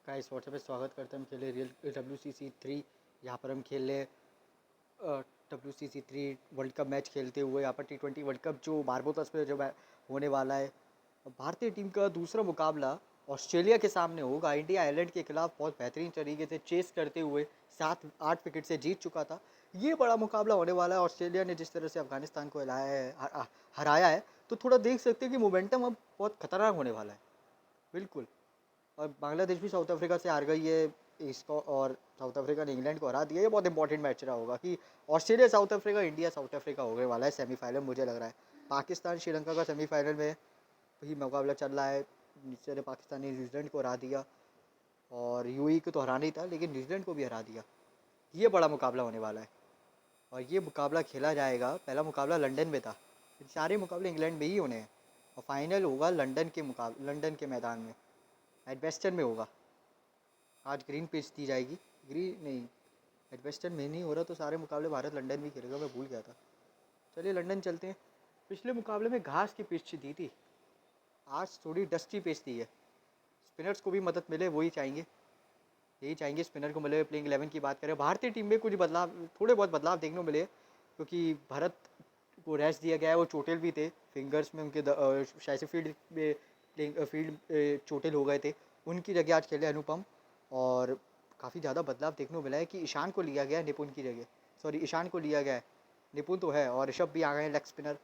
Guys WhatsApp पे स्वागत करते हैं। हम खेले रियल WCC3। यहाँ पर हम खेल ले WCC3 वर्ल्ड कप मैच खेलते हुए यहाँ पर T20 वर्ल्ड कप जो बारबोतस पे जो होने वाला है। भारतीय टीम का दूसरा मुकाबला ऑस्ट्रेलिया के सामने होगा। इंडिया आयरलैंड के खिलाफ बहुत बेहतरीन तरीके से चेस करते हुए 7-8 विकेट से जीत चुका था। ये बड़ा मुकाबला होने वाला है। ऑस्ट्रेलिया ने जिस तरह से अफगानिस्तान को हराया है, तो थोड़ा देख सकते हैं कि मोमेंटम अब बहुत खतरनाक होने वाला है। बिल्कुल। और बांग्लादेश भी साउथ अफ्रीका से हार गई है इसको, और साउथ अफ्रीका ने इंग्लैंड को हरा दिया। ये बहुत इंपॉर्टेंट मैच रहा होगा कि Australia south Africa, India south Africa होने वाला है सेमीफाइनल, मुझे लग रहा है। पाकिस्तान श्रीलंका का सेमीफाइनल में ही मुकाबला चल रहा है। जिससे पाकिस्तान ने न्यूजीलैंड को हरा दिया, और यूएई को तो हराना ही था, लेकिन न्यूजीलैंड को भी हरा दिया। ये बड़ा मुकाबला होने वाला है, और ये मुकाबला खेला जाएगा। पहला मुकाबला लंदन में था, सारे मुकाबले इंग्लैंड में ही होने हैं, और फाइनल होगा लंदन के मैदान में, एडवेस्टन में होगा। आज ग्रीन पिच दी जाएगी। ग्रीन नहीं, एडवेस्टन में नहीं हो रहा, तो सारे मुकाबले भारत लंदन में खेलेगा। मैं भूल गया था। चलिए लंदन चलते हैं। पिछले मुकाबले में घास की पिच दी थी, आज थोड़ी डस्टी पिच दी है। स्पिनर्स को भी मदद मिले, वही चाहेंगे, यही चाहेंगे स्पिनर को मिले। प्लेइंग 11 की बात करें, भारतीय टीम में कुछ बदलाव, थोड़े बहुत बदलाव देखने को मिले, क्योंकि भरत को रेस्ट दिया गया है। वो चोटिल भी थे, फिंगर्स में उनके शायद से फील्ड चोटिल हो गए थे। उनकी जगह आज खेले अनुपम, और काफ़ी ज़्यादा बदलाव देखने को मिला है कि ईशान को लिया गया है निपुण की जगह। सॉरी, ईशान को लिया गया है, निपुण तो है, और ऋषभ भी आ गए हैं लेग स्पिनर।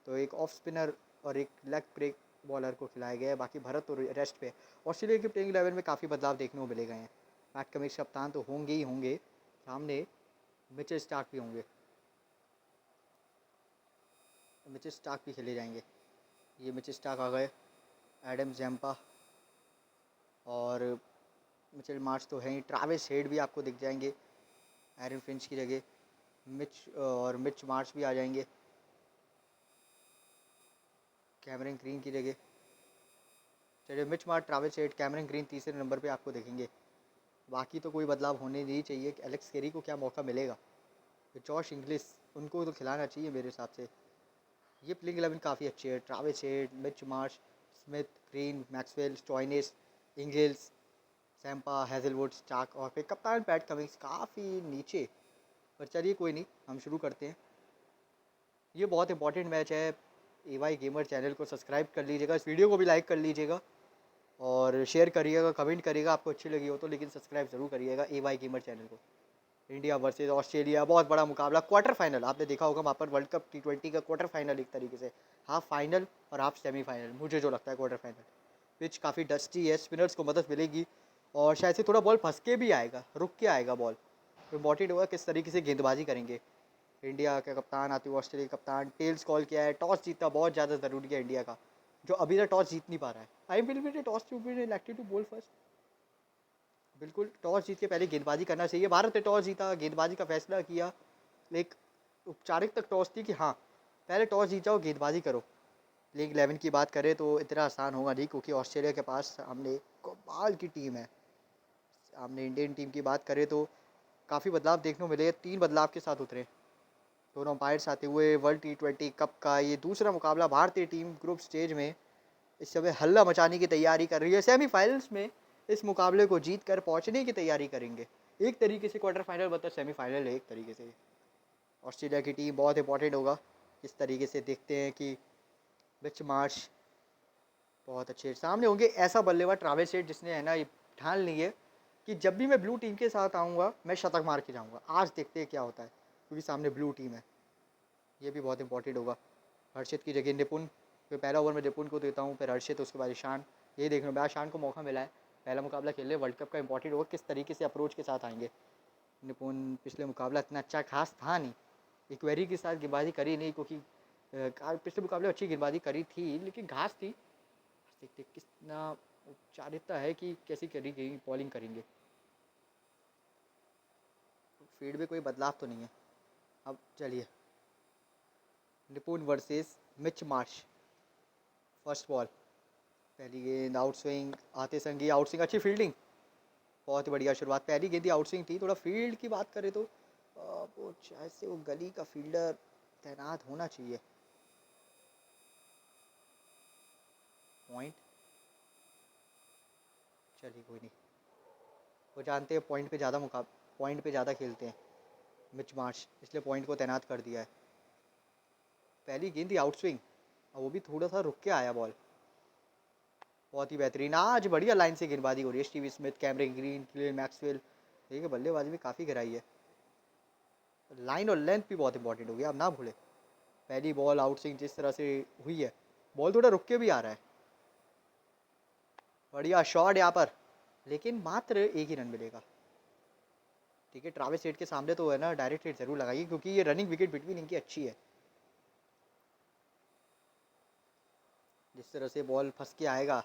तो एक ऑफ स्पिनर और एक लेग ब्रेक बॉलर को खिलाया गया है। बाकी भरत तो रेस्ट पे। ऑस्ट्रेलिया की प्लेइंग 11 में काफ़ी बदलाव देखने को मिले गए हैं। पैट कमिंस कप्तान तो होंगे ही होंगे, सामने मिचेल स्टार्क भी होंगे। मिचेल स्टार्क भी खेले जाएंगे। ये मिचेल स्टार्क आ गए, एडम जैम्पा और मिचेल मार्श तो हैं ही। ट्रैविस हेड भी आपको दिख जाएंगे एरन फिंच की जगह। मिच मार्श भी आ जाएंगे कैमरन ग्रीन की जगह। चलिए, Mitch Marsh, Travis head, Cameron green तीसरे नंबर पे आपको देखेंगे। बाकी तो कोई बदलाव होने नहीं चाहिए। एलेक्स कैरी को क्या मौका मिलेगा, जॉश इंग्लिश, उनको तो खिलाना चाहिए मेरे हिसाब से। ये प्लेइंग 11 काफ़ी अच्छी है। Travis Head, Mitch Marsh, Smith, Green, Maxwell, Stoinis, Inglis, Zampa, Hazlewood, Starc, और फिर कप्तान पैट कमिंस काफ़ी नीचे। पर चलिए कोई नहीं, हम शुरू करते हैं। ये बहुत इंपॉर्टेंट मैच है। AY गेमर चैनल को सब्सक्राइब कर लीजिएगा, इस वीडियो को भी लाइक कर लीजिएगा, और शेयर करिएगा, कमेंट करिएगा आपको अच्छी लगी हो तो, लेकिन सब्सक्राइब ज़रूर करिएगा AY गेमर चैनल को। इंडिया वर्सेस ऑस्ट्रेलिया, बहुत बड़ा मुकाबला, क्वार्टर फाइनल। आपने देखा होगा वहाँ पर वर्ल्ड कप T20 का क्वार्टर फाइनल, एक तरीके से हाफ फाइनल और हाफ सेमीफाइनल, मुझे जो लगता है क्वार्टर फाइनल। पिच काफ़ी डस्टी है, स्पिनर्स को मदद मिलेगी, और शायद से थोड़ा बॉल फंस के भी आएगा, रुक के आएगा बॉल। इम्पॉर्टेंट होगा किस तरीके से गेंदबाजी करेंगे। इंडिया के कप्तान आते हुए ऑस्ट्रेलिया के कप्तान, टेल्स कॉल किया है। टॉस जीतना बहुत ज़्यादा ज़रूरी है इंडिया का, जो अभी तक टॉस जीत नहीं पा रहा है। I will toss to be elected to bowl first. बिल्कुल, टॉस जीत के पहले गेंदबाजी करना चाहिए। भारत ने टॉस जीता, गेंदबाजी का फैसला किया। एक औपचारिक तक टॉस थी कि हाँ, पहले टॉस जीत जाओ, गेंदबाजी करो। प्लेइंग 11 की बात करें तो इतना आसान होगा नहीं, क्योंकि ऑस्ट्रेलिया के पास सामने कमाल की टीम है। सामने इंडियन टीम की बात करें तो काफ़ी बदलाव देखने को मिले। 3 बदलाव के साथ उतरे दोनों अंपायर्स आते हुए। वर्ल्ड T20 कप का ये दूसरा मुकाबला। भारतीय टीम ग्रुप स्टेज में इस समय हल्ला मचाने की तैयारी कर रही है। सेमीफाइनल्स में इस मुकाबले को जीत कर पहुँचने की तैयारी करेंगे। एक तरीके से क्वार्टर फाइनल मतलब सेमीफाइनल है एक तरीके से। ऑस्ट्रेलिया की टीम बहुत इंपॉर्टेंट होगा। इस तरीके से देखते हैं कि मिच मार्श बहुत अच्छे सामने होंगे। ऐसा बल्लेबाज ट्रैविस हेड जिसने है ना ठान ली है कि जब भी मैं ब्लू टीम के साथ आऊँगा मैं शतक मार के जाऊँगा। आज देखते हैं क्या होता है, क्योंकि सामने ब्लू टीम है। ये भी बहुत इंपॉर्टेंट होगा। हर्षित की जगह निपुण, फिर पहला ओवर में निपुण को देता हूँ, फिर हर्षित, उसके बाद ईशान। ये देखने में ईशान को मौका मिला है, पहला मुकाबला खेल रहे वर्ल्ड कप का। इंपॉर्टेंट होगा किस तरीके से अप्रोच के साथ आएंगे। निपुण पिछले मुकाबला इतना अच्छा खास था नहीं, इक्वेरी के साथ गेंदबाजी करी नहीं, क्योंकि पिछले मुकाबले अच्छी गेंदबाजी करी थी, लेकिन घास थी। देखते कितना औपचारिकता है कि कैसी करी गई बॉलिंग करेंगे। फील्ड में कोई बदलाव तो नहीं है। अब चलिए, निपुण versus Mitch Marsh. First ball, पहली गेंद आउट स्विंग, आते संगी आउट स्विंग, अच्छी फील्डिंग, बहुत ही बढ़िया शुरुआत। पहली गेंद ही आउट स्विंग थी। थोड़ा फील्ड की बात करें तो वो शायद से वो गली का फील्डर तैनात होना चाहिए। पॉइंट, चलिए कोई नहीं। वो जानते हैं पॉइंट पे ज़्यादा खेलते हैं मिच मार्श, इसलिए पॉइंट को तैनात कर दिया है। पहली गेंद थी आउट स्विंग, और वो भी थोड़ा सा रुक के आया बॉल। बहुत ही बेहतरीन आज बढ़िया लाइन से गेंदबाजी हो रही है। Steve Smith, Cameron Green, Glenn Maxwell, देखिए बल्लेबाजी में काफ़ी गहराई है। लाइन और लेंथ भी बहुत इंपॉर्टेंट हो गया, आप ना भूलें। पहली बॉल आउट स्विंग जिस तरह से हुई है, बॉल थोड़ा रुक के भी आ रहा है। बढ़िया शॉट यहाँ पर, लेकिन मात्र एक ही रन मिलेगा। ठीक है, ट्राविस हेड के सामने तो है ना डायरेक्ट हिट जरूर लगाइए, क्योंकि ये रनिंग विकेट बिटवीन इनकी अच्छी है। जिस तरह से बॉल फंस के आएगा,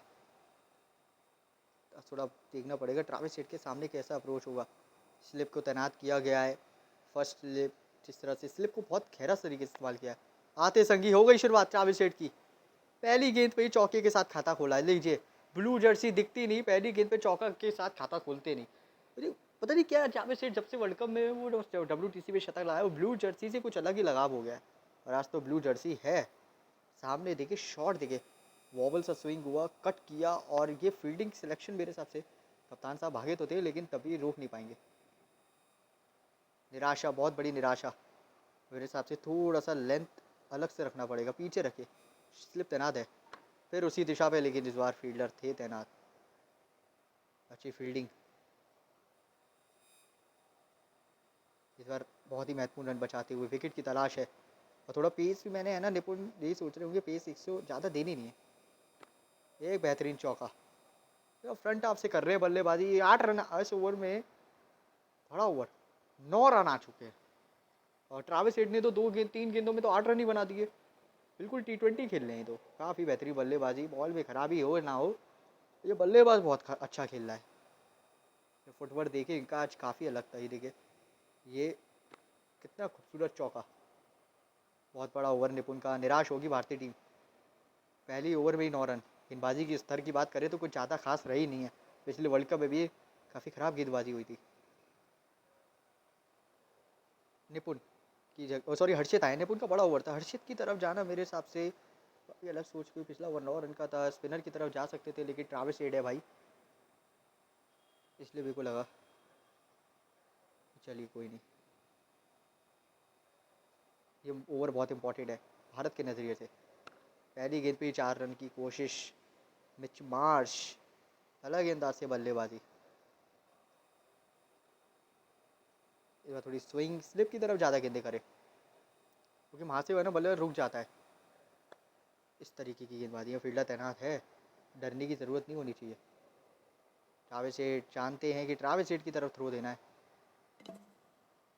थोड़ा देखना पड़ेगा ट्राविस हेड के सामने कैसा अप्रोच होगा। स्लिप को तैनात किया गया है, फर्स्ट स्लिप। जिस तरह से स्लिप को बहुत खैरा तरीके से इस्तेमाल किया है। आते संगी हो गई शुरुआत ट्राविस हेड की। पहली गेंद पे ही चौके के साथ खाता खोला है। लीजिए, ब्लू जर्सी दिखती नहीं, पहली गेंद पे चौका के साथ खाता खोलते नहीं। मुझे पता नहीं क्या ट्राविस हेड जब से वर्ल्ड कप में वो WTC में शतक लगाया, वो ब्लू जर्सी से कुछ अलग ही लगाव हो गया है। और आज तो ब्लू जर्सी है सामने। देखिए शॉट, देखिए वॉबल सा स्विंग हुआ, कट किया, और ये फील्डिंग सिलेक्शन मेरे हिसाब से कप्तान साहब भागे तो थे, लेकिन तभी रोक नहीं पाएंगे। निराशा, बहुत बड़ी निराशा मेरे हिसाब से। थोड़ा सा लेंथ अलग से रखना पड़ेगा, पीछे रखे। स्लिप तैनात है फिर उसी दिशा पे, लेकिन इस बार फील्डर थे तैनात। अच्छी फील्डिंग, इस बार बहुत ही महत्वपूर्ण रन बचाते हुए विकेट की तलाश है। और थोड़ा पेस भी मैंने है ना, निपुण यही सोच रहे होंगे पेस 100 ज़्यादा देनी नहीं है। एक बेहतरीन चौका, तो फ्रंट हाफ से कर रहे हैं बल्लेबाजी। 8 रन इस ओवर में, बड़ा ओवर, 9 रन आ चुके हैं। और ट्राविस हेड ने तो 3 गेंदों में तो 8 रन ही बना दिए। बिल्कुल T20 खेल रहे हैं। तो काफ़ी बेहतरीन बल्लेबाजी, बॉल में खराबी हो ना हो, ये बल्लेबाज बहुत अच्छा खेल रहा है। फुटवर्क देखे इनका आज काफ़ी अलग था। ये देखिए, ये कितना खूबसूरत चौका। बहुत बड़ा ओवर निपुण का। निराश होगी भारतीय टीम, पहली ओवर में ही 9 रन। गेंदबाजी की स्तर की बात करें तो कुछ ज़्यादा खास रही नहीं है। पिछले वर्ल्ड कप में भी काफ़ी ख़राब गेंदबाजी हुई थी। निपुण की जगह, सॉरी, हर्षित आए। निपुण का बड़ा ओवर था, हर्षित की तरफ जाना मेरे हिसाब से काफ़ी अलग सोच। कोई पिछला ओवर 9 रन का था, स्पिनर की तरफ जा सकते थे, लेकिन ट्राविस हेड है भाई, इसलिए मेरे को लगा चलिए कोई नहीं। ये ओवर बहुत इंपॉर्टेंट है भारत के नज़रिए से। पहली गेंद पे ही 4 रन की कोशिश। मिच मार्श, अलग अंदाज से बल्लेबाजी। इस बार थोड़ी स्विंग स्लिप की तरफ ज़्यादा गेंदें करे, क्योंकि वहाँ से वो है ना बल्लेबाज रुक जाता है। इस तरीके की गेंदबाजी में फील्डर तैनात है, डरने की ज़रूरत नहीं होनी चाहिए। ट्राविस हेड जानते हैं कि ट्राविस हेड की तरफ थ्रो देना है।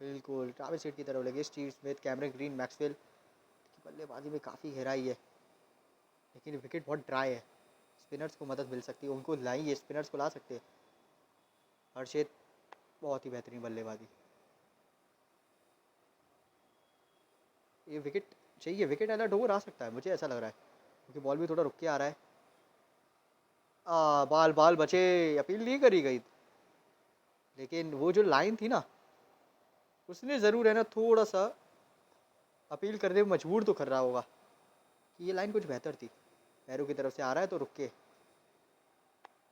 बिल्कुल ट्राविस हेड की तरफ लगे। Steve Smith, Cameron green, Maxwell की बल्लेबाजी में काफ़ी गहराई है, लेकिन विकेट बहुत ड्राई है। स्पिनर्स को मदद मिल सकती है, उनको लाइए, स्पिनर्स को ला सकते हैं। हर्षित, बहुत ही बेहतरीन बल्लेबाजी। ये विकेट चाहिए, विकेट अलर्ट ओवर आ सकता है, मुझे ऐसा लग रहा है, क्योंकि बॉल भी थोड़ा रुक के आ रहा है। बाल बाल बचे, अपील नहीं करी गई, लेकिन वो जो लाइन थी ना, उसने ज़रूर है ना थोड़ा सा अपील करने में मजबूर तो कर रहा होगा कि ये लाइन कुछ बेहतर थी। पैरों की तरफ से आ रहा है तो रुक के,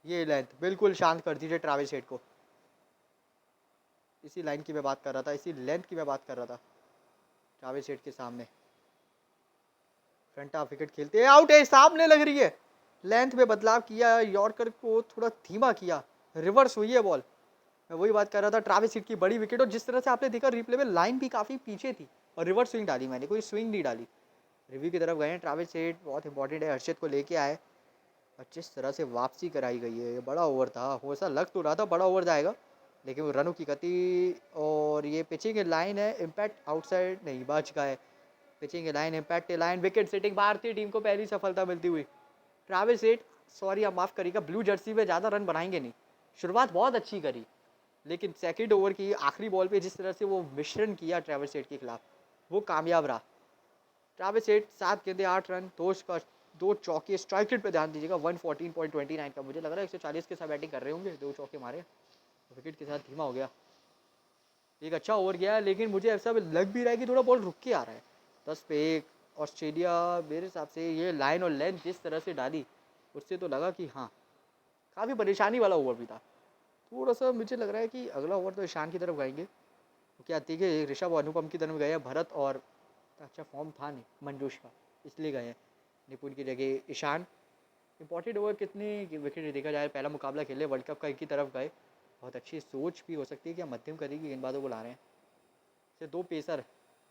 ये लेंथ बिल्कुल शांत कर दीजिए ट्राविस हेड को। इसी लाइन की मैं बात कर रहा था, इसी लेंथ की मैं बात कर रहा था। ट्राविस हेड के सामने फ्रंट हाफ विकेट खेलते हैं, आउट है, सामने लग रही है। लेंथ में बदलाव किया, यॉर्कर को थोड़ा धीमा किया, रिवर्स हुई है बॉल। मैं वही बात कर रहा था, ट्राविस हेड की बड़ी विकेट। और जिस तरह से आपने देखा रिप्ले में, लाइन भी काफ़ी पीछे थी और रिवर्स स्विंग डाली मैंने, कोई स्विंग नहीं डाली। रिव्यू की तरफ गए हैं ट्राविस हेड, बहुत इंपॉर्टेंट है। हर्षित को लेके आए, और जिस तरह से वापसी कराई गई है, ये बड़ा ओवर था। हो ऐसा लग तो रहा था बड़ा ओवर जाएगा, लेकिन वो रनों की गति और ये पिचिंग लाइन है, इम्पैक्ट आउटसाइड नहीं, बच गए। Pitching line, impact line, wicket setting, भारतीय टीम को पहली सफलता मिलती हुई। ट्राविस हेड, सॉरी आप माफ़ करिएगा, ब्लू जर्सी में ज़्यादा रन बनाएंगे नहीं। शुरुआत बहुत अच्छी करी, लेकिन सेकंड ओवर की आखिरी बॉल पे जिस तरह से वो मिश्रण किया ट्राविस हेड के खिलाफ, वो कामयाब रहा। ट्राविस हेड 7 गेंदे 8 रन, दो चौके। स्ट्राइक रेट पे ध्यान दीजिएगा 114.29 का। मुझे लग रहा है 140 के साथ बैटिंग कर रहे होंगे, 2 चौके मारे, विकेट के साथ धीमा हो गया। एक अच्छा ओवर गया, लेकिन मुझे ऐसा लग भी रहा है कि थोड़ा बॉल रुक के आ रहा है। 10 पे 1 ऑस्ट्रेलिया। मेरे हिसाब से ये लाइन और लेंथ जिस तरह से डाली, उससे तो लगा कि हाँ, काफ़ी परेशानी वाला ओवर भी था। थोड़ा सा मुझे लग रहा है कि अगला ओवर तो ईशान की तरफ गाएंगे, क्योंकि आती है ऋषभ और अनुपम की तरफ गए हैं भरत, और अच्छा फॉर्म था नहीं मंजूष का, इसलिए गए हैं निपुण की जगह ईशान। इंपॉर्टेंट ओवर कितने विकेट देखा जाए, पहला मुकाबला खेले वर्ल्ड कप का, एक ही तरफ गए। बहुत अच्छी सोच भी हो सकती है कि हम मध्यम गति की गेंदबाजों को ला रहे हैं। सिर्फ 2 पेसर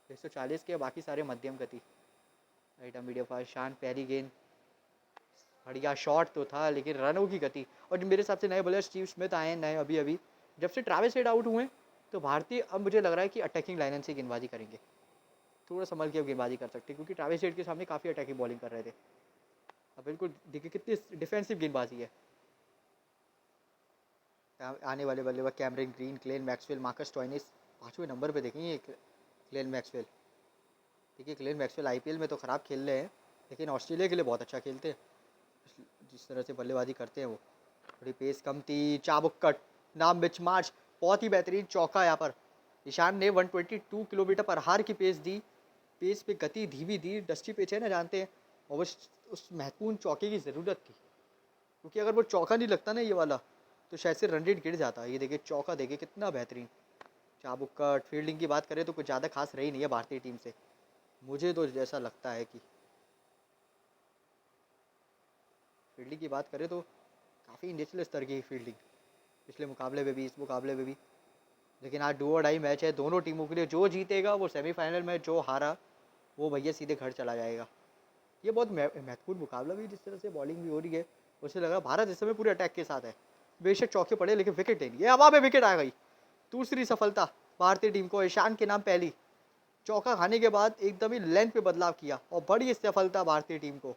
140 के, बाकी सारे मध्यम गति। राइट मीडियम फास्ट ईशान, पहली गेंद बढ़िया शॉट तो था लेकिन रनों की गति। और मेरे हिसाब से नए बॉलर स्टीव स्मिथ आए हैं नए अभी अभी, जब से ट्रैविस हेड आउट हुए तो भारतीय अब मुझे लग रहा है कि अटैकिंग लाइन से गेंदबाजी करेंगे, थोड़ा संभल के अब गेंदबाजी कर सकते हैं, क्योंकि ट्रैविस हेड के सामने काफ़ी अटैकिंग बॉलिंग कर रहे थे। अब बिल्कुल देखिए कितनी डिफेंसिव गेंदबाजी है। आने वाले बल्लेबाज Cameron Green, Glenn Maxwell, Marcus Stoinis. 5वें नंबर पे देखेंगे क्लेन मैक्सवेल। देखिए क्लेन मैक्सवेल आईपीएल में तो ख़राब खेल रहे हैं, लेकिन ऑस्ट्रेलिया के लिए बहुत अच्छा खेलते हैं जिस तरह से बल्लेबाजी करते हैं वो। थोड़ी पेस कम थी, चाबुक कट नाम मिच मार्च, बहुत ही बेहतरीन चौका यहाँ पर। ईशान ने 122 किलोमीटर पर हार की पेस दी, पेस पे गति धीमी दी, डस्टी पिच है ना जानते हैं, और उस महत्वपूर्ण चौके की ज़रूरत थी, क्योंकि अगर वो चौका नहीं लगता ना ये वाला तो शायद से रन रेट गिर जाता। ये देखिए चौका देखिए कितना बेहतरीन। चाबुक कट। फील्डिंग की बात करें तो कुछ ज़्यादा खास रही नहीं है भारतीय टीम से, मुझे तो जैसा लगता है कि फील्डिंग की बात करें तो काफ़ी निचले स्तर की फील्डिंग, पिछले मुकाबले में भी इस मुकाबले में भी। लेकिन आज डू और डाई मैच है दोनों टीमों के लिए, जो जीतेगा वो सेमीफाइनल में, जो हारा वो भैया सीधे घर चला जाएगा। ये बहुत महत्वपूर्ण मुकाबला भी, जिस तरह से बॉलिंग भी हो रही है उससे लग रहा है भारत इस समय पूरे अटैक के साथ है। बेशक चौके पड़े लेकिन विकेट नहीं है, हवा में विकेट आ गई। दूसरी सफलता भारतीय टीम को, ईशान के नाम पहली। चौका खाने के बाद एकदम ही लेंथ पे बदलाव किया और बड़ी सफलता भारतीय टीम को।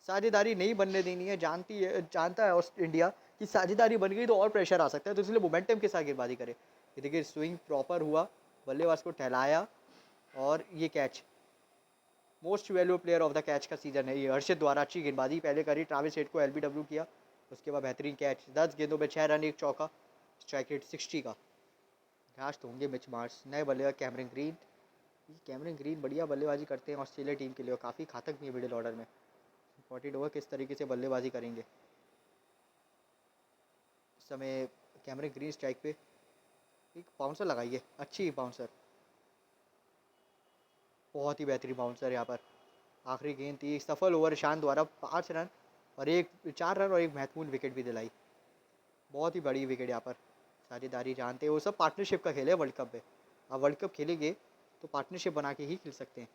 साझेदारी नहीं बनने देनी है, जानता है इंडिया कि साझेदारी बन गई तो और प्रेशर आ सकता है, तो इसलिए मोमेंटम के साथ गेंदबाजी करे। ये देखिए स्विंग प्रॉपर हुआ, बल्लेबाज को टहलाया, और ये catch most value player of the catch का सीजन है ये हर्षित द्वारा। अच्छी गेंदबाजी पहले करी, ट्रैविस हेड को एलबीडब्ल्यू किया, उसके बाद बेहतरीन कैच। 10 गेंदों में 6 रन, एक चौका, स्ट्राइक रेट 60 का। घास तो होंगे मिच मार्स। नए बल्लेबाज कैमरन ग्रीन। कैमरन ग्रीन बढ़िया बल्लेबाजी करते हैं ऑस्ट्रेलिया टीम के लिए, और काफ़ी घातक भी है मिडिल ऑर्डर में। इंपॉर्टेंट ओवर किस तरीके से बल्लेबाजी करेंगे इस समय। कैमरन ग्रीन स्ट्राइक पे, एक बाउंसर लगाइए, अच्छी बाउंसर, बहुत ही बेहतरीन बाउंसर यहाँ पर। आखिरी गेंद थी, सफल ओवर ईशान द्वारा, 5 रन और 4 रन और एक महत्वपूर्ण विकेट भी दिलाई। बहुत ही बड़ी विकेट यहाँ पर। साझेदारी जानते हैं वो सब, पार्टनरशिप का खेल है वर्ल्ड कप में। अब वर्ल्ड कप खेलेंगे तो पार्टनरशिप बना के ही खेल सकते हैं।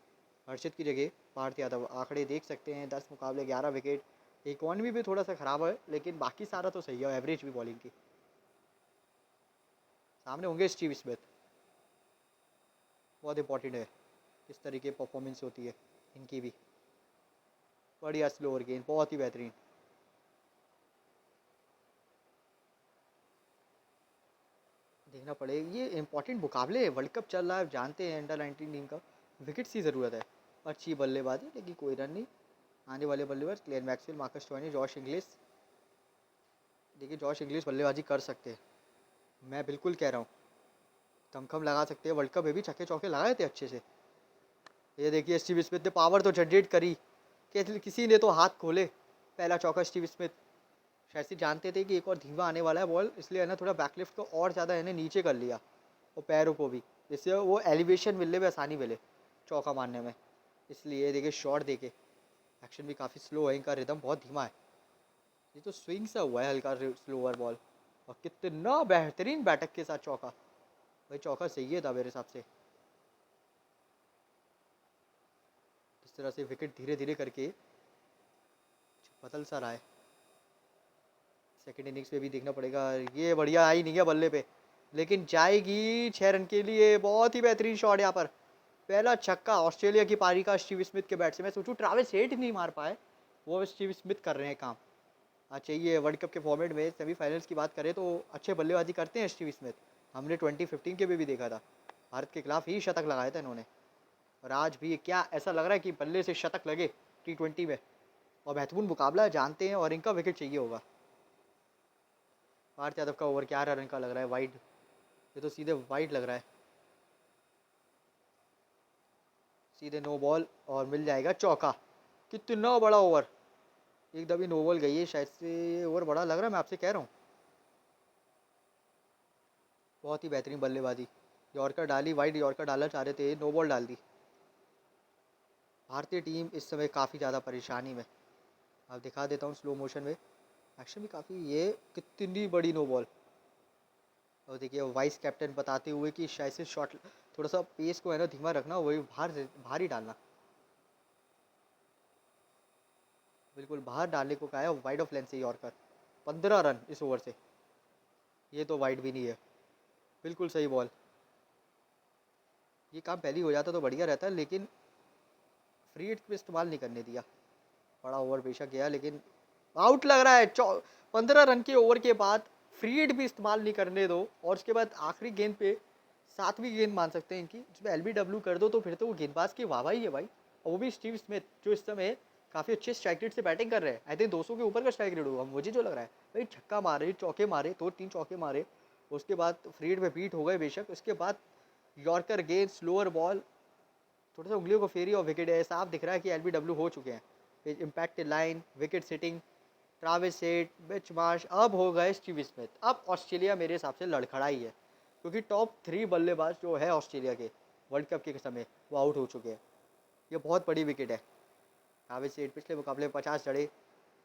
हर्षित की जगह पार्थ यादव, आंकड़े देख सकते हैं, 10 मुकाबले 11 विकेट। इकॉनमी भी थोड़ा सा ख़राब है लेकिन बाकी सारा तो सही है, एवरेज भी बॉलिंग की। सामने होंगे स्टीव स्मिथ, बहुत इंपॉर्टेंट है किस तरीके परफॉर्मेंस होती है इनकी भी। बढ़िया स्लो ओवर गेंद, बहुत ही बेहतरीन। देखना पड़ेगा, ये इंपॉर्टेंट मुकाबले है, वर्ल्ड कप चल रहा है, जानते हैं अंडर 19 टीम का विकेट्स की ज़रूरत है। अच्छी बल्लेबाजी लेकिन कोई रन नहीं। आने वाले बल्लेबाज Glenn Maxwell, Marcus Stoinis, Josh Inglis. देखिए जॉश इंग्लिश बल्लेबाजी कर सकते हैं, मैं बिल्कुल कह रहा हूँ, दमखम लगा सकते हैं। वर्ल्ड कप में भी छक्के चौके लगाए थे अच्छे से। ये देखिए स्टीव स्मिथ ने पावर तो जनरेट करी, किसी ने तो हाथ खोले। पहला चौका स्टीव स्मिथ, शायद से जानते थे कि एक और धीमा आने वाला है बॉल, इसलिए है ना थोड़ा बैकलिफ्ट को और ज़्यादा है ना नीचे कर लिया, और पैरों को भी, जिससे वो एलिवेशन मिलने में आसानी मिले चौका मारने में। इसलिए देखिए शॉट देके, एक्शन भी काफ़ी स्लो है, इनका रिदम बहुत धीमा है। ये तो स्विंग सा हुआ है हल्का स्लोअर बॉल, और कितना बेहतरीन बैटक के साथ चौका। भाई चौका सही था मेरे हिसाब से। इस तरह से विकेट धीरे धीरे करके बदल सा रहा है। सेकेंड इनिंग्स में भी देखना पड़ेगा, ये बढ़िया आई नहीं है बल्ले पे, लेकिन जाएगी 6 रन के लिए। बहुत ही बेहतरीन शॉट यहाँ पर, पहला छक्का ऑस्ट्रेलिया की पारी का स्टीव स्मिथ के बैट से। मैं सोचूं ट्रैविस हेड नहीं मार पाए, वो स्टीव स्मिथ कर रहे हैं काम। अच्छा ये वर्ल्ड कप के फॉर्मेट में सेमीफाइनल्स की बात करें तो अच्छे बल्लेबाजी करते हैं स्टीव स्मिथ, हमने 2015 के भी देखा था, भारत के खिलाफ ही शतक लगाया था इन्होंने। और आज भी क्या ऐसा लग रहा है कि बल्ले से शतक लगे T20 में, और महत्वपूर्ण मुकाबला जानते हैं और इनका विकेट चाहिए होगा। पार्थ यादव का ओवर 11 रन का लग रहा है, वाइड, ये तो सीधे वाइड लग रहा है, सीधे नो बॉल और मिल जाएगा चौका। कितना बड़ा ओवर, एकदम ही नो बॉल गई है, शायद से ओवर बड़ा लग रहा है, मैं आपसे कह रहा हूँ। बहुत ही बेहतरीन बल्लेबाजी। यॉर्कर डाली, वाइड यॉर्कर डालना चाह रहे थे, नो बॉल डाल दी। भारतीय टीम इस समय काफ़ी ज़्यादा परेशानी में। अब दिखा देता हूँ स्लो मोशन में, एक्शन भी काफ़ी, ये कितनी बड़ी नो बॉल। और देखिए वाइस कैप्टन बताते हुए कि शायद से शॉट थोड़ा सा पेस को है ना धीमा रखना, वही बाहर ही डालना, बिल्कुल बाहर डालने को कहा है। वाइड ऑफ लेंथ से यॉर्कर, 15 रन इस ओवर से। ये तो वाइड भी नहीं है, बिल्कुल सही बॉल। ये काम पहले ही हो जाता तो बढ़िया रहता, लेकिन फ्री हिट पे इस्तेमाल नहीं करने दिया। बड़ा ओवर बेशक गया, लेकिन आउट लग रहा है। 15 रन के ओवर के बाद फ्री हिट भी इस्तेमाल नहीं करने दो, और उसके बाद आखिरी गेंद पे 7वीं गेंद मान सकते हैं इनकी, जिसमें LBW कर दो, तो फिर तो वो गेंदबाज की वाहवाही है भाई। और वो भी स्टीव स्मिथ, जो इस समय काफ़ी अच्छे स्ट्राइक रेट से बैटिंग कर रहे हैं। आई थिंक 200 के ऊपर का स्ट्राइक रेट होगा, मुझे जो लग रहा है भाई। छक्का मारे, चौके मारे, 2-3 चौके मारे, उसके बाद फ्री हिट में बीट हो गए बेशक। उसके बाद यॉर्कर गेंद, स्लोअर बॉल, थोड़ा सा उंगलियों को फेरी और विकेट है। साफ दिख रहा है कि LBW हो चुके हैं। Impact line, wicket sitting, Travis head, Mitch Marsh, अब हो गए स्टीव स्मिथ। अब ऑस्ट्रेलिया मेरे हिसाब से लड़खड़ाई है, क्योंकि टॉप 3 बल्लेबाज जो है ऑस्ट्रेलिया के वर्ल्ड कप के समय, वो आउट हो चुके हैं। ये बहुत बड़ी विकेट है। ट्राविस हेड पिछले मुकाबले में 50 चढ़े।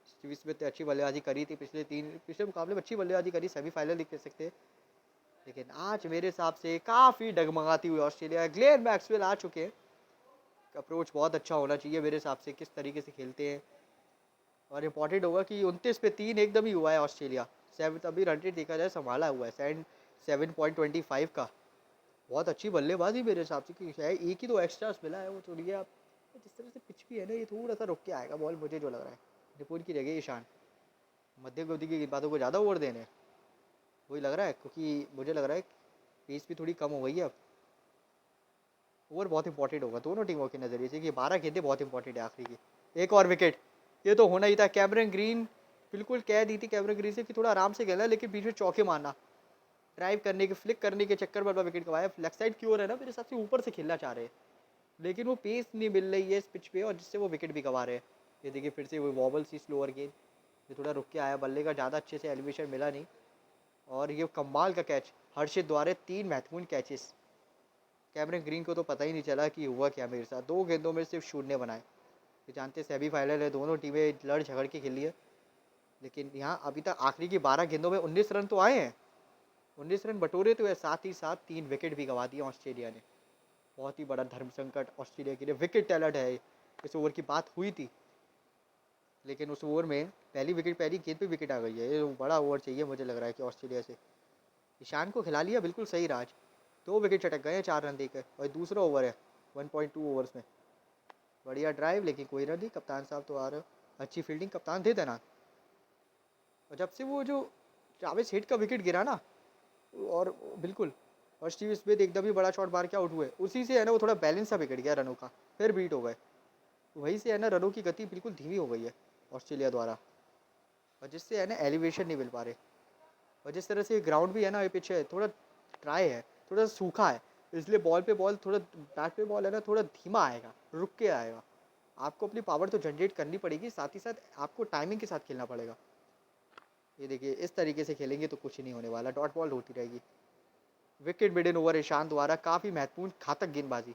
स्टीव स्मिथ ने अच्छी बल्लेबाजी करी थी, पिछले मुकाबले में अच्छी बल्लेबाजी करी, सेमीफाइनल लिख सकते। लेकिन आज मेरे हिसाब से काफ़ी डगमगाती हुई ऑस्ट्रेलिया। ग्लेन मैक्सवेल आ चुके हैं, अप्रोच बहुत अच्छा होना चाहिए मेरे हिसाब से, किस तरीके से खेलते हैं। और इम्पॉर्टेंट होगा कि 29 पे 3 एकदम ही हुआ है ऑस्ट्रेलिया। 7 अभी रन रेट देखा जाए संभाला हुआ है 7.25 का। बहुत अच्छी बल्लेबाजी मेरे हिसाब से, कि शायद एक ही तो एक्स्ट्रा मिला है, वो छोड़िए आप। जिस तरह से पिच भी है ना, ये थोड़ा सा रुक के आएगा बॉल, मुझे जो लग रहा है। निपुण की जगह ईशान, मध्य गति की गेंदबाजों को ज़्यादा ओवर देने, वही लग रहा है, क्योंकि मुझे लग रहा है पेस भी थोड़ी कम हो गई है अब। ओवर बहुत इंपॉर्टेंट होगा दोनों टीमों के नज़रिए से, कि 12 गेंदें बहुत इंपॉर्टेंट है आखिरी की। एक और विकेट, ये तो होना ही था। कैमरन ग्रीन, बिल्कुल कह दी थी कैमरन ग्रीन से कि थोड़ा आराम से खेलना, लेकिन बीच में चौके मारना, ड्राइव करने के, फ्लिक करने के चक्कर में विकेट गवाया। लेग साइड की ओर है ना, मेरे हिसाब से ऊपर से खेलना चाह रहे हैं, लेकिन वो पेस नहीं मिल रही है इस पिच पे, और जिससे वो विकेट भी गवा रहे हैं। ये देखिए फिर से वो वॉबल सी स्लोअर गेंद, ये थोड़ा रुक के आया, बल्ले का ज़्यादा अच्छे से एलिवेशन मिला नहीं। और ये कमाल का कैच हर्षित द्वारा, 3 महत्वपूर्ण कैचेस। कैमरन ग्रीन को तो पता ही नहीं चला कि हुआ क्या मेरे साथ। 2 गेंदों में सिर्फ शून्य बनाए। ये जानते सेमीफाइनल है, दोनों टीमें लड़ झगड़ के खेली है, लेकिन यहाँ अभी तक आखिरी की 12 गेंदों में 19 रन तो आए हैं। 19 रन बटोरे तो है, साथ ही साथ 3 विकेट भी गंवा दिए ऑस्ट्रेलिया ने। बहुत ही बड़ा धर्म संकट ऑस्ट्रेलिया के लिए। विकेट टैलेंट है, इस ओवर की बात हुई थी, लेकिन उस ओवर में पहली विकेट, पहली गेंद पे विकेट आ गई है। ये बड़ा ओवर चाहिए मुझे लग रहा है कि ऑस्ट्रेलिया से। ईशान को खिला लिया, बिल्कुल सही राज। 2 विकेट चटक गए हैं 4 रन देकर, और दूसरा ओवर है 1.2 ओवर्स में। बढ़िया ड्राइव, लेकिन कोई रन नहीं। कप्तान साहब तो आ रहे, अच्छी फील्डिंग, कप्तान थे देना। और जब से वो जो ट्रैविस हेड का विकेट गिरा ना, और बिल्कुल, और स्टीव स्मिथ एकदम ही बड़ा शॉट मार के आउट हुए, उसी से है ना वो थोड़ा बैलेंस सा बिगड़ गया रनों का, फिर बीट हो गए। वहीं से है ना रनों की गति बिल्कुल धीमी हो गई है ऑस्ट्रेलिया द्वारा, और जिससे है ना एलिवेशन नहीं मिल पा रहे। और जिस तरह से ग्राउंड भी है ना, ये पिच है थोड़ा ड्राई है, थोड़ा सूखा है, इसलिए बॉल पे बॉल थोड़ा, बैट पे बॉल है ना थोड़ा धीमा आएगा, रुक के आएगा। आपको अपनी पावर तो जनरेट करनी पड़ेगी, साथ ही साथ आपको टाइमिंग के साथ खेलना पड़ेगा। ये देखिए इस तरीके से खेलेंगे तो कुछ नहीं होने वाला, डॉट बॉल होती रहेगी। विकेट मिडन ओवर ईशान द्वारा, काफ़ी महत्वपूर्ण घातक गेंदबाजी।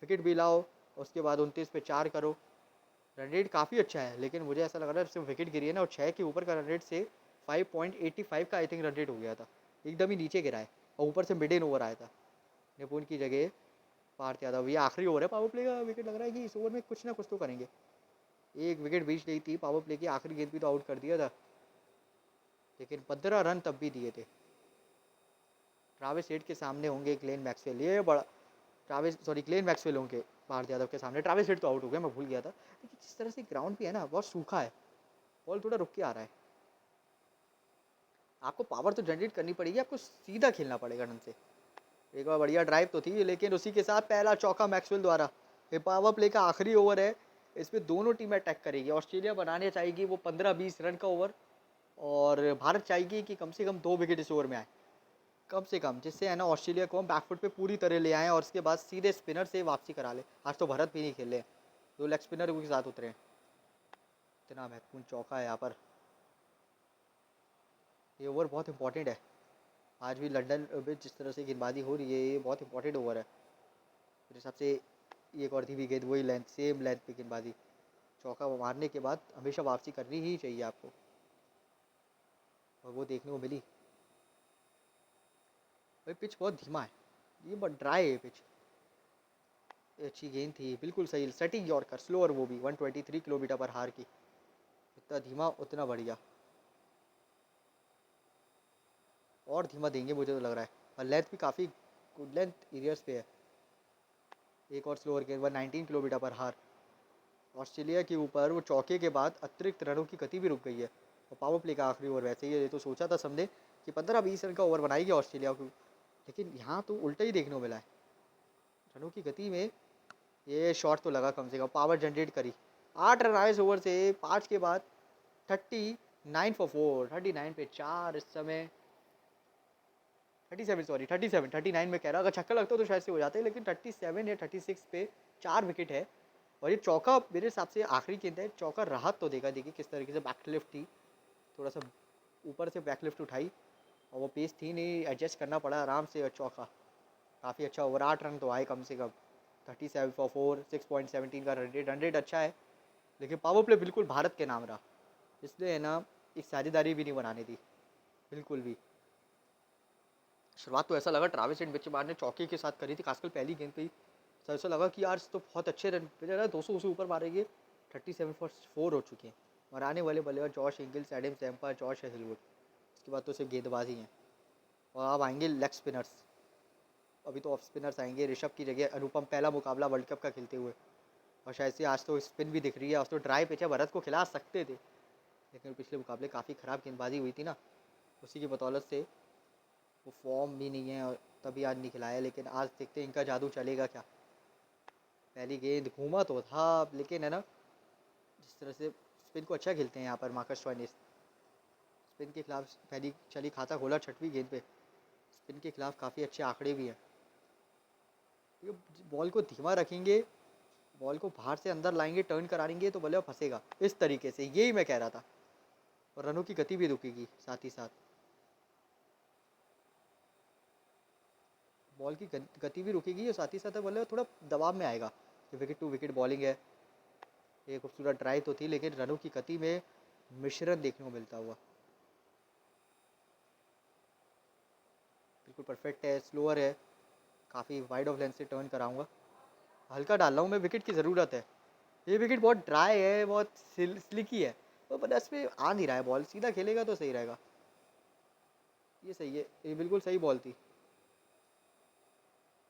विकेट भी लाओ, उसके बाद 29 पे 4 करो। रन रेट काफ़ी अच्छा है, लेकिन मुझे ऐसा लग रहा है सिर्फ विकेट गिरी है ना, और 6 के ऊपर का रन रेट से 5.85 का आई थिंक रन रेट हो गया था, एकदम ही नीचे गिरा है। और ऊपर से मिडन ओवर आया था। निपुण की जगह पार्थ यादव, ये आखिरी ओवर है पावर प्ले का। विकेट लग रहा है कि इस ओवर में कुछ ना कुछ तो करेंगे। एक विकेट बीच गई थी पावर प्ले की, आखिरी गेंद भी तो आउट कर दिया था, लेकिन 15 रन तब भी दिए थे। ट्राविस हेड के सामने होंगे ग्लेन मैक्सवेल, ये बड़ा ग्लेन मैक्सवेल होंगे पार्थ यादव के सामने। ट्राविस हेड तो आउट हो गया, मैं भूल गया था। लेकिन जिस तरह से ग्राउंड भी है ना, बहुत सूखा है, बॉल थोड़ा रुक के आ रहा है। आपको पावर तो जनरेट करनी पड़ेगी, आपको सीधा खेलना पड़ेगा ढंग से। एक बार बढ़िया ड्राइव तो थी, लेकिन उसी के साथ पहला चौका मैक्सवेल द्वारा। ये पावर प्ले का आखिरी ओवर है, इसमें दोनों टीमें अटैक करेगी। ऑस्ट्रेलिया बनाने चाहेगी वो 15-20 रन का ओवर, और भारत चाहेगी कि कम से कम 2 विकेट इस ओवर में आए, कम से कम, जिससे है ना ऑस्ट्रेलिया को हम बैकफुट पे पूरी तरह ले आएँ, और उसके बाद सीधे स्पिनर से वापसी करा ले। आज तो भरत भी नहीं खेले, 2 लेग स्पिनर के साथ उतरे हैं। इतना महत्वपूर्ण चौका है यहाँ पर, ये ओवर बहुत इंपॉर्टेंट है। आज भी लंदन में जिस तरह से गेंदबाजी हो रही है, ये बहुत इंपॉर्टेंट ओवर है मेरे हिसाब से। एक और धीमी गेंद, वही लेंथ, सेम लेंथ पे गेंदबाजी। चौका मारने के बाद हमेशा वापसी करनी ही चाहिए आपको, और वो देखने को मिली। भाई पिच बहुत धीमा है, ये बहुत ड्राई है पिच। अच्छी गेंद थी, बिल्कुल सही सेटिंग यॉर्कर, स्लोअर, वो भी 123 किलोमीटर पर हार की। जितना धीमा उतना बढ़िया, और धीमा देंगे मुझे तो लग रहा है। और लेंथ भी काफ़ी गुड लेंथ एरियर्स पे है। एक और स्लोअर गेंद, 119 किलोमीटर पर हार। ऑस्ट्रेलिया के ऊपर वो चौके के बाद अतिरिक्त रनों की गति भी रुक गई है, और पावर प्ले का आखिरी ओवर वैसे ही है। ये तो सोचा था समझे कि 15-20 रन का ओवर बनाएगी ऑस्ट्रेलिया को, लेकिन यहाँ तो उल्टा ही देखने को मिला है। रनों की गति में ये शॉट तो लगा, कम से कम पावर जनरेट करी। 8 रन आए इस ओवर से, 5 के बाद 39 फॉर 4, 39 पे 4 इस समय। 37, सॉरी 37, 39 में कह रहा, अगर छक्का लगता तो शायद से हो जाते, लेकिन 37 या 36 पे 4 विकेट है। और ये चौका मेरे हिसाब से आखिरी गेंद है, चौका राहत तो देगा। देखिए किस तरीके से बैकलिफ्ट थी, थोड़ा सा ऊपर से बैकलिफ्ट उठाई, और वो पेस थी नहीं, एडजस्ट करना पड़ा आराम से। और चौका काफ़ी अच्छा ओवर, 8 रन तो आए कम से कम। 37 फॉर 4, 6.17 का रन रेट अच्छा है, लेकिन पावर प्ले बिल्कुल भारत के नाम रहा। इसलिए है ना, एक साझेदारी भी नहीं बनाने दी बिल्कुल भी। शुरुआत तो ऐसा लगा ट्राविस एंड बिचमार ने चौके के साथ करी थी, खासकर पहली गेंद पे ही। तो ऐसा लगा कि यार तो बहुत अच्छे रन, फिर 200 से ऊपर मारेंगे। 37 फॉर 4 हो चुके हैं, और आने वाले बल्लेबाज Josh Inglis, Adam Zampa, Josh Hazlewood. इसके बाद तो सिर्फ गेंदबाजी हैं, और अब आएंगे लेग स्पिनर्स। अभी तो ऑफ स्पिनर्स आएंगे, ऋषभ की जगह अनुपम, पहला मुकाबला वर्ल्ड कप का खेलते हुए। और शायद से आज तो स्पिन भी दिख रही है। आज तो ड्राई पिच है, भरत को खिला सकते थे, लेकिन पिछले मुकाबले काफ़ी ख़राब गेंदबाजी हुई थी ना, उसी की बदौलत से वो फॉर्म भी नहीं है, और तभी आज नहीं खिलाया। लेकिन आज देखते हैं इनका जादू चलेगा क्या। पहली गेंद घूमा तो था, लेकिन है ना, जिस तरह से स्पिन को अच्छा खेलते हैं यहाँ पर मार्कस स्टोइनिस। स्पिन के खिलाफ पहली चली, खाता खोला 6वीं गेंद पे। स्पिन के खिलाफ काफ़ी अच्छे आंकड़े भी हैं। ये बॉल को धीमा रखेंगे, बॉल को बाहर से अंदर लाएंगे, टर्न कराएंगे तो बल्ले फंसेगा इस तरीके से, यही मैं कह रहा था। और रनों की गति भी रुकेगी साथ ही साथ, बॉल की गति भी रुकेगी, और साथ ही साथ बल्ले थोड़ा दबाव में आएगा। तो विकेट टू विकेट बॉलिंग है, एक खूबसूरत ड्राइव तो थी, लेकिन रनों की गति में मिश्रण देखने को मिलता हुआ। बिल्कुल परफेक्ट है, स्लोअर है, काफ़ी वाइड ऑफ लेंथ से टर्न कराऊंगा। हल्का डाल रहा हूँ मैं, विकेट की ज़रूरत है। ये विकेट बहुत ड्राई है, बहुत स्लिकी है, तो बस पे आ नहीं रहा है बॉल, सीधा खेलेगा तो सही रहेगा। ये सही है, ये बिल्कुल सही बॉल थी।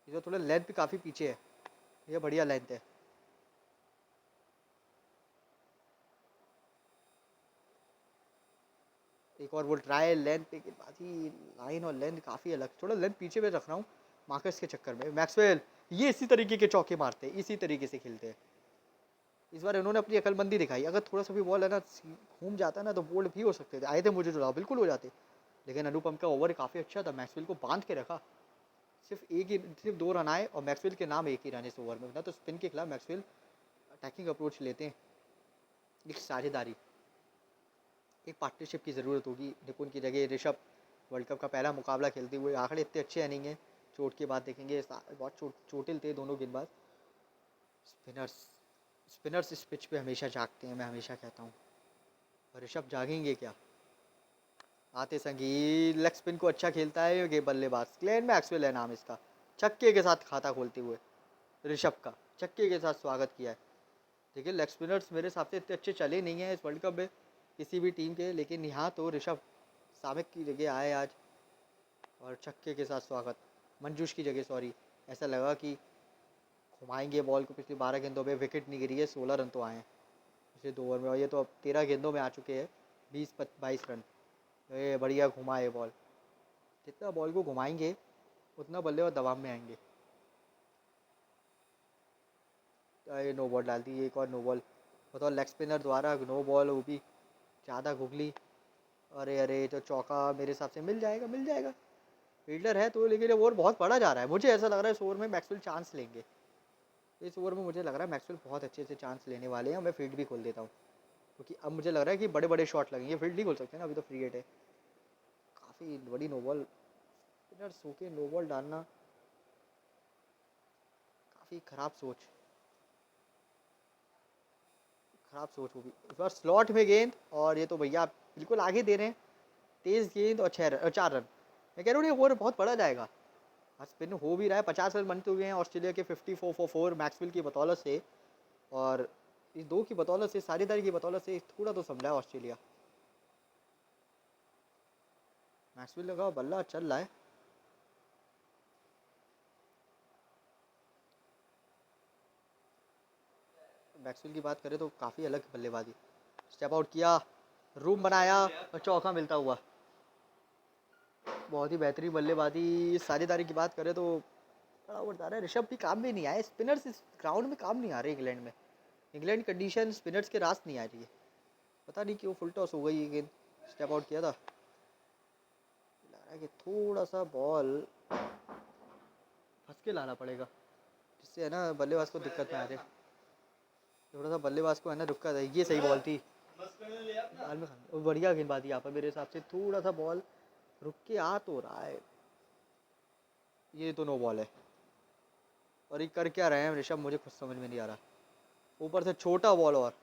ये थोड़ा लेंथ भी काफ़ी पीछे है, ये बढ़िया लेंथ है। एक और वो ट्राई लेंथ पे बाजी, लाइन और लेंथ काफ़ी अलग, थोड़ा लेंथ पीछे पे रख रहा हूँ मार्कस के चक्कर में। मैक्सवेल ये इसी तरीके के चौके मारते हैं, इसी तरीके से खेलते हैं। इस बार इन्होंने अपनी अकलमंदी दिखाई, अगर थोड़ा सा भी बॉल है ना घूम जाता ना, तो बोल्ड भी हो सकते थे। आए थे मुझे जो बिल्कुल हो जाते, लेकिन अनुपम का ओवर काफ़ी अच्छा था, मैक्सवेल को बांध के रखा। सिर्फ 2 रन आए, और मैक्सवेल के नाम एक ही रन इस ओवर में ना। तो स्पिन के खिलाफ मैक्सवेल अटैकिंग अप्रोच लेते हैं। एक साझेदारी, एक पार्टनरशिप की ज़रूरत होगी। निपुण की जगह ऋषभ, वर्ल्ड कप का पहला मुकाबला खेलते हुए आंकड़े इतने अच्छे नहीं हैं। चोट के बाद देखेंगे, बहुत चोटिल थे दोनों गेंदबाज। स्पिनर्स स्पिनर्स इस पिच पे हमेशा जागते हैं, मैं हमेशा कहता हूँ। और ऋषभ जागेंगे क्या। आते संगी लेग स्पिन को अच्छा खेलता है ये बल्लेबाज, ग्लेन मैक्सवेल है नाम इसका। छक्के के साथ खाता खोलते हुए ऋषभ का छक्के के साथ स्वागत किया है। देखिए लेग स्पिनर्स मेरे हिसाब से इतने अच्छे चले नहीं हैं इस वर्ल्ड कप में किसी भी टीम के, लेकिन यहाँ तो ऋषभ साबिक की जगह आए आज, और छक्के के साथ स्वागत। मंजूश की जगह, सॉरी। ऐसा लगा कि घुमाएंगे बॉल को। पिछली 12 गेंदों में विकेट नहीं गिरी है, 16 रन तो आए हैं पिछले 2 ओवर में, और ये तो अब 13 गेंदों में आ चुके हैं 20-22 रन। ये बढ़िया घुमा है बॉल, जितना बॉल को घुमाएंगे उतना बल्ले और दबाव में आएंगे। ये नो बॉल डाल दी, एक और नो बॉल। बताओ, लेग स्पिनर द्वारा नो बॉल, वो भी ज़्यादा घुगली। अरे अरे, तो चौका मेरे हिसाब से मिल जाएगा, मिल जाएगा। फील्डर है तो, लेकिन ओवर बहुत बड़ा जा रहा है। मुझे ऐसा लग रहा है इस ओवर में मैक्सवेल चांस लेंगे। इस ओवर में मुझे लग रहा है मैक्सवेल बहुत अच्छे से चांस लेने वाले हैं। मैं फील्ड भी खोल देता हूँ, क्योंकि अब मुझे लग रहा है कि बड़े बड़े शॉट लगेंगे। फील्ड नहीं खोल सकते ना, अभी तो फ्री हिट है। काफ़ी बड़ी नो बॉल स्पिनर सो के नो बॉल डालना काफ़ी खराब सोच होगी। इस बार स्लॉट में गेंद, और ये तो भैया बिल्कुल आगे दे रहे हैं। तेज गेंद और 4 रन। मैं कह रहा हूँ ये ओवर बहुत बड़ा जाएगा। आज स्पिन हो भी रहा है, 50 रन बनते हुए हैं ऑस्ट्रेलिया के 54 फॉर 4 मैक्सवेल की बदौलत से, और इस 2 की बदौलत से, साझेदारी की बदौलत से थोड़ा तो संभला है ऑस्ट्रेलिया। मैक्सवेल लगा बल्ला चल रहा है। मैक्सवेल की बात करें तो काफ़ी अलग बल्लेबाजी। स्टेप आउट किया, रूम बनाया और चौका मिलता हुआ। बहुत ही बेहतरीन बल्लेबाजी। साझेदारी की बात करें तो बड़ा ओवर जा रहा है। ऋषभ भी काम में नहीं आए। स्पिनर्स इस ग्राउंड में काम नहीं आ रहे इंग्लैंड में। इंग्लैंड कंडीशन स्पिनर्स के रास्त नहीं आ रही है, पता नहीं क्यों। फुल टॉस हो गई ये गेंद। स्टेप आउट किया था। लग रहा है कि थोड़ा सा बॉल फंस के लाना पड़ेगा, जिससे है ना बल्लेबाज को दिक्कत में आ जाए। थोड़ा सा बल्लेबाज को है ना दिक्कत है। ये सही बॉल थी, बढ़िया गेंदबाजी यहाँ पर मेरे हिसाब से। थोड़ा सा बॉल रुक के आ तो रहा है। ये तो नो बॉल है, और ये कर क्या रहे हैं ऋषभ, मुझे कुछ समझ में नहीं आ रहा। ऊपर से छोटा बॉल, और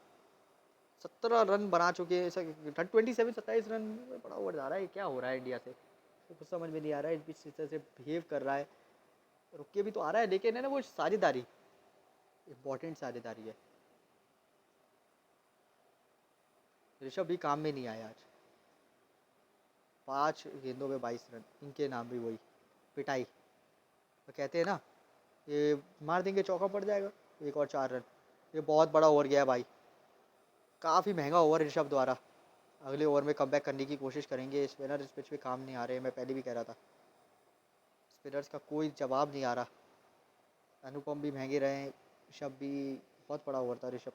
17 रन बना चुके हैं। 27 रन, बड़ा ओवर जा रहा है। क्या हो रहा है इंडिया से, तो कुछ समझ में नहीं आ रहा है। इस तरह से बिहेव कर रहा है। रुक के भी तो आ रहा है, लेकिन है ना वो साझेदारी, इम्पोर्टेंट साझेदारी है। ऋषभ भी काम में नहीं आया आज। 5 गेंदों में 22 रन, इनके नाम भी वही पिटाई। तो कहते हैं ना ये मार देंगे चौका पड़ जाएगा। एक और 4 रन। ये बहुत बड़ा ओवर गया है भाई, काफ़ी महंगा ओवर ऋषभ द्वारा। अगले ओवर में कमबैक करने की कोशिश करेंगे। स्पिनर इस पिच पे काम नहीं आ रहे, मैं पहले भी कह रहा था। स्पिनर्स का कोई जवाब नहीं आ रहा। अनुपम भी महंगे रहे, ऋषभ भी। बहुत बड़ा ओवर था ऋषभ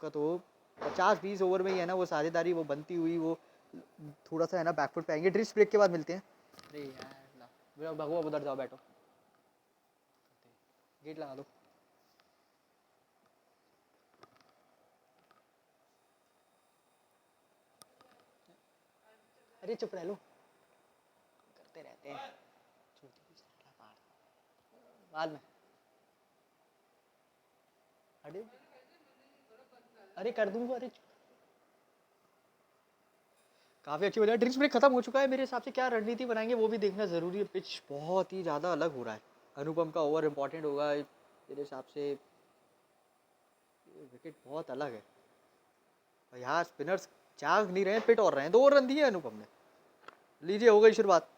का तो 50-20 ओवर में ही है ना वो साझेदारी वो बनती हुई। वो थोड़ा सा है ना बैकफुट पे आएंगे। ड्रिस्ट ब्रेक के बाद मिलते हैं। अरे यार भगवा, उधर जाओ बैठो, गेट लगा दो। अरे चुप रह लो, करते रहते हैं। बाद में अरे अरे कर दूंगा। अरे काफ़ी अच्छी वजह। ड्रिंक्स ब्रेक खत्म हो चुका है मेरे हिसाब से। क्या रणनीति बनाएंगे वो भी देखना ज़रूरी है। पिच बहुत ही ज़्यादा अलग हो रहा है। अनुपम का ओवर इम्पोर्टेंट होगा मेरे हिसाब से। विकेट बहुत अलग है और यहाँ स्पिनर्स जाग नहीं रहे हैं, पिट और रहे हैं। 2 रन दिए अनुपम ने। लीजिए हो गई शुरुआत।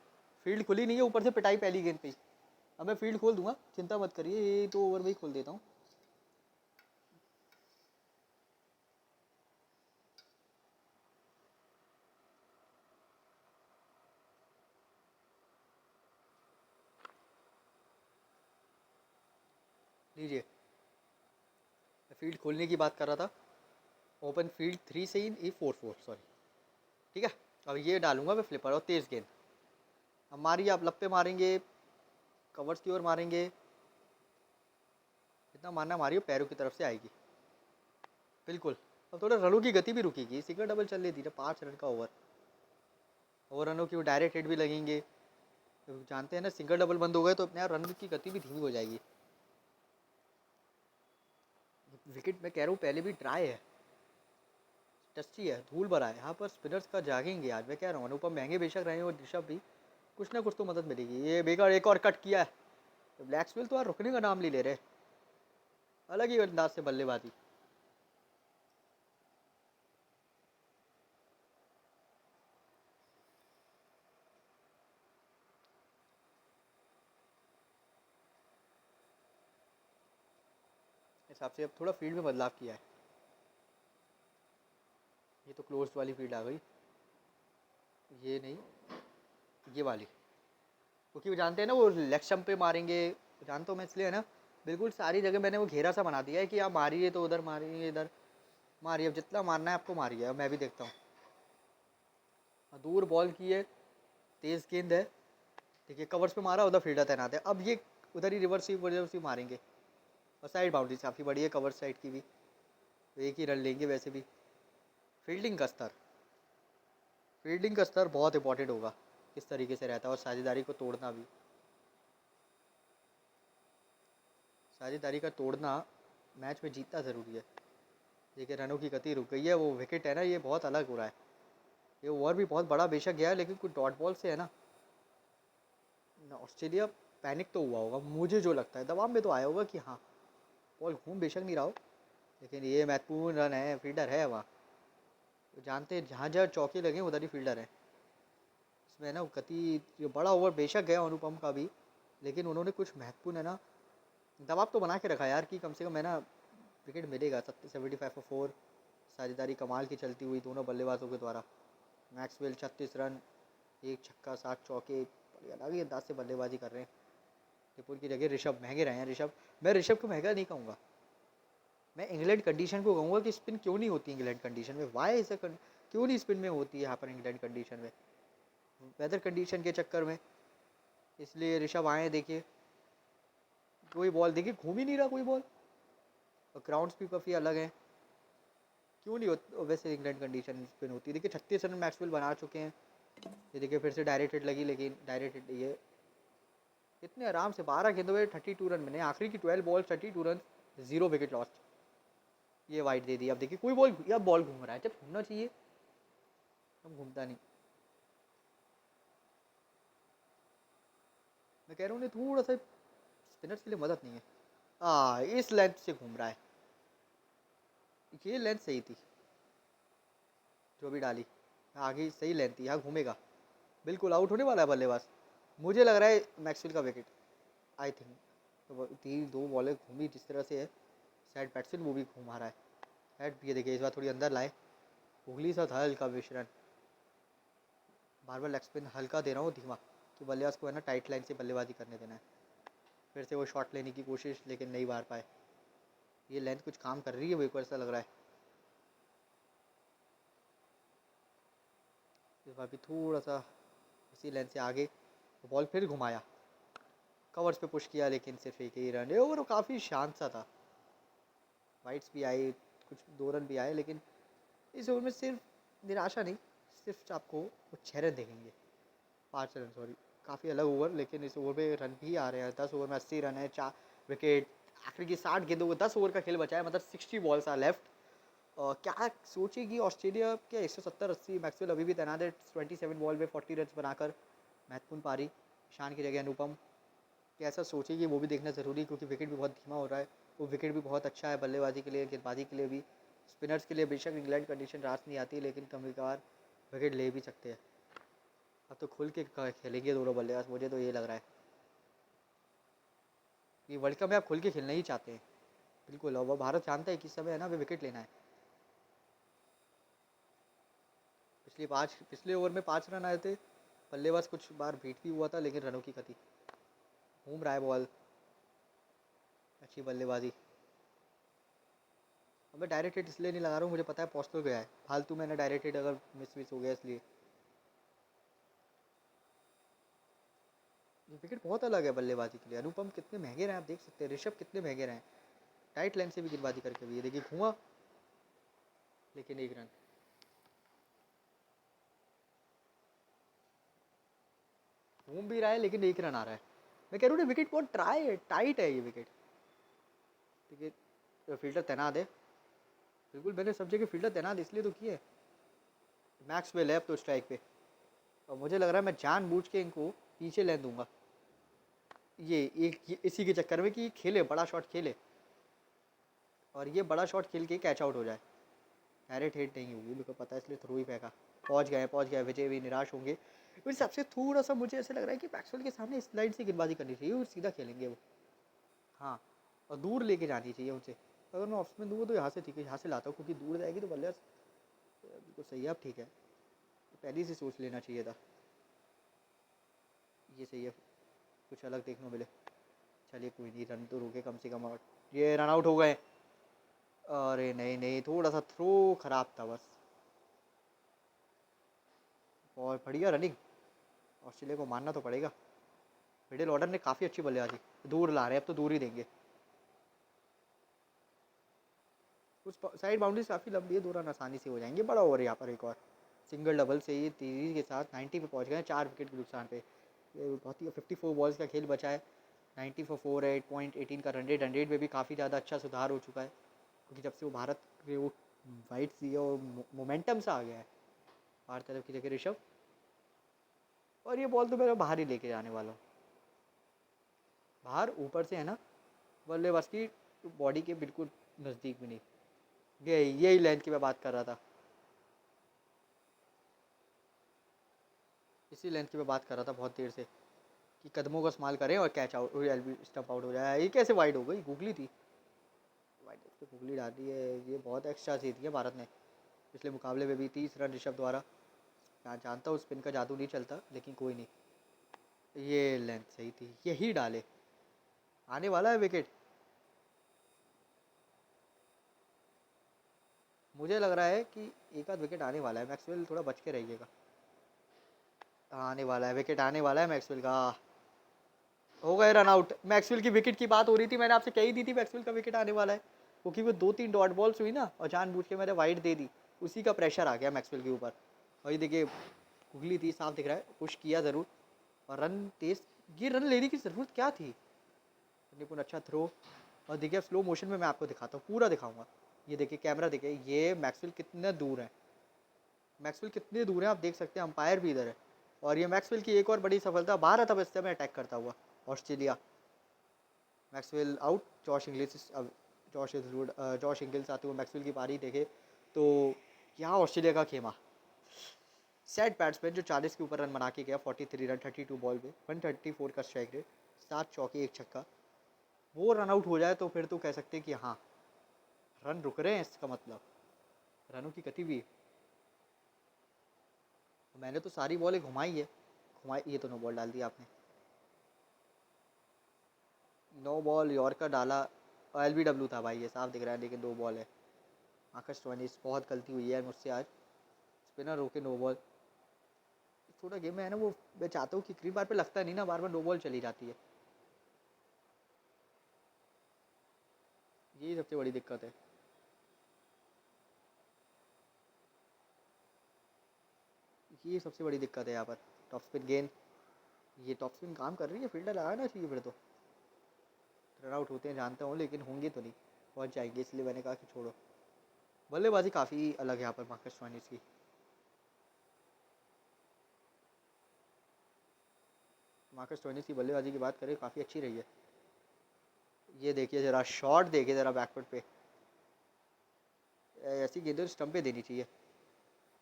फील्ड खुली नहीं है, ऊपर से पिटाई पहली गेंद पे। अब मैं फील्ड खोल दूंगा, चिंता मत करिए। ये 2 ओवर में ही खोल देता हूँ। लीजिए, फील्ड खोलने की बात कर रहा था। ओपन फील्ड 3 से इन E44, सॉरी। ठीक है, अब ये डालूंगा मैं फ्लिपर और तेज़ गेंद। अब मारिए, आप लपते मारेंगे, कवर्स की ओर मारेंगे। जितना मारना मारिए, पैरों की तरफ से आएगी बिल्कुल। अब थोड़ा रनों की गति भी रुकेगी। सिंगल डबल चल रही थी ना, 5 रन का ओवर। और रनों की वो डायरेक्ट हिट भी लगेंगे। तो जानते हैं ना, सिंगल डबल बंद हो गए तो अपने यहाँ रन की गति भी धीमी हो जाएगी। विकेट मैं कह रहा हूँ पहले भी ड्राई है, टस्टी है, धूल भरा है। यहाँ पर स्पिनर्स का जागेंगे आज। मैं कह रहा हूँ अनुपम महंगे बेशक रहे हैं और ऋषभ भी, कुछ ना कुछ तो मदद मिलेगी। ये बेकार एक और कट किया है। तो ब्लैक्सवेल तो यार रुकने का नाम नहीं ले रहे। अलग ही अंदाज से बल्लेबाजी। हिसाब से अब थोड़ा फील्ड में बदलाव किया है। ये तो क्लोज वाली फील्ड आ गई, ये नहीं, ये वाली। क्योंकि वो जानते हैं ना वो लेग स्टंप पे मारेंगे। जानता हूँ मैं, इसलिए है ना बिल्कुल सारी जगह मैंने वो घेरा सा बना दिया है कि आप मारिए तो उधर मारिए, इधर मारिए। अब जितना मारना है आपको मारिए। अब मैं भी देखता हूँ। दूर बॉल की है, तेज़ गेंद है। देखिए कवर्स पे मारा, उधर फील्डर तैनात है। अब ये उधर ही रिवर्स ही मारेंगे। और साइड बाउंड्री काफ़ी बड़ी है कवर साइड की भी, तो एक ही रन लेंगे वैसे भी। फील्डिंग का स्तर फील्डिंग का स्तर बहुत इंपॉर्टेंट होगा, किस तरीके से रहता है, और साझेदारी को तोड़ना भी, साझेदारी का तोड़ना मैच में जीतना ज़रूरी है। देखिए रनों की गति रुक गई है, वो विकेट है ना, ये बहुत अलग हो रहा है। ये ओवर भी बहुत बड़ा बेशक गया है, लेकिन कुछ डॉट बॉल से है ना, ऑस्ट्रेलिया पैनिक तो हुआ होगा, मुझे जो लगता है दबाव में तो आया होगा कि हाँ बॉल घूम बेशक नहीं रहा हो, लेकिन ये महत्वपूर्ण रन है, फील्डर है वहाँ, तो जानते हैं जहाँ जहाँ चौके लगे उधर ही फील्डर है। इसमें ना गति, जो बड़ा ओवर बेशक गया अनुपम का भी, लेकिन उन्होंने कुछ महत्वपूर्ण है ना दबाव तो बना के रखा यार कि कम से कम है ना विकेट मिलेगा। 75 फॉर 4, साझेदारी कमाल की चलती हुई दोनों बल्लेबाजों के द्वारा। मैक्सवेल 36 रन, एक छक्का 7 चौके, बढ़िया अलग ही अंदाज से बल्लेबाजी कर रहे हैं। टिपुल की जगह ऋषभ महंगे रहे हैं। ऋषभ, मैं ऋषभ को महंगा नहीं कहूँगा, मैं इंग्लैंड कंडीशन को कहूँगा कि स्पिन क्यों नहीं होती इंग्लैंड कंडीशन में, वाई ऐसा क्यों नहीं स्पिन में होती है यहाँ पर इंग्लैंड कंडीशन में, वेदर कंडीशन के चक्कर में, इसलिए ऋषभ आए। देखिए कोई बॉल देखिए घूम ही नहीं रहा कोई बॉल, और ग्राउंड्स भी काफ़ी अलग हैं, क्यों नहीं होता वैसे इंग्लैंड कंडीशन स्पिन होती है। देखिए 36 रन मैक्सवेल बना चुके हैं, ये देखिए फिर से डायरेक्ट हिट लगी, लेकिन डायरेक्ट हिट ये इतने आराम से 12 गेंदों में 32 रन बने, आखिरी की 12 बॉल 32 रन, 0 विकेट लॉस्ट। ये वाइड दे दी। अब देखिए कोई बॉल, या बॉल घूम रहा है, जब घूमना चाहिए तब घूमता नहीं। मैं कह रहा हूँ थोड़ा सा स्पिनर्स के लिए मदद नहीं है। इस लेंथ से घूम रहा है, ये लेंथ सही थी जो भी डाली, आगे सही लेंथ थी, यहाँ घूमेगा, बिल्कुल आउट होने वाला है बल्लेबाज। मुझे लग रहा है मैक्सवेल का विकेट, आई थिंक। तो तीन दो बॉलें घूमी जिस तरह से है, शायद बैट्समैन वो भी घुमा रहा है। शायद ये देखिए इस बार थोड़ी अंदर लाए, उगली सा था हल्का मिश्रण, बार बार लेग स्पिन हल्का दे रहा हूँ धीमा, कि बल्लेबाज को है ना टाइट लाइन से बल्लेबाजी करने देना है। फिर से वो शॉट लेने की कोशिश, लेकिन नहीं मार पाए। ये लेंथ कुछ काम कर रही है, वो एक बार ऐसा लग रहा है। इस बार भी थोड़ा सा इसी लेंथ से आगे, बॉल फिर घुमाया, कवर्स पे पुश किया, लेकिन सिर्फ एक ही रन। ओवर काफ़ी शांत सा था, वाइट्स भी आए, कुछ 2 रन भी आए, लेकिन इस ओवर में सिर्फ निराशा नहीं, सिर्फ आपको वो 6 रन देखेंगे, 5 रन सॉरी, काफ़ी अलग ओवर, लेकिन इस ओवर में रन भी आ रहे हैं। 10 ओवर में 80 रन है, 4 विकेट, आखिर की 60 गेंदों को 10 ओवर का खेल बचा है, मतलब 60 बॉल्स आर लेफ्ट। क्या सोचेगी ऑस्ट्रेलिया, क्या 170-80, मैक्सवेल अभी भी तैनात है 27 बॉल में 40 रन बनाकर, महत्वपूर्ण पारी, ईशान की जगह अनुपम, कैसा सोचेगी वो भी देखना ज़रूरी है, क्योंकि विकेट भी बहुत धीमा हो रहा है। वो विकेट भी बहुत अच्छा है बल्लेबाजी के लिए, गेंदबाजी के लिए भी, स्पिनर्स के लिए बेशक इंग्लैंड कंडीशन रास नहीं आती, लेकिन कभी कभार विकेट ले भी सकते हैं। अब तो खुल के खेलेंगे दोनों बल्लेबाज, मुझे तो ये लग रहा है कि वर्ल्ड कप में आप खुल के खेलना ही चाहते हैं, बिल्कुल। और वो भारत जानता है कि समय है ना, वे विकेट लेना है। पिछले ओवर में 5 रन आए थे, बल्लेबाज कुछ बार बीट भी हुआ था, लेकिन रनों की गति, घूम रहा है बॉल, अच्छी बल्लेबाजी। अब मैं डायरेक्ट हिट इसलिए नहीं लगा रहा हूँ, मुझे पता है पहुँच तो गया है, फालतू मैंने डायरेक्ट हिट अगर मिस हो गया इसलिए। ये विकेट बहुत अलग है बल्लेबाजी के लिए। अनुपम कितने महंगे रहे आप देख सकते हैं, ऋषभ कितने महंगे रहे, टाइट लाइन से भी गेंदबाजी करके भी। ये देखिए घुमा, लेकिन 1 रन। घूम भी रहा है, लेकिन 1 रन आ रहा है। मैं कह रहा हूँ विकेट बहुत टाइट है ये विकेट। देखिए फील्डर तैनात है, बिल्कुल मैंने सब जगह फील्डर तैनात इसलिए तो किए। मैक्सवेल है अब तो स्ट्राइक पे, और मुझे लग रहा है मैं जानबूझ के इनको पीछे लेन दूंगा, ये इसी के चक्कर में कि खेले बड़ा शॉट खेले, और ये बड़ा शॉट खेल के कैच आउट हो जाए। डायरेक्ट हिट नहीं होगी, मेरे को पता है, इसलिए थ्रू ही फेंका। पहुंच गए, विजय भी निराश होंगे। इस हिसाब से थोड़ा सा मुझे ऐसा लग रहा है कि मैक्सवेल के सामने इस लाइन से गेंदबाजी करनी चाहिए और सीधा खेलेंगे वो। हाँ, और दूर लेके जानी चाहिए उनसे। अगर मैं ऑफ में दूँ तो यहाँ से ठीक है, यहाँ से लाता हूँ, क्योंकि दूर जाएगी तो बल्लेबाज बिल्कुल सही है। अब ठीक है, पहले से सोच लेना चाहिए था, ये सही है, कुछ अलग देखने को मिले। चलिए कोई नहीं, रन तो रुके कम से कम। और ये रन आउट हो गए। अरे नहीं, थोड़ा सा थ्रो खराब था बस, और बढ़िया रनिंग, ऑस्ट्रेलिया को मानना तो पड़ेगा। मिडिल ऑर्डर ने काफ़ी अच्छी बल्लेबाजी, दूर ला रहे हैं, अब तो दूर ही देंगे। कुछ साइड बाउंड्रीज काफ़ी लंबी है, 2 रन आसानी से हो जाएंगे। बड़ा ओवर यहाँ पर एक और, सिंगल डबल से ही तेज़ी के साथ 90 पे पहुंच गए हैं 4 विकेट के नुकसान पे। ये बहुत ही 54 बॉल्स का खेल बचा है। 90 फॉर 4 है, 8.18 का रन रेट में भी काफ़ी ज़्यादा अच्छा सुधार हो चुका है, क्योंकि जब से वो भारत के वो वाइट सी और मोमेंटम सा आ गया है भारत तरफ की जगह ऋषभ। और ये बॉल तो मेरा बाहर ही लेके जाने वाला हूँ, बाहर ऊपर से है ना, बल्लेबाज की बॉडी के बिल्कुल नज़दीक भी नहीं। यही लेंथ की मैं बात कर रहा था, इसी लेंथ की मैं बात कर रहा था बहुत देर से, कि कदमों का इस्तेमाल करें और catch out LB stump out हो जाए। ये कैसे वाइड हो गई, गूगली थी, वाइड पे गूगली डाल दी है। ये बहुत एक्स्ट्रा दी है भारत ने पिछले मुकाबले में भी। 30 रन ऋषभ द्वारा। मैं जानता हूँ स्पिन का जादू नहीं चलता, लेकिन कोई नहीं, ये लेंथ सही थी, यही डाले। आने वाला है विकेट, मुझे लग रहा है कि एक आध विकेट आने वाला है। मैक्सवेल थोड़ा बच के रहिएगा। आने वाला है विकेट, आने वाला है मैक्सवेल का। हो गए रन आउट। मैक्सवेल की विकेट की बात हो रही थी, मैंने आपसे कही दी थी मैक्सवेल का विकेट आने वाला है, क्योंकि वो 2-3 डॉट बॉल्स हुई ना और जानबूझ के मैंने वाइड दे दी, उसी का प्रेशर आ गया मैक्सवेल के ऊपर। और ये देखिए गुगली थी, साफ दिख रहा है, पुश किया ज़रूर और रन तेज। ये रन लेने की ज़रूरत क्या थी, निपुण अच्छा थ्रो। और देखिए स्लो मोशन में मैं आपको दिखाता हूँ, पूरा दिखाऊंगा। ये देखिए कैमरा देखिए, ये मैक्सवेल कितना दूर है, मैक्सवेल कितने दूर है आप देख सकते हैं, अंपायर भी इधर है। और ये मैक्सवेल की एक और बड़ी सफलता, भारत अब इस समय अटैक करता हुआ। Australia, Maxwell out, Josh Ingalls आते हुए मैक्सवेल की पारी देखे तो क्या ऑस्ट्रेलिया का खेमा। सेट बैट्समैन जो 40 के ऊपर रन बना के गया, 43 रन 32 बॉल पे, 134 का स्ट्राइक रेट, 7 चौके 1 छक्का, वो रन आउट हो जाए तो फिर तो कह सकते हैं कि हाँ रन रुक रहे हैं, इसका मतलब रनों की गति भी। मैंने तो सारी बॉलें घुमाई है, घुमाई। ये तो नो बॉल डाल दिया आपने, नो बॉल यॉर्कर डाला। LBW था भाई, ये साफ दिख रहा है, लेकिन 2 बॉल है। आकाश टॉनिस, बहुत गलती हुई है मुझसे आज, स्पिनर रोके नो बॉल। छोटा गेम में है ना वो, मैं चाहता हूँ कि कई बार पे लगता नहीं ना, बार बार नो बॉल चली जाती है, यही सबसे बड़ी दिक्कत है। ये सबसे बड़ी दिक्कत है यहाँ पर। टॉप स्पिन गेंद, ये टॉप स्पिन काम कर रही है, फील्डर लगाना चाहिए फिर तो। रन आउट होते हैं जानता हूँ, लेकिन होंगे तो नहीं, पहुँच जाएंगे, इसलिए मैंने कहा कि छोड़ो। बल्लेबाजी काफ़ी अलग है यहाँ पर मार्कस स्टोइनिस की। मार्कस स्टोइनिस की बल्लेबाजी की बात करें, काफ़ी अच्छी रही है। ये देखिए ज़रा शॉट, देखिए ज़रा बैकवर्ड पे, ऐसी गेंदें स्टंप पे देनी चाहिए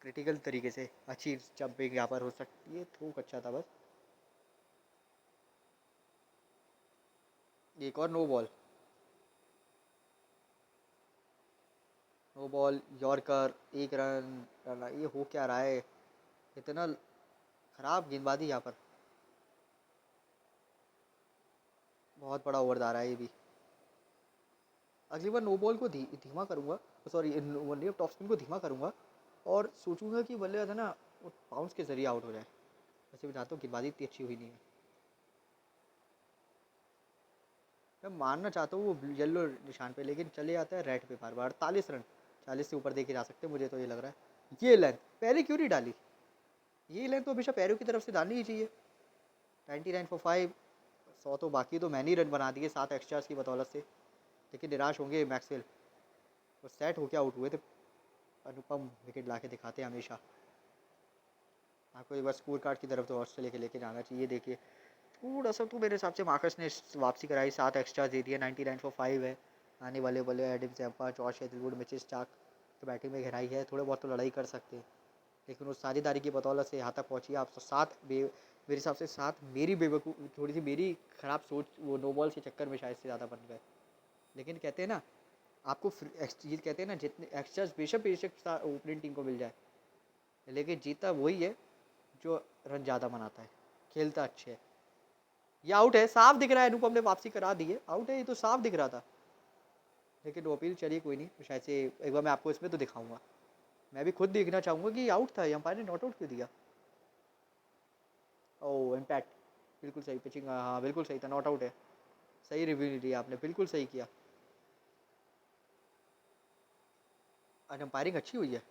क्रिटिकल तरीके से। अच्छी जंपिंग यहाँ पर हो सकती है, थ्रो अच्छा था बस। एक और no ball, no ball yorker, 1 run. ये हो क्या रहा है, इतना ख़राब गेंदबाजी यहाँ पर, बहुत बड़ा ओवर जा रहा है ये भी। अगली बार नो बॉल को धीमा करूँगा, सॉरी वनडे टॉप स्पिन को धीमा करूँगा और सोचूंगा कि बल्लेबाज है ना वो बाउंस के जरिए आउट हो जाए। वैसे भी चाहता हूँ गेंदबाजी इतनी अच्छी हुई नहीं है, मैं मानना चाहता हूँ वो येलो निशान पे, लेकिन चले जाता है रेड पे बार बार। 48 रन, 40 से ऊपर देखे जा सकते हैं, मुझे तो ये लग रहा है। ये लेंथ पहले क्यों नहीं डाली, ये लेंथ तो हमेशा पैरों की तरफ से डालनी ही चाहिए। 99 फॉर 5, 100 तो बाकी, तो मैंने ही रन बना दिए 7 एक्स्ट्रास की बदौलत से। लेकिन निराश होंगे मैक्सवेल, वो सेट होकर आउट हुए थे। अनुपम विकेट ला के दिखाते हैं हमेशा। आपको एक बार स्कोर कार्ड की तरफ तो ऑस्ट्रेलिया के लेके जाना चाहिए। देखिए थोड़ा सा तो मेरे हिसाब से मार्कस ने वापसी कराई, 7 एक्स्ट्रा दे दिए, 99 फॉर 5 है। आने वाले बल्ले Adam Zampa, Josh Hazlewood, Mitchell Starc तो बैटिंग में गहराई है, थोड़े बहुत तो लड़ाई कर सकते हैं, लेकिन उस साझेदारी की बदौलत से यहाँ तक पहुँची आप। 7 मेरे हिसाब से 7 मेरी बेवकूफ़, थोड़ी सी मेरी ख़राब सोच, वो नो बॉल के चक्कर में शायद से ज़्यादा बन गए। लेकिन कहते हैं ना आपको ये कहते हैं ना, जितने एक्स्ट्रास बेशक बेशक ओपनिंग टीम को मिल जाए, लेकिन जीता वही है जो रन ज़्यादा बनाता है, खेलता अच्छे है। ये आउट है, साफ दिख रहा है, अनुपम ने वापसी करा दी है, आउट है, ये तो साफ दिख रहा था। लेकिन वो अपील चलिए कोई नहीं, शायद से एक बार मैं आपको इसमें तो दिखाऊंगा। मैं भी खुद देखना चाहूँगा कि आउट था, अंपायर ने नॉट आउट क्यों दिया। ओह इम्पैक्ट, बिल्कुल सही पिचिंग, हाँ बिल्कुल सही था, नॉट आउट है। सही रिव्यू नहीं दिया आपने, बिल्कुल सही किया। आज अंपायरिंग अच्छी हुई है।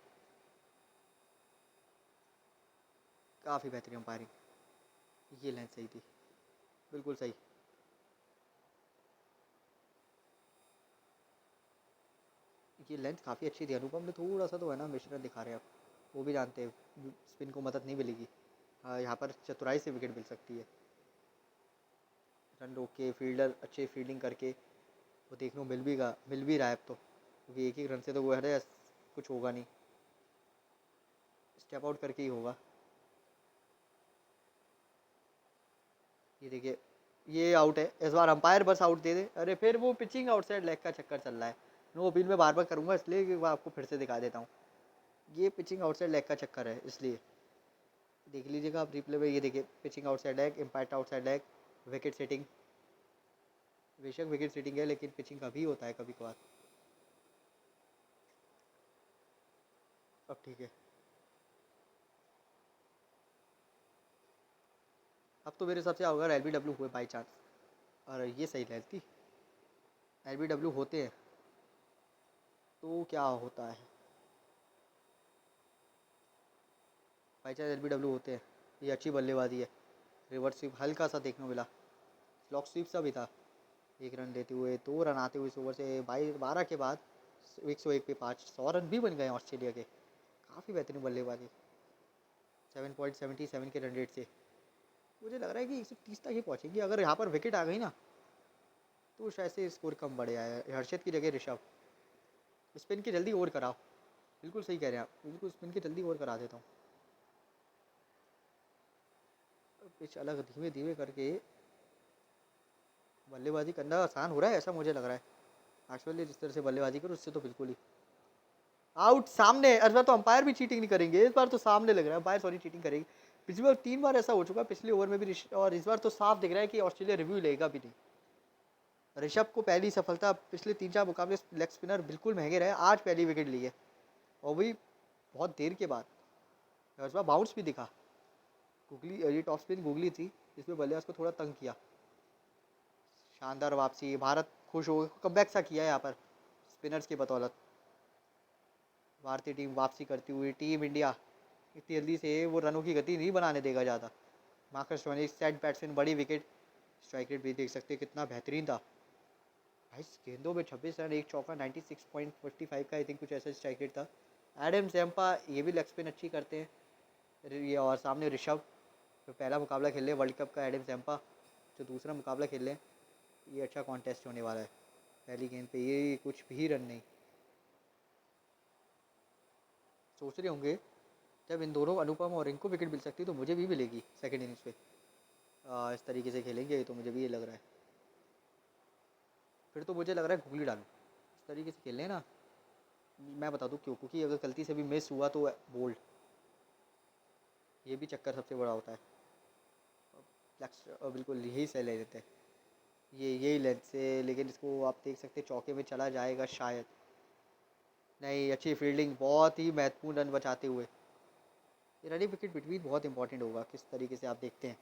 काफ़ी बेहतरीन अंपायरिंग, ये लेंथ सही थी, बिल्कुल सही। ये लेंथ काफ़ी अच्छी थी। अनुपम ने थोड़ा सा तो है ना मिश्रण दिखा रहे हैं, अब वो भी जानते हैं स्पिन को मदद नहीं मिलेगी। हाँ, यहाँ पर चतुराई से विकेट मिल सकती है। रन रोक के फील्डर अच्छे फील्डिंग करके वो देखने को मिल भी रहा है अब तो, क्योंकि एक ही रन से तो वो है कुछ होगा नहीं, स्टेप आउट करके ही होगा। ये देखिए, ये आउट है इस बार, अंपायर बस आउट दे दे। अरे फिर वो पिचिंग आउटसाइड लेग का चक्कर चल रहा है। नो अपील में बार बार करूँगा इसलिए कि वो आपको फिर से दिखा देता हूँ। ये पिचिंग आउटसाइड लेग का चक्कर है, इसलिए देख लीजिएगा आप रिप्ले में। ये देखिए, pitching outside leg, impact outside leg, wicket setting. बेशक विकेट सेटिंग है लेकिन पिचिंग का भी होता है कभी कभार। अब ठीक है, अब तो मेरे हिसाब से होगा LBW हुए बाई चांस। और ये सही रहती, LBW होते हैं तो क्या होता है, बाई चांस LBW होते हैं। ये अच्छी बल्लेबाजी है। रिवर्स स्वीप हल्का सा देखने को मिला, स्लॉक स्वीप सा भी था। एक रन लेते हुए 2 रन आते हुए इस ओवर से 12 के बाद 101 पे 5, 100 रन भी बन गए ऑस्ट्रेलिया के। काफ़ी बेहतरीन बल्लेबाजी, 7.77 के रन रेट से। मुझे लग रहा है कि 130 तक ही पहुँचेगी। अगर यहाँ पर विकेट आ गई ना तो शायद से स्कोर कम बढ़ जाए। हर्षित की जगह ऋषभ, स्पिन की जल्दी ओवर कराओ। बिल्कुल सही कह रहे हैं आप, बिल्कुल स्पिन की जल्दी ओवर करा देता हूँ। पिच अलग धीमे धीमे करके बल्लेबाजी करना आसान हो रहा है, ऐसा मुझे लग रहा है। एक्चुअली जिस तरह से बल्लेबाजी करो उससे तो बिल्कुल ही आउट सामने। इस बार तो अंपायर भी चीटिंग नहीं करेंगे, इस बार तो सामने लग रहा है अंपायर सॉरी चीटिंग करेंगे। पिछली बार 3 बार ऐसा हो चुका, पिछले ओवर में भी और इस बार तो साफ दिख रहा है कि ऑस्ट्रेलिया रिव्यू लेगा भी नहीं। ऋषभ को पहली सफलता, पिछले 3-4 मुकाबले लेग स्पिनर बिल्कुल महंगे रहे, आज पहली विकेट ली है और भी बहुत देर के बाद। इस बार बाउंस भी दिखा। गुगली, ये टॉप स्पिन गुगली थी जिसमें बल्लेबाज को थोड़ा तंग किया। शानदार वापसी, भारत खुश हो गए, कमबैक सा किया है यहाँ पर स्पिनर्स की बदौलत। भारतीय टीम वापसी करती हुई, टीम इंडिया इतनी जल्दी से वो रनों की गति नहीं बनाने देगा ज़्यादा। मार्कस स्टोइनिस सेट बैट्समैन, बड़ी विकेट। स्ट्राइक रेट भी देख सकते हैं कितना बेहतरीन था। 22 गेंदों में 26 रन, एक चौका, 96.45 का आई थिंक कुछ ऐसा स्ट्राइक रेट था। एडम जैम्पा ये भी लेग स्पिन अच्छी करते हैं। ये और सामने ऋषभ जो पहला मुकाबला खेल रहे हैं वर्ल्ड कप का, एडम जैम्पा जो दूसरा मुकाबला खेल रहे हैं। ये अच्छा कॉन्टेस्ट होने वाला है। पहली गेंद पे ये कुछ भी रन नहीं। सोच रहे होंगे जब इन दोनों अनुपम और इनको विकेट मिल सकती है तो मुझे भी मिलेगी सेकंड इनिंग्स पे। इस तरीके से खेलेंगे तो मुझे भी ये लग रहा है। फिर तो मुझे लग रहा है घुगली डालूं, इस तरीके से खेल लें ना। मैं बता दूं क्यों, क्योंकि अगर गलती से भी मिस हुआ तो बोल्ड, ये भी चक्कर सबसे बड़ा होता है। बिल्कुल यही सही ले लेते हैं, ये यही लेंथ से, लेकिन इसको आप देख सकते हैं चौके में चला जाएगा शायद नहीं। अच्छी फील्डिंग, बहुत ही महत्वपूर्ण रन बचाते हुए। ये रनिंग विकेट बिटवीन बहुत इंपॉर्टेंट होगा, किस तरीके से आप देखते हैं।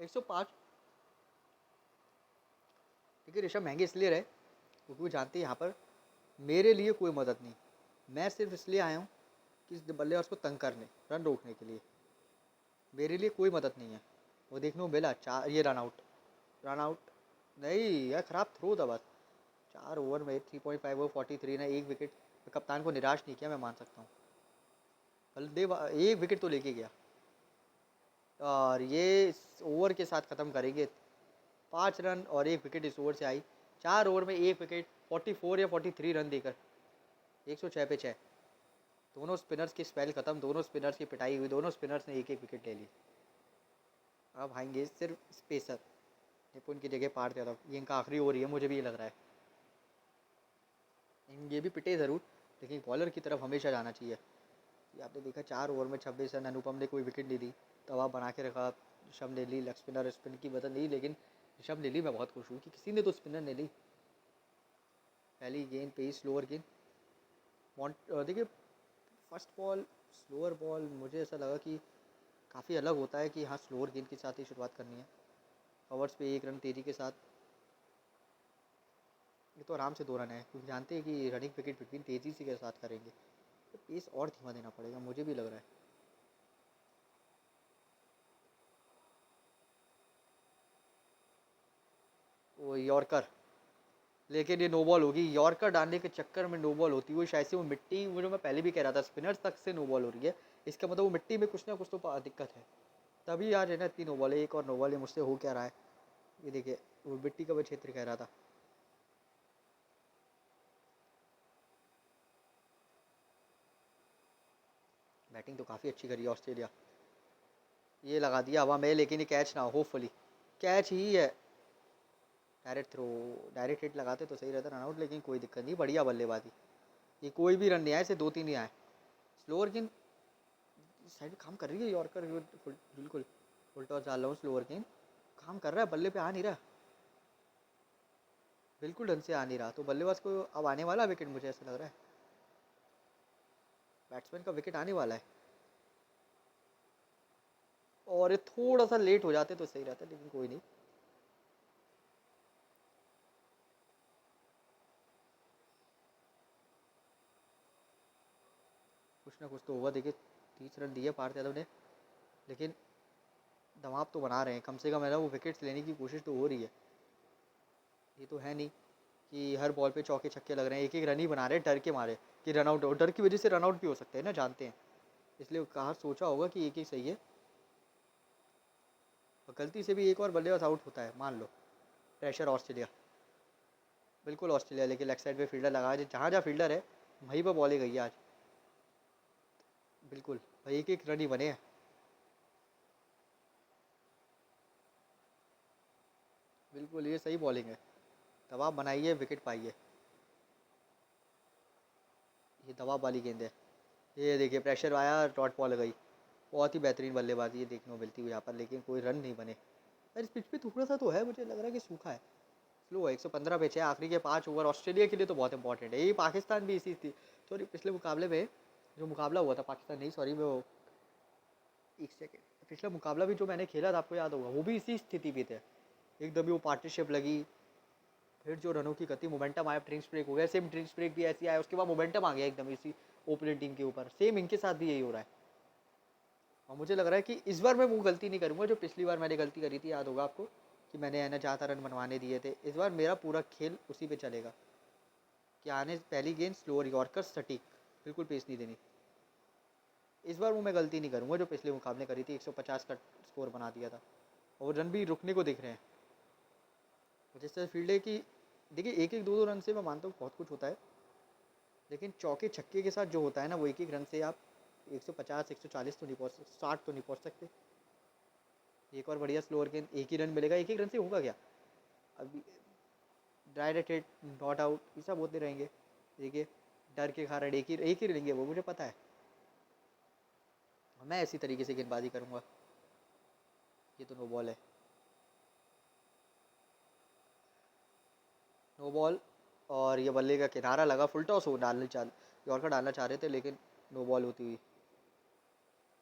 105। देखिए ऋषभ महंगे इसलिए रहे क्योंकि वो जानते हैं यहाँ पर मेरे लिए कोई मदद नहीं। मैं सिर्फ इसलिए आया हूँ कि इस बल्लेबाज को तंग करने, रन रोकने के लिए। मेरे लिए कोई मदद नहीं है। वो देखने को मिला 4, ये रन आउट, रन आउट नहीं, यह ख़राब थ्रो था बस। 4 ओवर में 3.5 ओवर 43 ने एक विकेट। कप्तान को निराश नहीं किया, मैं मान सकता हूँ। बलदेव एक विकेट तो लेके गया और ये इस ओवर के साथ ख़त्म करेंगे। 5 रन और एक विकेट इस ओवर से आई। 4 ओवर में एक विकेट, 44 या 43 रन देकर 106 पे 6। दोनों स्पिनर्स की स्पेल ख़त्म, दोनों स्पिनर्स की पिटाई हुई, दोनों स्पिनर्स ने एक एक विकेट ले ली। अब आएंगे सिर्फ स्पेसर, निपुण की जगह पार जादव। ये इनका आखिरी ओवर ही है, मुझे भी ये लग रहा है। ये भी पिटे ज़रूर लेकिन बॉलर की तरफ हमेशा जाना चाहिए। ये आपने देखा 4 ओवर में 26 रन, अनुपम ने कोई विकेट नहीं दी, दबाव बना के रखा। ऋषभ ने ली, लेग स्पिनर स्पिन की मदद नहीं, लेकिन ऋषभ ने ली। मैं बहुत खुश हूँ कि किसी ने तो स्पिनर ने ली। पहली गेंद पे ही स्लोअर गेंद। देखिए फर्स्ट बॉल स्लोअर बॉल, मुझे ऐसा लगा कि काफ़ी अलग होता है कि हाँ स्लोअर गेंद के साथ ही शुरुआत करनी है। ओवर्स पे 1 रन तेज़ी के साथ। ये तो आराम से 2 रन है, क्योंकि जानते हैं कि रनिंग विकेट बिटवीन तेज़ी से के साथ करेंगे, तो पेस और धीमा देना पड़ेगा, मुझे भी लग रहा है। वो यॉर्कर, लेकिन ये नो बॉल होगी। यॉर्कर डालने के चक्कर में नो बॉल होती है, वो शायद से वो मिट्टी, वो जो मैं पहले भी कह रहा था स्पिनर्स तक से नो बॉल हो रही है, इसका मतलब वो मिट्टी में कुछ ना कुछ तो दिक्कत है, तभी आज है ना इतनी नो बॉल है। एक और नो बॉल है, मुझसे हो क्या रहा है ये देखिए, वो मिट्टी का वो क्षेत्र कह रहा था। बैटिंग तो काफ़ी अच्छी करी है ऑस्ट्रेलिया, ये लगा दिया हवा में, लेकिन ये कैच ना हो, होपफुली कैच ही है। डायरेक्ट थ्रो, डायरेक्ट हिट लगाते तो सही रहता रन आउट, लेकिन कोई दिक्कत नहीं, बढ़िया बल्लेबाजी। ये कोई भी रन नहीं आए, इसे 2-3 ही आए। स्लोअर गेंद साइड काम कर रही है यॉर्कर, बिल्कुल फुल टॉस डाल रहा हूँ, स्लोअर गेंद काम कर रहा है, बल्ले पे आ नहीं रहा, बिल्कुल ढंग से आ नहीं रहा, तो बल्लेबाज को अब आने वाला विकेट, मुझे ऐसा लग रहा है बैट्समैन का विकेट आने वाला है। और ये थोड़ा सा लेट हो जाते तो सही रहता, लेकिन कोई नहीं। कुछ ना कुछ तो होगा, देखिए 30 रन दिए पार्थ यादव ने, लेकिन दबाव तो बना रहे हैं, कम से कम है ना, वो विकेट्स लेने की कोशिश तो हो रही है। ये तो है नहीं कि हर बॉल पे चौके छक्के लग रहे हैं, एक एक रन ही बना रहे हैं डर के मारे कि रन आउट हो, डर की वजह से रन आउट भी हो सकते हैं ना, जानते हैं, इसलिए कहा सोचा होगा कि एक ही सही है, और गलती से भी एक और बल्लेबाज आउट होता है मान लो, प्रेशर ऑस्ट्रेलिया, बिल्कुल ऑस्ट्रेलिया, लेकिन लेग साइड पे फील्डर लगा है, जहाँ जहाँ फील्डर है वहीं पर बॉलें गई है आज, बिल्कुल भाई एक एक रन ही बने हैं। बिल्कुल ये सही बॉलिंग है, दबाव बनाइए विकेट पाइए, ये दबाव वाली गेंद है। ये देखिए प्रेशर आया, डॉट बॉल गई, बहुत ही बेहतरीन बल्लेबाजी ये देखने को मिलती हुई यहाँ पर, लेकिन कोई रन नहीं बने। यार इस पिच पे थोड़ा सा तो है, मुझे लग रहा है कि सूखा है, स्लो है। 115 पिच है, आखिरी के 5 ओवर ऑस्ट्रेलिया के लिए तो बहुत इंपॉर्टेंट है, ये पाकिस्तान भी इसी थी, सॉरी पिछले मुकाबले में जो मुकाबला हुआ था पाकिस्तान नहीं, सॉरी वो एक सेकेंड, पिछला मुकाबला भी जो मैंने खेला था आपको याद होगा, वो भी इसी स्थिति पे थे, एकदम ही वो पार्टनरशिप लगी, फिर जो रनों की गति, मोमेंटम आया, ड्रिंक्स ब्रेक हो गया, सेम ड्रिंक्स ब्रेक भी ऐसी आया, उसके बाद मोमेंटम आ गया एकदम इसी ओपनिंग टीम के ऊपर, सेम इनके साथ भी यही हो रहा है। और मुझे लग रहा है कि इस बार मैं वो गलती नहीं करूँगा जो पिछली बार मैंने गलती करी थी, याद होगा आपको कि मैंने है ना ज़्यादा रन बनवाने दिए थे, इस बार मेरा पूरा खेल उसी पे चलेगा कि आने पहली गेंद स्लोअर यॉर्कर सटीक, बिल्कुल पेस नहीं देनी। इस बार वो मैं गलती नहीं करूँगा जो पिछले मुकाबले करी थी, 150 का स्कोर बना दिया था, और रन भी रुकने को दिख रहे हैं। जिस तरह फील्ड है कि देखिए एक एक दो दो रन से मैं मानता हूँ बहुत कुछ होता है, लेकिन चौके छक्के के साथ जो होता है ना, वो एक एक रन से आप 150 140 तो नहीं पहुँच सकते, 60 तो नहीं पहुँच सकते। एक और बढ़िया स्लोअर गेंद, एक ही रन मिलेगा, एक एक रन से होगा क्या, अभी डायरेक्ट हिट, नॉट आउट, ये सब होते रहेंगे। देखिए डर के कारण एक ही लेंगे, वो मुझे पता है, मैं इसी तरीके से गेंदबाजी करूँगा। ये तो नो बॉल है, नो बॉल, और ये बल्ले का किनारा लगा, फुल टॉस हो डालने चाह यॉर्कर डालना चाह रहे थे, लेकिन नो बॉल होती हुई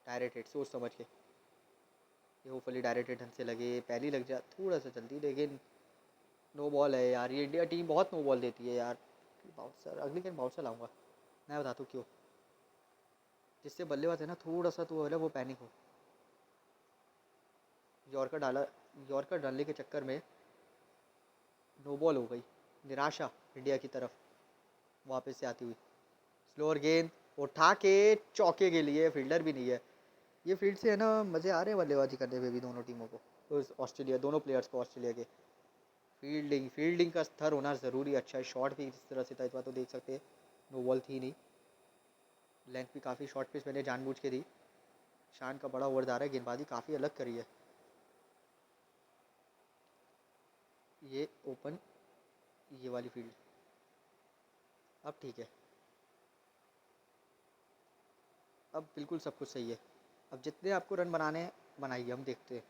डायरेक्ट हिट सोच समझ के, ये होपफुली डायरेक्ट हिट ढंग से लगे, पहली लग जाए थोड़ा सा जल्दी, लेकिन नो बॉल है यार, ये इंडिया टीम बहुत नो बॉल देती है यार। बाउंसर, अगली गेंद बाउंसर लाऊंगा, मैं बताता हूँ क्यों, जिससे बल्लेबाज है ना थोड़ा सा तो है ना वो पैनिक हो। यॉर्कर डाला, यॉर्कर डालने के चक्कर में नो बॉल हो गई, निराशा इंडिया की तरफ वापस से आती हुई। स्लोअर गेंद उठा के चौके के लिए, फील्डर भी नहीं है, ये फील्ड से है ना मज़े आ रहे हैं बल्लेबाजी करने में भी दोनों टीमों को, तो ऑस्ट्रेलिया दोनों प्लेयर्स को ऑस्ट्रेलिया के। फील्डिंग का स्तर होना ज़रूरी अच्छा है, शॉट भी इस तरह से था, इस बार तो देख सकते हैं नो बॉल थी नहीं, लेंथ भी काफ़ी शॉर्ट पिच मैंने जानबूझ के दी। शान का बड़ा ओवर जा रहा है, गेंदबाजी काफ़ी अलग करी है, ये ओपन, ये वाली फील्ड अब ठीक है, अब बिल्कुल सब कुछ सही है, अब जितने आपको रन बनाने हैं बनाइए, हम देखते हैं।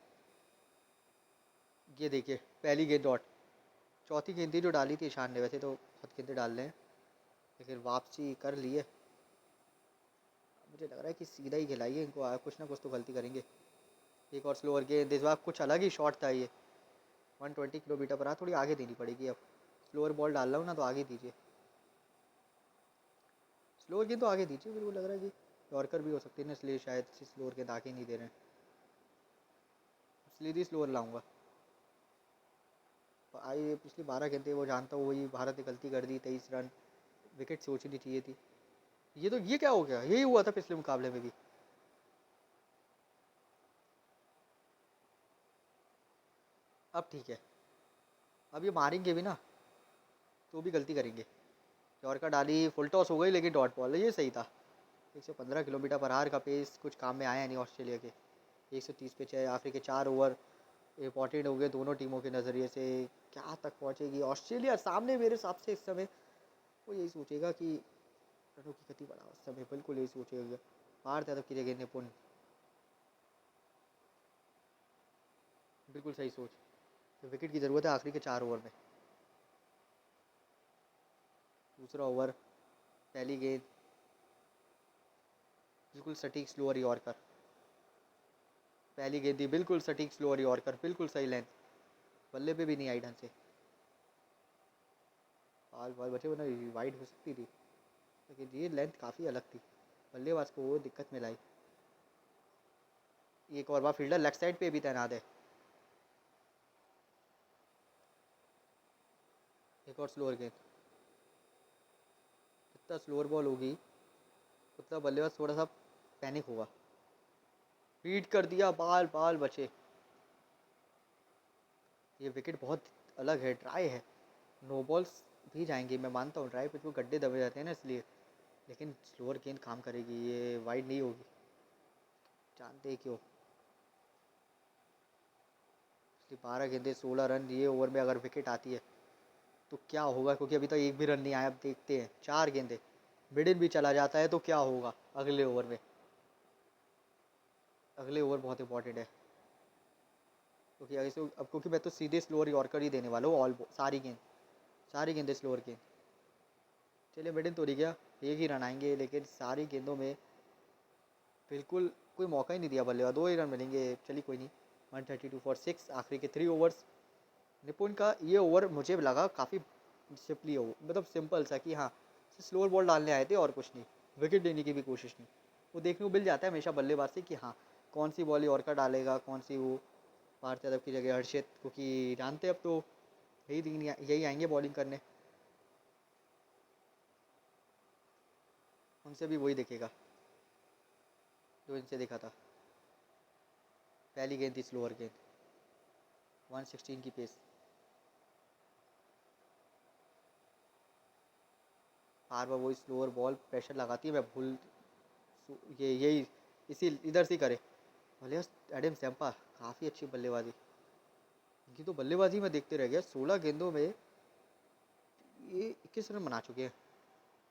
ये देखिए पहली गेंद डॉट, चौथी गेंद थी जो डाली थी ईशान ने, वैसे तो बहुत गेंदें डाल रहे हैं, लेकिन वापसी कर लिए। मुझे लग रहा है कि सीधा ही खिलाइए इनको, कुछ ना कुछ तो गलती करेंगे। एक और स्लोअर गेंद, इस बार कुछ अलग ही शॉट था ये, 120 किलोमीटर पर आ, थोड़ी आगे देनी पड़ेगी अब। स्लोअर बॉल डाल रहा हूँ ना तो आगे दीजिए, स्लोअर गेंद तो आगे दीजिए। मेरे को लग रहा है कि यॉर्कर भी हो सकती है ना, इसलिए शायद स्लोअर गेंद आगे नहीं दे रहे हैं, इसलिए ही स्लोअर लाऊंगा। आई पिछली 12 गेंदें वो जानता हूँ, वही भारत ने गलती कर दी, 23 रन, विकेट सोचनी चाहिए थी। ये क्या हो गया, यही हुआ था पिछले मुकाबले में भी। अब ठीक है, अब ये मारेंगे भी ना तो भी गलती करेंगे। यॉर्कर डाली, फुल टॉस हो गई लेकिन डॉट बॉल, ये सही था। 115 किलोमीटर पर आवर का पेस कुछ काम में आया नहीं ऑस्ट्रेलिया के। 130 पे चाहिए, आखिरी के 4 ओवर इंपॉर्टेंट हो गए दोनों टीमों के नज़रिए से। क्या तक पहुंचेगी ऑस्ट्रेलिया सामने, मेरे हिसाब से इस समय वो यही सोचेगा कि रनों की गति बढ़ाओ, उस समय बिल्कुल यही सोचेगा। भारत यादव की जगह निपुण, बिल्कुल सही सोच। तो विकेट की ज़रूरत है आखिरी के 4 ओवर में। दूसरा ओवर, पहली गेंद, बिल्कुल सटीक स्लोअर यॉर्कर। पहली गेंद दी, बिल्कुल सटीक स्लोअर यॉर्कर, बिल्कुल सही लेंथ, बल्ले पे भी नहीं आई ढंग से। बॉल बॉल बचे, वरना वाइड हो सकती थी, लेकिन ये लेंथ काफ़ी अलग थी, बल्लेबाज को वो दिक्कत में लाई। एक और बार फील्डर लेग साइड पे भी तैनात है। एक और स्लोअर गेंद, जितना स्लोअर बॉल होगी उतना बल्लेबाज थोड़ा सा पैनिक होगा। बीट कर दिया, बाल बाल बचे। ये विकेट बहुत अलग है, ड्राई है, नो बॉल्स भी जाएंगे, मैं मानता हूँ ड्राई पिच में गड्ढे दबे जाते हैं ना इसलिए, लेकिन स्लोअर गेंद काम करेगी, ये वाइड नहीं होगी, जानते क्यों। इसलिए 12 गेंदे 16 रन, ये ओवर में अगर विकेट आती है तो क्या होगा, क्योंकि अभी तक एक भी रन नहीं आया। अब देखते हैं, 4 गेंदे, मिडिल भी चला जाता है तो क्या होगा अगले ओवर में। अगले ओवर बहुत इंपॉर्टेंट है, क्योंकि ऐसे अब, क्योंकि मैं तो सीधे स्लोअर यॉर्कर ही देने वाला हूँ, ऑल सारी गेंदें स्लोअर गेंद। चलिए मिडिल तो नहीं गया, एक ही रन आएंगे, लेकिन सारी गेंदों में बिल्कुल कोई मौका ही नहीं दिया बल्लेबाज, 2 ही रन मिलेंगे। चलिए कोई नहीं। 132 फॉर 6, आखिरी के 3 ओवर्स। निपुण का ये ओवर मुझे लगा काफ़ी सिंपली हो, मतलब सिंपल सा, कि हाँ स्लोअर बॉल डालने आए थे और कुछ नहीं, विकेट लेने की भी कोशिश नहीं। वो देखने को मिल जाता है हमेशा बल्लेबाज से कि हाँ कौन सी बॉल यॉर्कर डालेगा, कौन सी वो भारत यादव की जगह हर्षित, क्योंकि जानते अब तो यही आएंगे बॉलिंग करने, उनसे भी वही दिखेगा जो इनसे दिखा था। पहली गेंद थी स्लोअर गेंद, 116 की पेस। बार बार वही स्लोअर बॉल प्रेशर लगाती है, मैं भूल, ये यही इसी इधर से करे। बल्लेबाज एडम जैम्पा, काफ़ी अच्छी बल्लेबाजी, इनकी तो बल्लेबाजी में देखते रह गया। 16 गेंदों में ये 21 रन बना चुके हैं।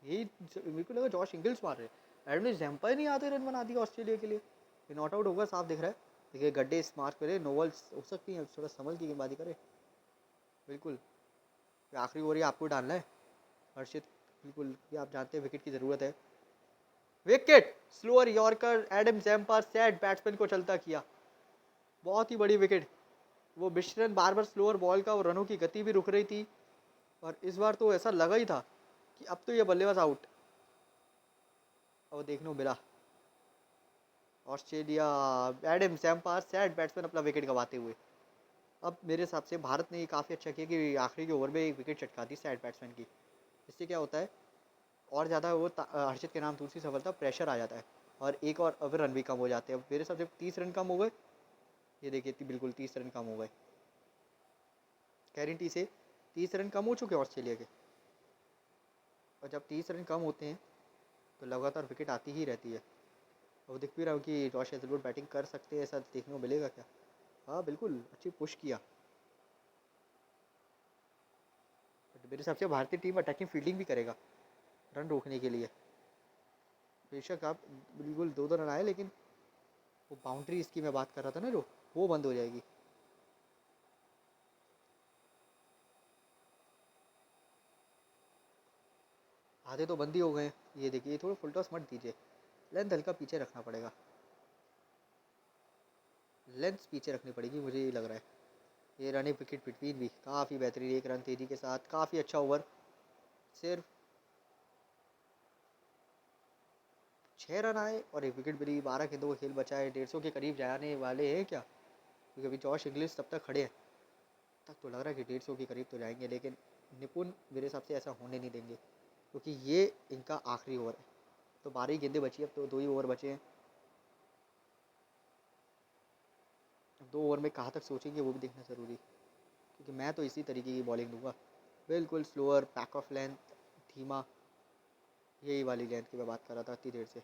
यही मेरे को लगा जॉश इंगल्स मार रहे हैं, एडम जैम्पा ही नहीं आते रन बना दिया ऑस्ट्रेलिया के लिए। ये नॉट आउट होगा साफ दिख रहा है, देखिए गड्ढे स्मार्ट करे, नोवल्स हो सकती है, थोड़ा संभल की गेंदबाजी करे। बिल्कुल, आखिरी ओवर ही आपको डालना है हर्षित, बिल्कुल ये आप जानते हैं विकेट की ज़रूरत है। Wicket, slower yorker, Adam Zampa set batsman को चलता किया, बहुत ही बड़ी विकेट। वो मिश्रण बार बार स्लोअर बॉल का और रनों की गति भी रुक रही थी, और इस बार तो ऐसा लगा ही था कि अब तो ये बल्लेबाज आउट, और देखने को मिला Australia, Adam Zampa set batsman अपना विकेट गंवाते हुए। अब मेरे हिसाब से भारत ने ये काफ़ी अच्छा किया कि आखिरी के ओवर में एक विकेट चटका दी सैड बैट्समैन की। इससे क्या होता है, और ज़्यादा वो हर्षित के नाम दूसरी सफलता, प्रेशर आ जाता है, और एक और अब रन भी कम हो जाते हैं। मेरे हिसाब से 30 रन कम हो गए, ये देखिए बिल्कुल 30 रन कम हो गए, गारंटी से 30 रन कम हो चुके हैं ऑस्ट्रेलिया के। और जब 30 रन कम होते हैं तो लगातार विकेट आती ही रहती है। और देख भी रहा हूँ कि जॉश हेजलवुड बैटिंग कर सकते हैं, ऐसा देखने को मिलेगा क्या। हाँ बिल्कुल, अच्छी पुश किया। बट मेरे हिसाब से भारतीय टीम अटैकिंग फील्डिंग भी करेगा रन रोकने के लिए। बेशक आप बिल्कुल 2-2 रन आए, लेकिन वो बाउंड्री इसकी मैं बात कर रहा था ना, जो वो बंद हो जाएगी। आधे तो बंद ही हो गए। ये देखिए, थोड़ा फुल टॉस मत दीजिए, लेंथ हल्का पीछे रखना पड़ेगा, लेंथ पीछे रखनी पड़ेगी, मुझे ये लग रहा है। ये रनिंग विकेट बिटवीन भी काफ़ी बेहतरीन, 1 रन तेज़ी के साथ, काफ़ी अच्छा ओवर। सिर्फ 6 रन आए और 1 विकेट मिली, 12 गेंदों का खेल बचा है, 150 के करीब जाने वाले हैं क्या? क्योंकि अभी जॉश इंग्लिश तब तक खड़े हैं, तक तो लग रहा है कि 150 के करीब तो जाएंगे, लेकिन निपुण मेरे हिसाब से ऐसा होने नहीं देंगे, क्योंकि ये इनका आखिरी ओवर है। तो 12 ही गेंदें बची, अब तो 2 ही ओवर बचे हैं। 2 ओवर में कहाँ तक सोचेंगे वो भी देखना ज़रूरी, क्योंकि मैं तो इसी तरीके की बॉलिंग दूंगा, बिल्कुल स्लोअर, पैक ऑफ लेंथ, धीमा, यही वाली लेंथ की मैं बात कर रहा था इतनी देर से।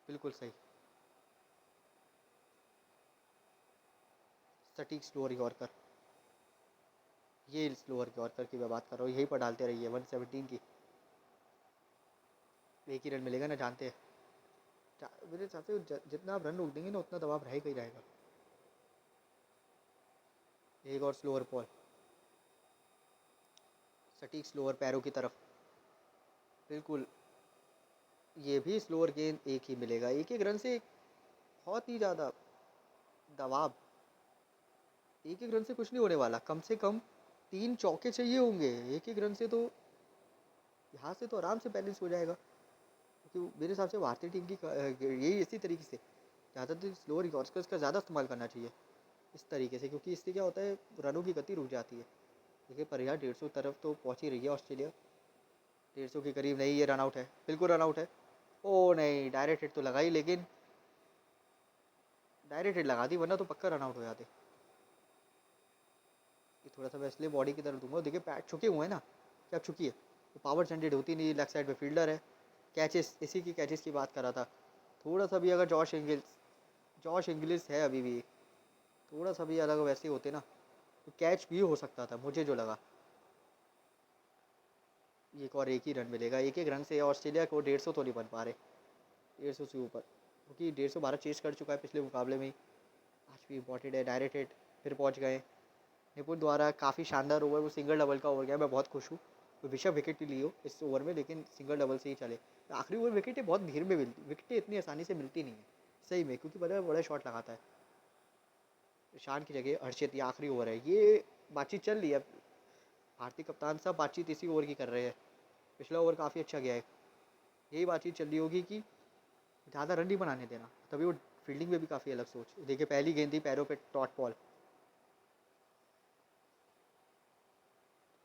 बिल्कुल सही, सटीक स्लोअर यॉर्कर, ये स्लोअर यॉर्कर की मैं बात कर रहा हूँ, यहीं पर डालते रहिए 117 की, एक ही रन मिलेगा ना, जानते हैं। मेरे हिसाब से जितना आप रन रोक देंगे ना उतना दबाव रहेगा ही रहेगा। एक और स्लोअर बॉल, सटीक स्लोअर पैरों की तरफ, बिल्कुल ये भी स्लोअर गेंद, एक ही मिलेगा, एक एक रन से बहुत ही ज़्यादा दबाव, एक एक रन से कुछ नहीं होने वाला, कम से कम 3 चौके चाहिए होंगे, एक एक रन से तो यहाँ से तो आराम से बैलेंस हो जाएगा। क्योंकि मेरे हिसाब से भारतीय टीम की यही इसी तरीके से ज़्यादातर स्लोअर यॉर्कर्स का ज़्यादा इस्तेमाल करना चाहिए इस तरीके से, क्योंकि इससे क्या होता है रनों की गति रुक जाती है। देखिए पर यार 150 तरफ तो पहुँच ही रही है ऑस्ट्रेलिया, 150 के करीब नहीं, ये रन आउट है, बिल्कुल रन आउट है। ओ नहीं, डायरेक्ट हिट तो लगा ही, लेकिन डायरेक्ट हिट लगा दी, वरना तो पक्का रन आउट हो जाते। ये थोड़ा सा मैं इसलिए बॉडी की तरफ दूंगा, देखिए पैट छुके हुए हैं ना, क्या छुकी है, तो पावर जनरेट होती नहीं, लेफ्ट साइड पे फील्डर है, कैचेस, इसी की कैचेस की बात कर रहा था। थोड़ा सा भी अगर जॉश इंग्लिश है अभी भी, थोड़ा सा भी अलग वैसे होते ना तो कैच भी हो सकता था, मुझे जो लगा। एक और एक ही रन मिलेगा, एक एक रन से ऑस्ट्रेलिया को 150 तो नहीं बन पा रहे, 150 से ऊपर, क्योंकि 112 चेस कर चुका है पिछले मुकाबले में ही। आज भी इम्पॉर्टेंट है, डायरेक्ट हिट, फिर पहुंच गए निपुण द्वारा, काफ़ी शानदार ओवर, वो सिंगल डबल का ओवर गया, मैं बहुत खुश हूँ। तो बेशक विकेट ही ली हो इस ओवर में, लेकिन सिंगल डबल से ही चले। आखिरी ओवर विकेटें बहुत धीरे में मिलती, विकेटें इतनी आसानी से मिलती नहीं है सही में, क्योंकि पता है बड़ा शॉट लगाता है। ईशान की जगह हर्षित, ये आखिरी ओवर है, ये बातचीत चल रही है, भारतीय कप्तान सब बातचीत इसी ओवर की कर रहे हैं। पिछला ओवर काफ़ी अच्छा गया है, यही बातचीत चल रही होगी कि ज़्यादा रन नहीं बनाने देना, तभी वो फील्डिंग में भी काफ़ी अलग सोच। देखिए पहली गेंद थी पैरों पे डॉट बॉल,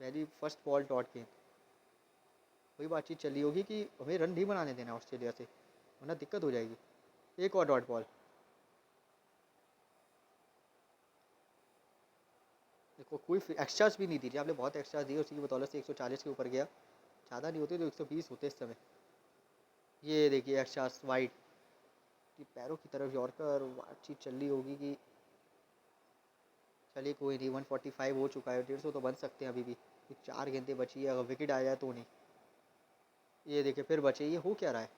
पहली फर्स्ट बॉल डॉट गेंद, वही बातचीत चल रही होगी कि हमें रन नहीं बनाने देना ऑस्ट्रेलिया से, वरना दिक्कत हो जाएगी। एक और डॉट बॉल, देखो कोई एक्स्ट्राज भी नहीं दीजिए, आपने बहुत एक्स्ट्रा दिए, उसी की बदौलत से 140 के ऊपर गया, ज़्यादा नहीं होते तो 120 होते इस समय। ये देखिए एक्स्ट्राज वाइड कि पैरों की तरफ यॉर्कर, बातचीत चल रही होगी कि चलिए कोई नहीं, 145 हो चुका है, 150 तो बन सकते हैं अभी भी, 4 गेंदें बची है, अगर विकेट आ जाए तो नहीं। ये देखिए फिर बचे, ये हो क्या रहा है,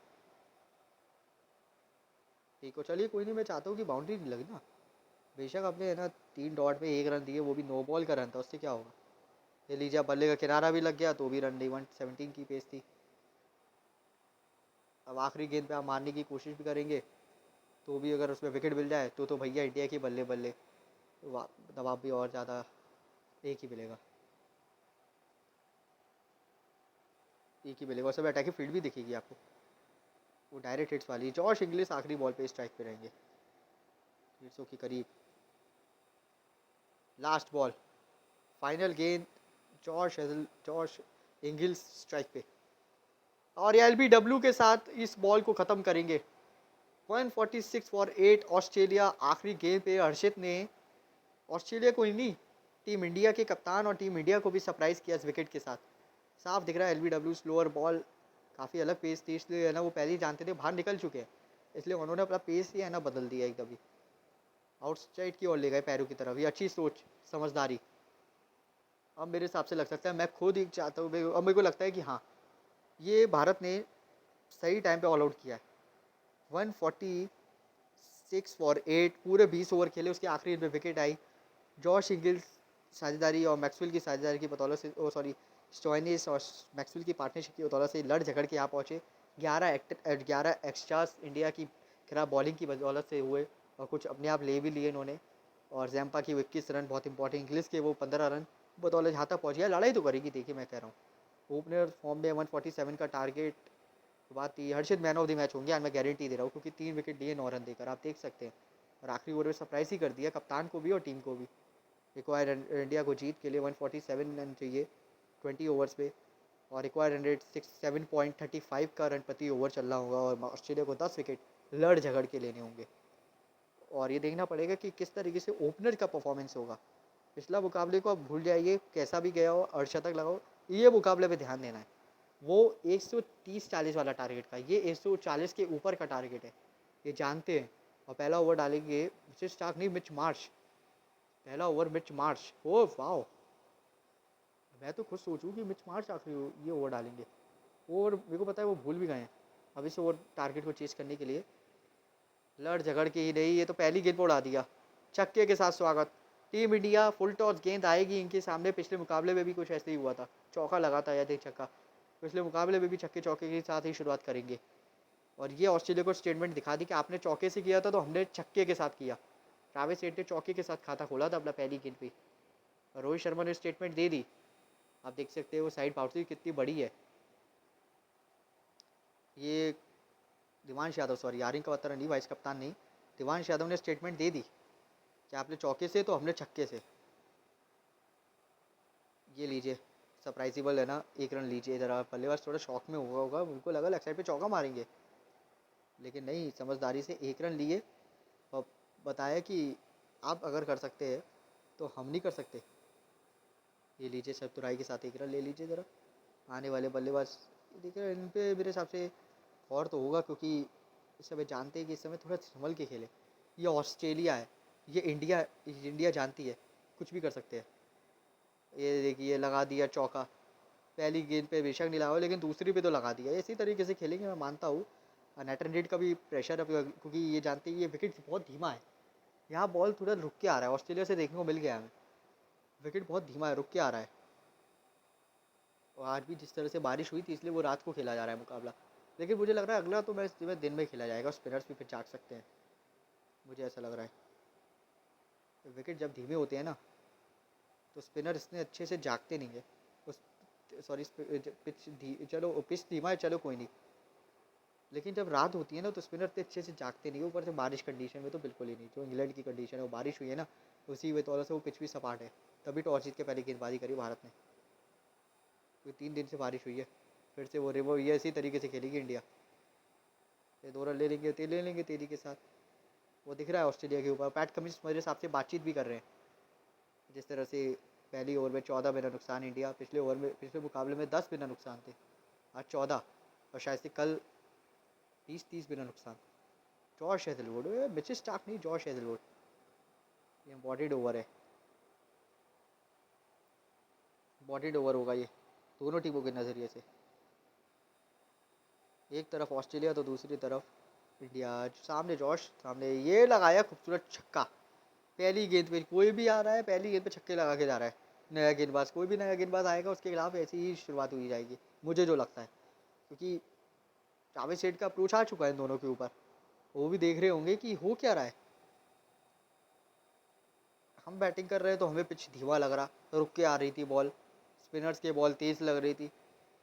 ठीक हो, चलिए कोई नहीं, मैं चाहता हूँ कि बाउंड्री नहीं लगी ना, बेशक आपने है ना 3 डॉट पे 1 रन दिए, वो भी नो बॉल का रन था, उससे क्या होगा। ये लीजिए बल्ले का किनारा भी लग गया तो भी रन नहीं, 117 की पेस थी। अब आखिरी गेंद पे आप मारने की कोशिश भी करेंगे तो भी अगर उसमें विकेट मिल जाए तो भैया इंडिया की बल्ले बल्ले, दबाव भी और ज़्यादा, एक ही मिलेगा, एक ही मिलेगा, और सब अटैकिंग फील्ड भी दिखेगी आपको, वो डायरेक्ट हिट्स वाली। जॉश इंग्लिश आखिरी बॉल पे स्ट्राइक पे रहेंगे, 150 के करीब, लास्ट बॉल, फाइनल गेंद, जॉश इंग्लिश स्ट्राइक पे, और एलबीडब्ल्यू के साथ इस बॉल को ख़त्म करेंगे। 146 फॉर 8 ऑस्ट्रेलिया। आखिरी गेंद पे हर्षित ने ऑस्ट्रेलिया को ही नहीं, टीम इंडिया के कप्तान और टीम इंडिया को भी सरप्राइज़ किया इस विकेट के साथ। साफ दिख रहा है एलबीडब्ल्यू स्लोअर बॉल, काफ़ी अलग पेस थी, इसलिए है ना वो पहले ही जानते थे बाहर निकल चुके हैं, इसलिए उन्होंने अपना पेस ही है ना बदल दिया एकदम ही, आउटसाइड की ओर ले गए पैरों की तरफ। ये अच्छी सोच, समझदारी। अब मेरे हिसाब से लग सकता है, मैं खुद ही चाहता हूँ, अब मेरे को लगता है कि हाँ ये भारत ने सही टाइम पे ऑल आउट किया है। 146 फॉर 8, पूरे 20 ओवर खेले, उसके आखिरी में विकेट आई। जॉश इंगिल्स साझेदारी और मैक्सवेल की साझेदारी की बदौलत से, ओ सॉरी, स्टोइनिस और मैक्सवेल की पार्टनरशिप की बदौलत से लड़ झगड़ के यहाँ पहुँचे। 11 एक्स्ट्रास इंडिया की खराब बॉलिंग की बदौलत से हुए, और कुछ अपने आप ले भी लिए इन्होंने। और जैम्पा की वो 21 रन बहुत इंपॉर्टेंट, इंग्लिश के वो 15 रन, बतौर जहाँ तक पहुँच गया, लड़ाई तो करेगी, देखिए मैं कह रहा हूँ। ओपनर फॉर्म में 147 का टारगेट, बात थी हर्षित मैन ऑफ द मैच होंगे, आज मैं गारंटी दे रहा हूँ, क्योंकि 3 विकेट लिए 9 रन देकर, आप देख सकते हैं। और आखिरी ओवर में सरप्राइज ही कर दिया कप्तान को भी और टीम को भी। रिक्वायर इंडिया को जीत के लिए 147 रन चाहिए 20 ओवर्स पे, और रिक्वायर 167.35 का रन प्रति ओवर चल रहा होगा, और ऑस्ट्रेलिया को 10 विकेट लड़ झगड़ के लेने होंगे। और ये देखना पड़ेगा कि किस तरीके से ओपनर का परफॉर्मेंस होगा। पिछला मुकाबले को आप भूल जाइए, कैसा भी गया हो, अर्धशतक लगाओ, ये मुकाबले पे ध्यान देना है। वो 130-40 वाला टारगेट का, ये 140 के ऊपर का टारगेट है, ये जानते हैं। और पहला ओवर डालेंगे मिचेल स्टार्क नहीं, मिच मार्श, पहला ओवर मिच मार्श, ओ वाह, मैं तो खुद सोचूं कि मिच मार्श आखिरी ये ओवर डालेंगे। ओवर मेरे को पता है वो भूल भी गए हैं। अब इस ओवर टारगेट को चेस करने के लिए लड़ झगड़ के ही नहीं, ये तो पहली गेंद पर उड़ा दिया, छक्के के साथ स्वागत। टीम इंडिया फुल टॉस गेंद आएगी इनके सामने, पिछले मुकाबले में भी कुछ ऐसे ही हुआ था, चौका लगा था या छक्का, पिछले मुकाबले में भी छक्के चौके के साथ ही शुरुआत करेंगे। और ये ऑस्ट्रेलिया को स्टेटमेंट दिखा दी कि आपने चौके से किया था तो हमने छक्के के साथ किया। ट्रैविस हेड ने चौके के साथ खाता खोला था अपना पहली गेंद पे, और रोहित शर्मा ने स्टेटमेंट दे दी। आप देख सकते हैं वो साइड बाउंड्री कितनी बड़ी है। ये दिवांश यादव, सॉरी यारिंग कवत्रा नहीं, वाइस कप्तान नहीं, दिवांश यादव ने स्टेटमेंट दे दी कि आपने चौके से तो हमने छक्के से। ये लीजिए सरप्राइजेबल है ना, 1 रन लीजिए। ज़रा बल्लेबाज थोड़ा शॉक में हुआ होगा, उनको लगा लेग साइड पे चौका मारेंगे, लेकिन नहीं, समझदारी से 1 रन लिए और बताया कि आप अगर कर सकते हैं तो हम नहीं कर सकते। ये लीजिए चतुराई के साथ 1 रन ले लीजिए। ज़रा आने वाले बल्लेबाज देखिए, इन पे मेरे हिसाब से और तो होगा, क्योंकि इस समय जानते हैं कि इस समय थोड़ा संभल के खेले। ये ऑस्ट्रेलिया है, ये इंडिया, इंडिया जानती है कुछ भी कर सकते हैं। ये देखिए लगा दिया चौका, पहली गेंद पे बेशक नहीं लगा, लेकिन दूसरी पे तो लगा दिया। इसी तरीके से खेलेंगे, मैं मानता हूँ। नेटन रेड का भी प्रेशर है, क्योंकि ये जानते हैं ये विकेट बहुत धीमा है, यहाँ बॉल थोड़ा रुक के आ रहा है, ऑस्ट्रेलिया से देखने को मिल गया हमें, विकेट बहुत धीमा है, रुक के आ रहा है। और आज भी जिस तरह से बारिश हुई थी, इसलिए वो रात को खेला जा रहा है मुकाबला, लेकिन मुझे लग रहा है अगला तो मैच दिन में खेला जाएगा, स्पिनर्स भी फिर जाग सकते हैं, मुझे ऐसा लग रहा है। विकेट जब धीमे होते हैं ना, तो स्पिनर इतने अच्छे से जागते नहीं है। उस सॉरी पिच चलो पिच धीमा है, चलो कोई नहीं, लेकिन जब रात होती है ना तो स्पिनर इतने अच्छे से जागते नहीं है। ऊपर से बारिश कंडीशन में तो बिल्कुल ही नहीं, जो इंग्लैंड की कंडीशन है वो बारिश हुई है ना, उसी वजह से वो पिच भी सपाट है, तभी टॉस जीत के पहले गेंदबाजी करी भारत ने। तो 3 दिन से बारिश हुई है, फिर से वो ये इसी तरीके से खेलेगी इंडिया। ये 2 रन ले लेंगे, ले लेंगे तेजी के साथ। वो दिख रहा है ऑस्ट्रेलिया के ऊपर, पैट कमिंस मेरे हिसाब से बातचीत भी कर रहे हैं, जिस तरह से पहली ओवर में 14 बिना नुकसान इंडिया, पिछले ओवर में पिछले मुकाबले में 10 बिना नुकसान थे, आज 14, और शायद से कल 20-30 बिना नुकसान। जॉश हेजलवुड, मिचेल स्टार्क नहीं, जॉश हेजलवुड, ये इम्पॉर्टेंट ओवर है, इम्पॉर्टेंट ओवर होगा ये दोनों टीमों के नज़रिए से। एक तरफ ऑस्ट्रेलिया तो दूसरी तरफ इंडिया। सामने जॉश, सामने ये लगाया खूबसूरत छक्का, पहली गेंद पे कोई भी आ रहा है, पहली गेंद पे छक्के लगा के जा रहा है। नया गेंदबाज, कोई भी नया गेंदबाज आएगा उसके खिलाफ ऐसी ही शुरुआत हुई जाएगी, मुझे जो लगता है, क्योंकि ट्रैविस हेड का अप्रोच आ चुका है इन दोनों के ऊपर, वो भी देख रहे होंगे कि हो क्या रहा है। हम बैटिंग कर रहे हैं तो हमें पिच धीमा लग रहा, रुक के आ रही थी बॉल, स्पिनर्स के बॉल तेज़ लग रही थी,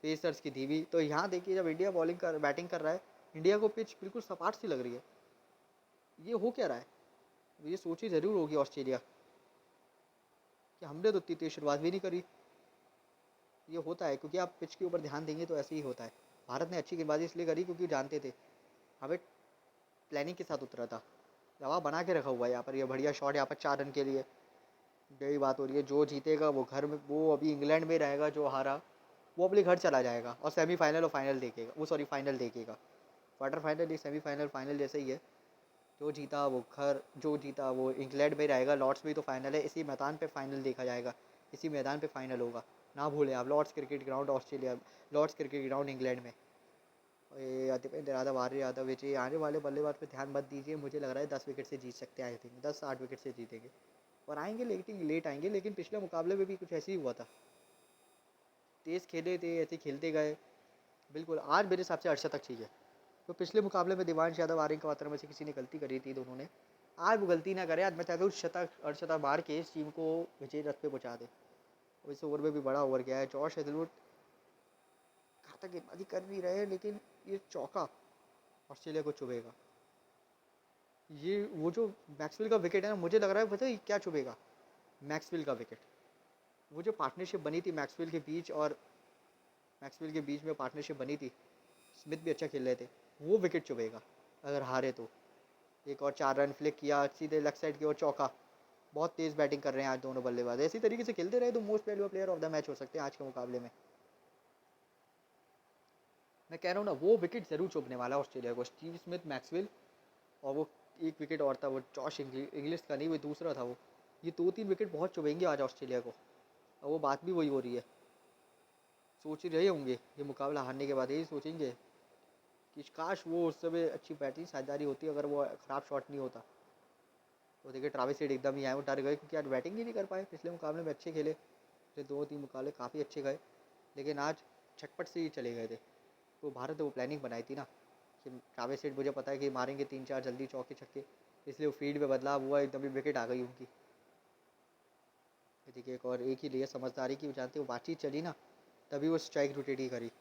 पेसर्स की धीमी। तो यहाँ देखिए जब इंडिया बैटिंग कर रहा है, इंडिया को पिच बिल्कुल सपाट सी लग रही है, ये हो क्या रहा है। ये सोची ज़रूर होगी ऑस्ट्रेलिया कि हमने तो इतनी तेज़ शुरुआत भी नहीं करी। ये होता है क्योंकि आप पिच के ऊपर ध्यान देंगे तो ऐसे ही होता है। भारत ने अच्छी गेंदबाजी इसलिए करी क्योंकि जानते थे, हमें प्लानिंग के साथ उतरा था, दबाव बना के रखा हुआ है यहाँ पर। ये बढ़िया शॉट यहाँ पर 4 रन के लिए, यही बात हो रही है, जो जीतेगा वो घर में, वो अभी इंग्लैंड में रहेगा, जो हारा वो अपने घर चला जाएगा और सेमीफाइनल और फाइनल देखेगा, वो सॉरी फाइनल देखेगा। क्वार्टर फाइनल, सेमीफाइनल फाइनल जैसे ही है, जो जीता वो घर, जो जीता वो इंग्लैंड में रहेगा। लॉर्ड्स में तो फाइनल है, इसी मैदान पे फाइनल देखा जाएगा, इसी मैदान पे फाइनल होगा, ना भूलें आप, Lord's Cricket Ground Australia, Lord's Cricket Ground England में। ये दीपेंद्र यादव, आर्य यादव, विजय, आने वाले बल्लेबाज पे ध्यान मत दीजिए, मुझे लग रहा है 10 विकेट से जीत सकते हैं, आई थिंक 10-8 विकेट से जीतेंगे और आएंगे, लेकिन लेट आएंगे। लेकिन पिछले मुकाबले में भी कुछ ऐसे ही हुआ था, तेज़ खेले थे, ऐसे खेलते गए। बिल्कुल आज मेरे हिसाब से अर्शा तक चाहिए, तो पिछले मुकाबले में दिवांश यादव, आर्यन कवात्रा में से किसी ने गलती करी थी दोनों ने, आज वो गलती ना करे। आज मैं चाहता हूँ शतक अर्धशतक मार के इस टीम को विजय रथ पे पहुँचा दे। और इस ओवर में भी बड़ा ओवर गया है। जॉश हेजलवुड घातक गेंदबाजी कर नहीं रहे, लेकिन ये चौका ऑस्ट्रेलिया को चुभेगा। ये वो जो मैक्सवेल का विकेट है ना, मुझे लग रहा है पता है क्या चुभेगा, मैक्सवेल का विकेट। वो जो पार्टनरशिप बनी थी मैक्सवेल के बीच में पार्टनरशिप बनी थी, स्मिथ भी अच्छा खेल रहे थे, वो विकेट चुभेगा अगर हारे तो। एक और 4 रन फ्लिक किया सीधे लेग साइड की ओर, चौका। बहुत तेज़ बैटिंग कर रहे हैं आज दोनों बल्लेबाज। इसी तरीके से खेलते रहे तो most valuable player of the match हो सकते हैं आज के मुकाबले में। मैं कह रहा हूँ ना, वो विकेट ज़रूर चुभने वाला है ऑस्ट्रेलिया को। स्टीव स्मिथ, मैक्सवेल और वो एक विकेट और था, वो जॉश इंग्लिश का नहीं, वो दूसरा था वो। ये 2-3 विकेट बहुत चुभेंगे आज ऑस्ट्रेलिया को। और वो बात भी वही हो रही है, सोच ही रहे होंगे ये मुकाबला हारने के बाद, यही सोचेंगे कि काश वो उस समय अच्छी बैटिंग साझेदारी होती अगर वो ख़राब शॉट नहीं होता। तो देखिए ट्रेविस हेड एकदम ही आए, वो डर गए क्योंकि आज बैटिंग ही नहीं कर पाए। पिछले मुकाबले में अच्छे खेले, पिछले 2-3 मुकाबले काफ़ी अच्छे गए, लेकिन आज झटपट से ही चले गए थे। वो भारत ने वो प्लानिंग बनाई थी ना कि ट्रेविस हेड मुझे पता है कि मारेंगे 3-4 जल्दी चौके छक्के, इसलिए वो फील्ड में बदलाव हुआ, एकदम ही विकेट आ गई उनकी। देखिए एक ही लिए समझदारी की, जानते वो बातचीत चली ना, तभी वो स्ट्राइक रोटेट ही करी।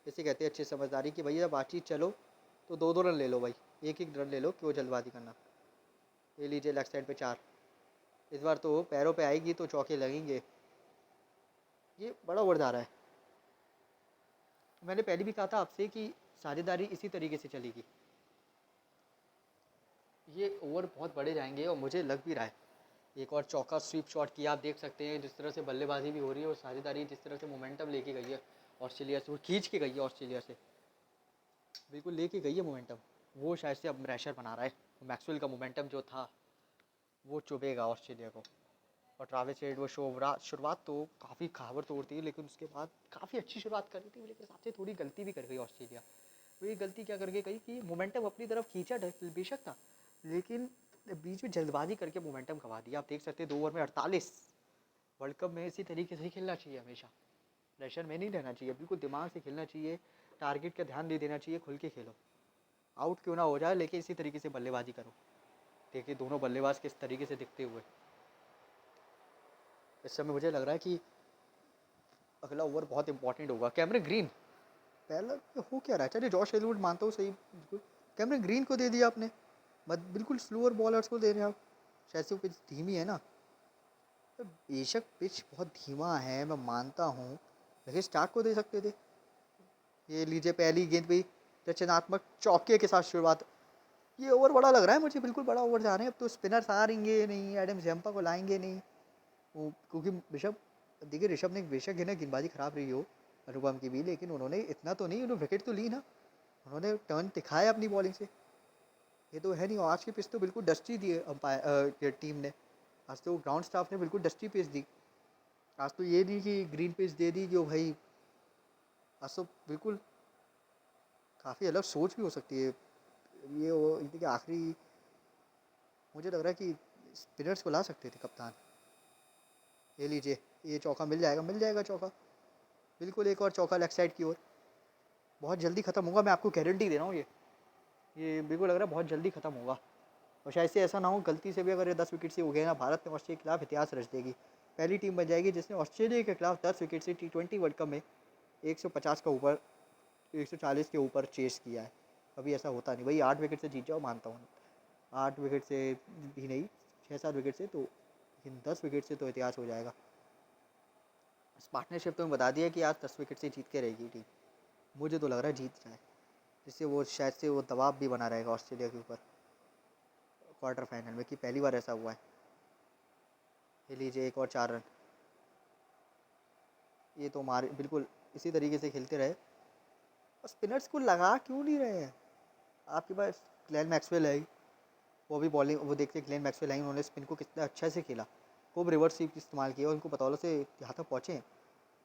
इसे कहते हैं अच्छी समझदारी कि भैया बातचीत चलो तो 2-2 रन ले लो भाई, एक रन ले लो, क्यों जल्दबाजी करना। ये लीजिए लेग साइड पे 4। इस बार तो पैरों पे आएगी तो चौके लगेंगे। ये बड़ा ओवर जा रहा है। मैंने पहले भी कहा था आपसे कि साझेदारी इसी तरीके से चलेगी। ये ओवर बहुत बड़े जाएंगे और मुझे लग भी रहा है। एक और चौका स्वीप शॉट किया, आप देख सकते हैं जिस तरह से बल्लेबाजी भी हो रही है और साझेदारी जिस तरह से मोमेंटम लेके गई है ऑस्ट्रेलिया से, वो खींच के गई है ऑस्ट्रेलिया से, बिल्कुल लेके गई है मोमेंटम। वो शायद से अब प्रेशर बना रहा है। मैक्सवेल का मोमेंटम जो था वो चुभेगा ऑस्ट्रेलिया को। और ट्रेविस हेड वो शुरुआत तो काफ़ी खाबर तोड़ थी, लेकिन उसके बाद काफ़ी अच्छी शुरुआत कर रही थी, मेरे हिसाब से थोड़ी गलती भी कर गई ऑस्ट्रेलिया। तो ये गलती क्या करके गई कि मोमेंटम अपनी तरफ खींचा बेशक था, लेकिन बीच में जल्दबाजी करके मोमेंटम गंवा दिया। आप देख सकते हैं 2 ओवर में 48। वर्ल्ड कप में इसी तरीके से खेलना चाहिए हमेशा, प्रेशर में नहीं रहना चाहिए, बिल्कुल दिमाग से खेलना चाहिए, टारगेट का ध्यान नहीं देना चाहिए, खुल के खेलो, आउट क्यों ना हो जाए लेकिन इसी तरीके से बल्लेबाजी करो। देखिए दोनों बल्लेबाज किस तरीके से दिखते हुए। इस समय मुझे लग रहा है कि अगला ओवर बहुत इंपॉर्टेंट होगा। कैमरन ग्रीन पहला हो क्या रहा है, चलिए जॉश हेजलवुड मानता हूँ सही, बिल्कुल कैमरन ग्रीन को दे दिया आपने, बिल्कुल स्लोअर बॉलर्स को दे रहे हैं आप। शायद से वो पिच धीमी है ना, तो बेशक पिच बहुत धीमा है मैं मानता हूँ, लेकिन स्टार्ट को दे सकते थे। ये लीजिए पहली गेंद पे रचनात्मक चौके के साथ शुरुआत। ये ओवर बड़ा लग रहा है मुझे, बिल्कुल बड़ा ओवर जा रहे हैं। अब तो स्पिनर्स आ रहेंगे नहीं, एडम जम्पा को लाएंगे नहीं वो, क्योंकि ऋषभ, देखिए ऋषभ ने बेशक है ना गेंदबाजी खराब रही हो अनुपम की भी, लेकिन उन्होंने इतना तो नहीं, उन्होंने विकेट तो ली ना, उन्होंने टर्न दिखाया अपनी बॉलिंग से। ये तो है नहीं, आज की पिच तो बिल्कुल डस्टी दी अंपायर टीम ने। आज तो ग्राउंड स्टाफ ने बिल्कुल डस्टी पिच दी। आज तो ये नहीं कि ग्रीन पिच दे दी कि भाई, आज तो बिल्कुल काफ़ी अलग सोच भी हो सकती है। ये वो देखिए आखिरी मुझे लग रहा है कि स्पिनर्स को ला सकते थे कप्तान। ये लीजिए ये चौका मिल जाएगा चौका, बिल्कुल एक और चौका लेग साइड की ओर। बहुत जल्दी ख़त्म होगा, मैं आपको गारंटी दे रहा हूँ। ये बिल्कुल लग रहा है बहुत जल्दी ख़त्म होगा। और शायद से ऐसा ना हो गलती से भी अगर ये 10 विकेट से हो गए ना, भारत ने ऑस्ट्रेलिया के खिलाफ इतिहास रच देगी। पहली टीम बन जाएगी जिसने ऑस्ट्रेलिया के खिलाफ 10 विकेट से T20 वर्ल्ड कप में 150 का ऊपर 140 के ऊपर चेस किया है। अभी ऐसा होता नहीं भाई, 8 विकेट से जीत जाओ मानता हूँ, 8 विकेट से भी नहीं, 6-7 विकेट से तो, लेकिन 10 विकेट से तो इतिहास हो जाएगा। इस पार्टनरशिप तो मैं बता दिया कि आज 10 विकेट से जीत के रहेगी टीम, मुझे तो लग रहा है जीत जाए, जिससे वो शायद से वो दबाव भी बना रहेगा ऑस्ट्रेलिया के ऊपर क्वार्टर फाइनल में, कि पहली बार ऐसा हुआ है। ये लीजिए एक और 4 रन। ये तो मारे बिल्कुल इसी तरीके से खेलते रहे। और स्पिनर्स को लगा क्यों नहीं रहे हैं, आपके पास ग्लेन मैक्सवेल है, वो भी बॉलिंग, वो देखते ग्लेन मैक्सवेल आई, उन्होंने स्पिन को कितना अच्छा से खेला, खूब रिवर्स स्वीप इस्तेमाल किया, उनको पतौलों से यहाँ तक पहुँचे।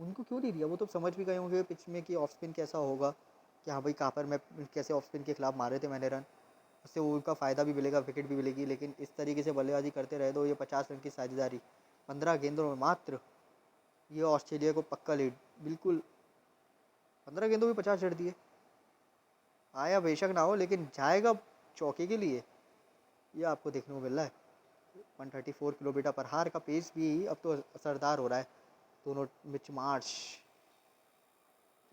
उनको क्यों नहीं दिया, वो तो समझ भी गए होंगे पिच में कि ऑफ स्पिन कैसा होगा, कि हाँ भाई कहाँ पर मैं कैसे ऑफ स्पिन के खिलाफ मारे थे मैंने रन, उससे उनका फ़ायदा भी मिलेगा, विकेट भी मिलेगी। लेकिन इस तरीके से बल्लेबाजी करते रहे तो ये 50 रन की साझेदारी 15 गेंदों में मात्र, ये ऑस्ट्रेलिया को पक्का लीड, बिल्कुल 15 गेंदों में 50 रन दिए। आया बेशक ना हो लेकिन जाएगा चौके के लिए, ये आपको देखने को मिल रहा है। 134 किलोमीटर पर हार का पेस भी अब तो असरदार हो रहा है। दोनों मिच मार्च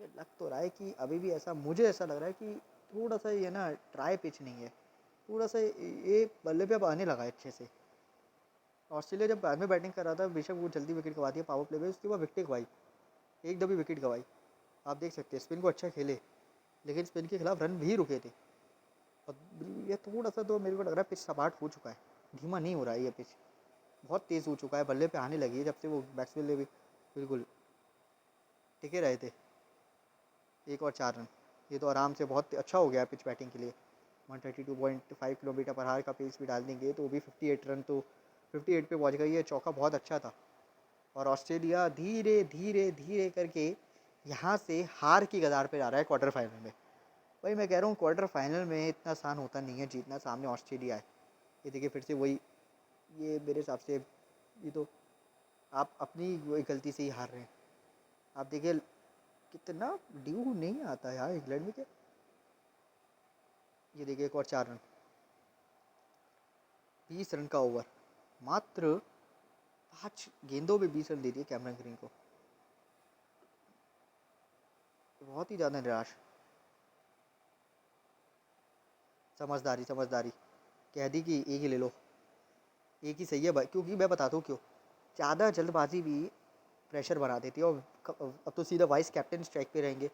लग तो रहा है कि अभी भी ऐसा, मुझे ऐसा लग रहा है कि थोड़ा सा ये ना ट्राई पिच नहीं है, थोड़ा सा ये बल्ले पे अब आने लगा है अच्छे से। ऑस्ट्रेलिया जब बाद में बैटिंग कर रहा था, बेशक वो जल्दी विकेट गवा दिया पावर प्ले में, उसके बाद विकेट गवाई, एक दो भी विकेट गवाई। आप देख सकते हैं स्पिन को अच्छा खेले, लेकिन स्पिन के खिलाफ रन भी रुके थे। और ये थोड़ा सा तो मेरे को लग रहा है पिच सपाट हो चुका है, धीमा नहीं हो रहा है ये पिच, बहुत तेज़ हो चुका है, बल्ले पे आने लगी है जब से वो बैट्समैन ने भी बिल्कुल टिके रहे थे। एक और 4 रन, ये तो आराम से बहुत अच्छा हो गया पिच बैटिंग के लिए। 132.5 किलोमीटर पर हार का पेस भी डाल देंगे तो वो भी 58 रन, तो 58 पे पहुंच गई है। चौका बहुत अच्छा था और ऑस्ट्रेलिया धीरे धीरे धीरे करके यहाँ से हार की कगार पे जा रहा है क्वार्टर फाइनल में। भाई मैं कह रहा हूँ क्वार्टर फाइनल में इतना आसान होता नहीं है जीतना, सामने ऑस्ट्रेलिया है। ये देखिए फिर से वही, ये मेरे हिसाब से ये तो आप अपनी वही गलती से ही हार रहे हैं। आप देखिए कितना ड्यू नहीं आता है यार इंग्लैंड में क्या। ये देखिए एक और 4 रन, 20 रन का ओवर, मात्र 5 गेंदों में 20 रन दे दिए कैमरन ग्रीन को। बहुत ही ज़्यादा निराश। समझदारी समझदारी, कह दी कि एक ही ले लो, एक ही सही है भाई, क्योंकि मैं बताता हूँ क्यों। ज़्यादा जल्दबाजी भी प्रेशर बना देती है, और अब तो सीधा वाइस कैप्टन स्ट्राइक पे रहेंगे।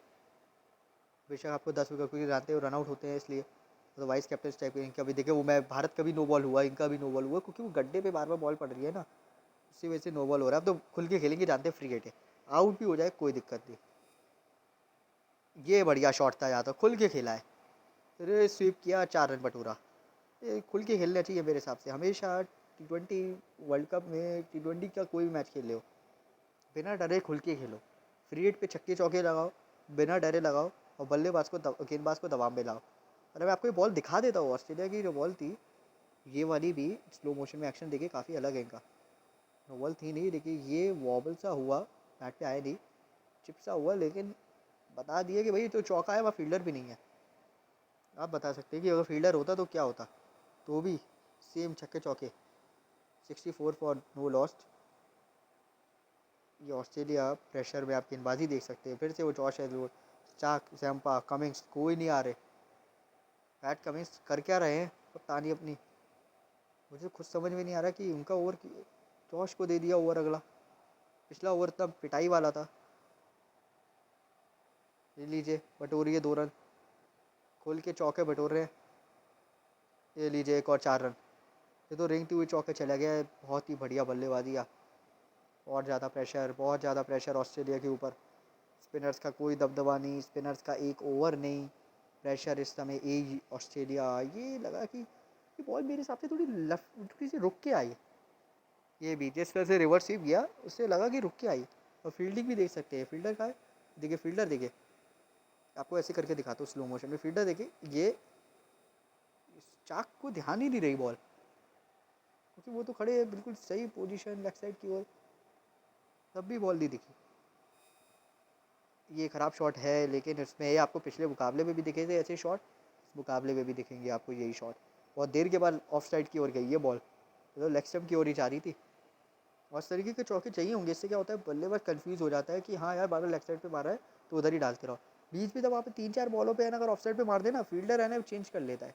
बेशक आपको 10 विकेट क्योंकि जानते हो रन आउट होते हैं, इसलिए तो वाइस कैप्टन स्ट्राइक पे रहेंगे। अभी देखिए वो मैं भारत का भी नो बॉल हुआ, इनका भी नो बॉल हुआ, क्योंकि वो गड्ढे पे बार बार बॉल पड़ रही है ना, इसी वजह से नो बॉल हो रहा है। अब तो खुल के खेलेंगे, जानते हैं फ्री हिट है, आउट भी हो जाए कोई दिक्कत नहीं। ये बढ़िया शॉट था, यहाँ तो खुल के खेला है, फिर स्वीप किया, 4 रन बटोरा। ये खुल के खेलना चाहिए मेरे हिसाब से हमेशा। T20 वर्ल्ड कप में, T20 का कोई भी मैच खेल रहे हो, बिना डरे खुल के खेलो, फ्री हिट पे छक्के चौके लगाओ, बिना डरे लगाओ, और बल्लेबाज को गेंदबाज को दबाव में लाओ। अरे मैं आपको ये बॉल दिखा देता हूँ, ऑस्ट्रेलिया की जो बॉल थी, ये वाली भी स्लो मोशन में एक्शन देखिए काफ़ी अलग है इनका। बॉल थी नहीं, देखिए ये वॉबल सा हुआ, बैट पे आया नहीं, चिप सा हुआ, लेकिन बता दिया कि भाई जो चौका है वह फील्डर भी नहीं है। आप बता सकते हैं कि अगर फील्डर होता तो क्या होता, तो भी सेम छक्के चौके। 64 फॉर नो लॉस्ट। ये ऑस्ट्रेलिया प्रेशर में आप गेंदबाजी देख सकते हैं, फिर से वो जॉश हेजलवुड, चाक, जैम्पा, कमिंग्स, कोई नहीं आ रहे। पैट कमिंग्स कर क्या रहे हैं कप्तानी अपनी, मुझे खुद समझ में नहीं आ रहा कि उनका ओवर जॉश को दे दिया ओवर अगला। पिछला ओवर तब पिटाई वाला था। ये लीजिए बटोरिए 2 रन, खोल के चौके बटोर रहे हैं। ये लीजिए एक और 4 रन, ये तो रेंगती हुई चौके चला गया है। बहुत ही बढ़िया बल्लेबाजी। और ज़्यादा प्रेशर, बहुत ज़्यादा प्रेशर ऑस्ट्रेलिया के ऊपर। स्पिनर्स का कोई दबदबा नहीं, स्पिनर्स का एक ओवर नहीं, प्रेशर इस समय ए ऑस्ट्रेलिया। ये लगा कि ये बॉल मेरे हिसाब से थोड़ी सी रुक के आई। ये भी जिस तरह से रिवर्स स्वीप गया, उससे लगा कि रुक के आई। और फील्डिंग भी देख सकते हैं, फील्डर का है, देखिए फील्डर देखिए, आपको ऐसे करके दिखाता हूँ स्लो मोशन में। फील्डर देखिए, ये चाक को ध्यान ही नहीं रही बॉल, क्योंकि वो तो खड़े बिल्कुल सही पोजीशन लेफ्ट साइड की ओर, तब भी बॉल नहीं दिखी। ये ख़राब शॉट है, लेकिन इसमें ये आपको पिछले मुकाबले में भी दिखे थे ऐसे शॉट, इस मुकाबले में भी दिखेंगे आपको यही शॉट। बहुत देर के बाद ऑफ साइड की ओर गई ये बॉल, तो लेग स्टंप की ओर ही जा रही थी। और इस तरीके के चौके चाहिए होंगे, इससे क्या होता है बल्लेबाज कंफ्यूज हो जाता है कि हाँ यार बार लेग साइड पे मारा है तो उधर ही डालते रहो। बीच में जब आप 3-4 बॉलों पे है ना, अगर ऑफ साइड पे मार देना, फील्डर है ना चेंज कर लेता है,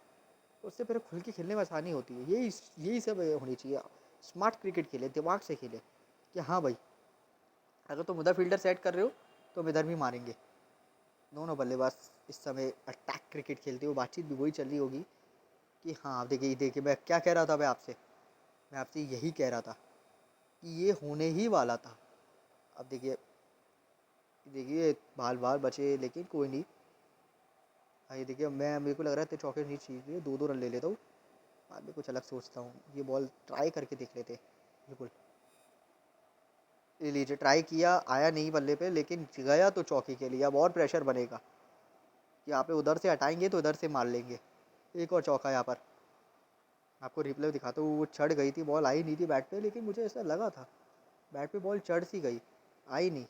तो उससे फिर खुल के खेलने में आसानी होती है। यही सब होनी चाहिए। स्मार्ट क्रिकेट खेले, दिमाग से खेले, कि हाँ भाई अगर तुम उधर फील्डर सेट कर रहे हो तो हम इधर भी मारेंगे। दोनों बल्लेबाज इस समय अटैक क्रिकेट खेलते हो, बातचीत भी वही चल रही होगी कि हाँ देखिए देखिए मैं क्या कह रहा था, मैं आपसे यही कह रहा था कि ये होने ही वाला था। अब देखिए देखिए बाल बाल बचे, लेकिन कोई नहीं। हाँ ये देखिए, मेरे को लग रहा है तो चौके नहीं चाहिए, 2-2 रन ले लेता हूँ, बाद में कुछ अलग सोचता हूँ। ये बॉल ट्राई करके देख लेते बिल्कुल। ये लीजिए ट्राई किया, आया नहीं बल्ले पे, लेकिन गया तो चौके के लिए। अब और प्रेशर बनेगा कि यहाँ पे उधर से हटाएंगे तो उधर से मार लेंगे। एक और चौका यहाँ पर, आपको रिप्ले दिखाता हूँ। वो चढ़ गई थी बॉल, आई नहीं थी बैट पे, लेकिन मुझे ऐसा लगा था बैट पे बॉल चढ़ सी गई, आई नहीं।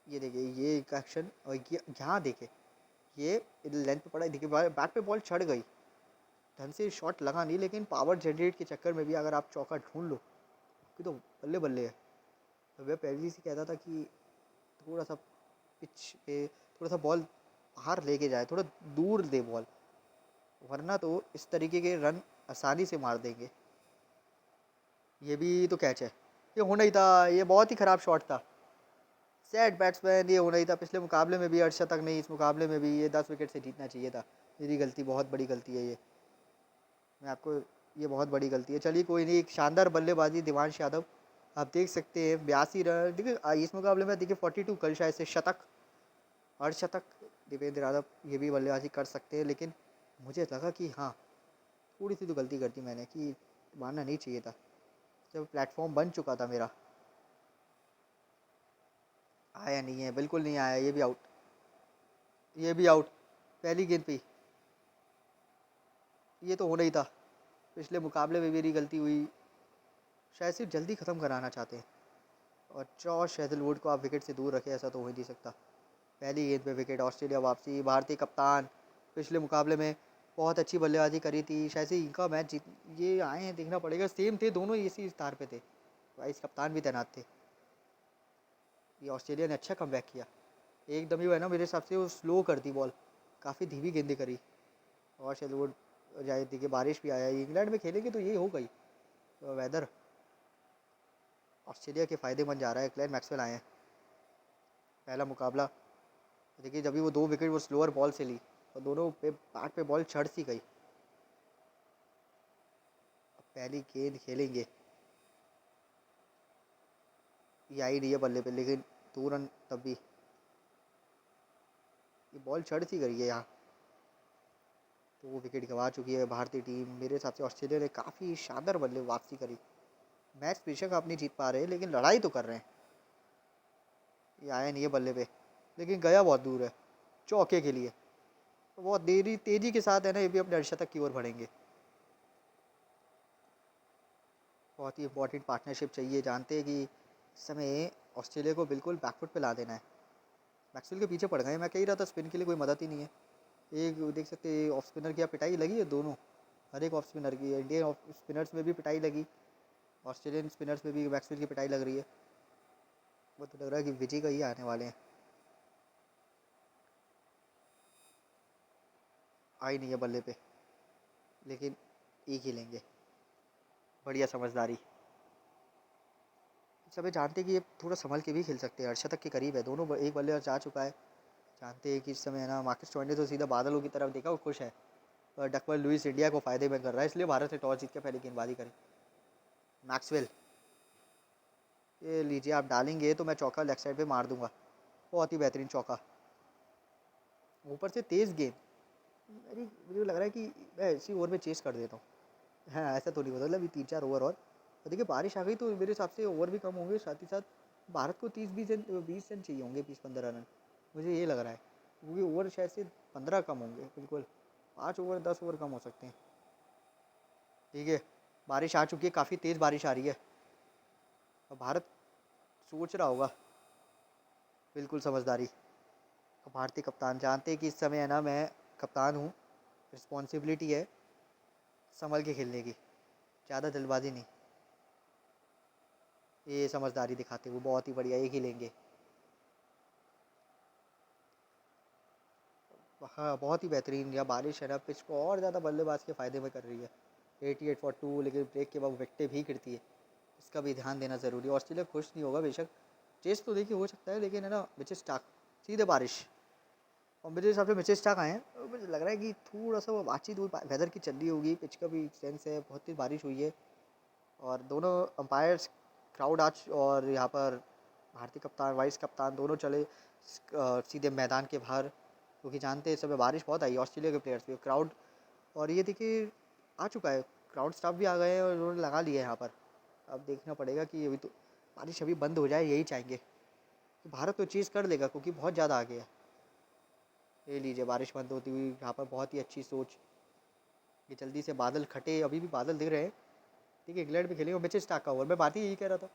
ये देखिए ये एक एक्शन, और ये यहाँ देखे, ये लेंथ पे पड़ा है, देखिए बैट पे बॉल चढ़ गई, ढंग से शॉट लगा नहीं, लेकिन पावर जनरेट के चक्कर में भी अगर आप चौका ढूंढ लो कि तो बल्ले बल्ले है। तो मैं पहले से कहता था कि थोड़ा सा पिच पे थोड़ा सा बॉल बाहर लेके जाए, थोड़ा दूर दे बॉल, वरना तो इस तरीके के रन आसानी से मार देंगे। ये भी तो कैच है, ये होना ही था, ये बहुत ही ख़राब शॉट था। सेट बैट्समैन, ये होना ही था। पिछले मुकाबले में भी अर्शतक नहीं, इस मुकाबले में भी ये 10 विकेट से जीतना चाहिए था। मेरी गलती, बहुत बड़ी गलती है ये, मैं आपको, ये बहुत बड़ी गलती है। चलिए कोई नहीं, एक शानदार बल्लेबाजी दिवांश यादव, आप देख सकते हैं 82 रन। देखिए इस मुकाबले में देखिए 42, कल शायद से शतक, अर्धशतक दीपेंद्र यादव ये भी बल्लेबाजी कर सकते हैं, लेकिन मुझे लगा कि हाँ थोड़ी सी तो गलती कर दी मैंने कि मारना नहीं चाहिए था जब प्लेटफॉर्म बन चुका था मेरा। आया नहीं है, बिल्कुल नहीं आया। ये भी आउट, ये भी आउट, पहली गेंद पे ही। ये तो होना ही था, पिछले मुकाबले में मेरी गलती हुई, शायद सिर्फ जल्दी ख़त्म कराना चाहते हैं। और जॉश हेजलवुड को आप विकेट से दूर रखें, ऐसा तो हो ही नहीं सकता। पहली गेंद पे विकेट, ऑस्ट्रेलिया वापसी। भारतीय कप्तान पिछले मुकाबले में बहुत अच्छी बल्लेबाजी करी थी, शायद से इनका मैच जीत, ये आए हैं देखना पड़ेगा, सेम थे दोनों इसी स्थान पे थे, वाइस कप्तान भी तैनात थे। ये ऑस्ट्रेलिया ने अच्छा कमबैक किया, एकदम ही है ना, मेरे हिसाब से वो स्लो कर दी बॉल, काफ़ी धीमी गेंदें करी। और शेलवुड जाए, देखिए बारिश भी आया, इंग्लैंड में खेलेंगे तो ये हो गई वेदर। ऑस्ट्रेलिया के फ़ायदेमंद जा रहा है, ग्लेन मैक्सवेल आए हैं। पहला मुकाबला देखिए, जब भी वो 2 विकेट वो स्लोअर बॉल से ली और दोनों पे बैट पे बॉल चढ़ सी गई। अब पहली गेंद खेलेंगे, ये आई नहीं है बल्ले पे, लेकिन 2 रन तब भी, ये बॉल चढ़ सी गई है यहाँ। तो वो विकेट गंवा चुकी है भारतीय टीम। मेरे हिसाब से ऑस्ट्रेलिया ने काफ़ी शानदार बल्ले वापसी करी। मैच बेशक आप नहीं जीत पा रहे, लेकिन लड़ाई तो कर रहे हैं। ये आया नहीं है बल्ले पे, लेकिन गया बहुत दूर है चौके के लिए। तो बहुत देरी तेज़ी के साथ है ना, ये भी अपने अर्धशतक की ओर बढ़ेंगे। बहुत ही इंपॉर्टेंट पार्टनरशिप चाहिए, जानते हैं कि इस समय ऑस्ट्रेलिया को बिल्कुल बैकफुट पे ला देना है। मैक्सवेल के पीछे पड़ गए, मैं कह ही रहा था स्पिन के लिए कोई मदद ही नहीं है। एक देख सकते हैं ऑफ स्पिनर की पिटाई लगी है, दोनों, हर एक ऑफ स्पिनर की, इंडियन ऑफ स्पिनर्स में भी पिटाई लगी, ऑस्ट्रेलियन स्पिनर्स में भी मैक्सवेल की पिटाई लग रही है। वो तो लग रहा है कि विजय का ही आने वाले हैं। आई नहीं है बल्ले पे, लेकिन एक ही लेंगे, बढ़िया समझदारी। सभी जानते हैं कि ये थोड़ा संभल के भी खेल सकते हैं, अर्शतक के करीब है, दोनों एक बल्ले जा चुका है। जानते हैं कि इस समय है ना, मार्कस स्टोइनिस तो सीधा बादलों की तरफ देखा, वो खुश है। और डकवर्थ लुईस इंडिया को फ़ायदे में कर रहा है, इसलिए भारत ने टॉस जीत के पहले गेंदबाजी करी। मैक्सवेल, ये लीजिए, आप डालेंगे तो मैं चौका लेग साइड पे मार दूंगा, बहुत ही बेहतरीन चौका, ऊपर से तेज़ गेंद। मुझे लग रहा है कि मैं इसी ओवर में चेस कर देता हूँ। हाँ ऐसा तो नहीं होता, मतलब 3-4 ओवर और देखिए बारिश आ गई तो मेरे हिसाब से ओवर भी कम होंगे, साथ ही साथ भारत को 30-20 रन चाहिए होंगे, 20-15 रन, मुझे ये लग रहा है, क्योंकि ओवर शायद से 15 कम होंगे, बिल्कुल 5 ओवर 10 ओवर कम हो सकते हैं। ठीक है, बारिश आ चुकी है, काफ़ी तेज़ बारिश आ रही है, और भारत सोच रहा होगा, बिल्कुल समझदारी। और भारतीय कप्तान जानते हैं कि इस समय है ना, मैं कप्तान हूँ, रिस्पॉन्सिबिलिटी है संभल के खेलने की, ज़्यादा जल्दबाजी नहीं। ये समझदारी दिखाते हुए बहुत ही बढ़िया, एक ही लेंगे। हाँ बहुत ही बेहतरीन, या बारिश है ना पिच को और ज़्यादा बल्लेबाज के फ़ायदे में कर रही है। 88 फॉर 2, लेकिन ब्रेक के बाद विकेटें भी गिरती है, इसका भी ध्यान देना ज़रूरी है। ऑस्ट्रेलिया खुश नहीं होगा बेशक, चेस तो देखिए हो सकता है, लेकिन है ना मिचेल स्टार्क, सीधे बारिश। और मेरे हिसाब से मिचेल स्टार्क आए हैं, और मुझे लग रहा है कि थोड़ा सा वो बातचीत हुई, वेदर की चल रही होगी, पिच का भी सेंस है, बहुत तेज़ बारिश हुई है। और दोनों अंपायर्स, क्राउड आज, और यहाँ पर भारतीय कप्तान वाइस कप्तान दोनों चले सीधे मैदान के बाहर, क्योंकि जानते हैं इस समय बारिश बहुत आई, ऑस्ट्रेलिया के प्लेयर्स भी, क्राउड। और ये देखिए आ चुका है, क्राउड स्टाफ भी आ गए हैं और उन्होंने लगा लिया है यहाँ पर। अब देखना पड़ेगा कि अभी तो बारिश अभी बंद हो जाए, यही चाहेंगे कि भारत तो चीज़ कर लेगा, क्योंकि बहुत ज़्यादा आगे है। ये लीजिए बारिश बंद होती हुई यहाँ पर, बहुत ही अच्छी सोच कि जल्दी से बादल खटे, अभी भी बादल दिख रहे हैं। ठीक है, इंग्लैंड में खेलेंगे, मिचेल स्टार्क का ओवर, मैं बात ही यही कह रहा था,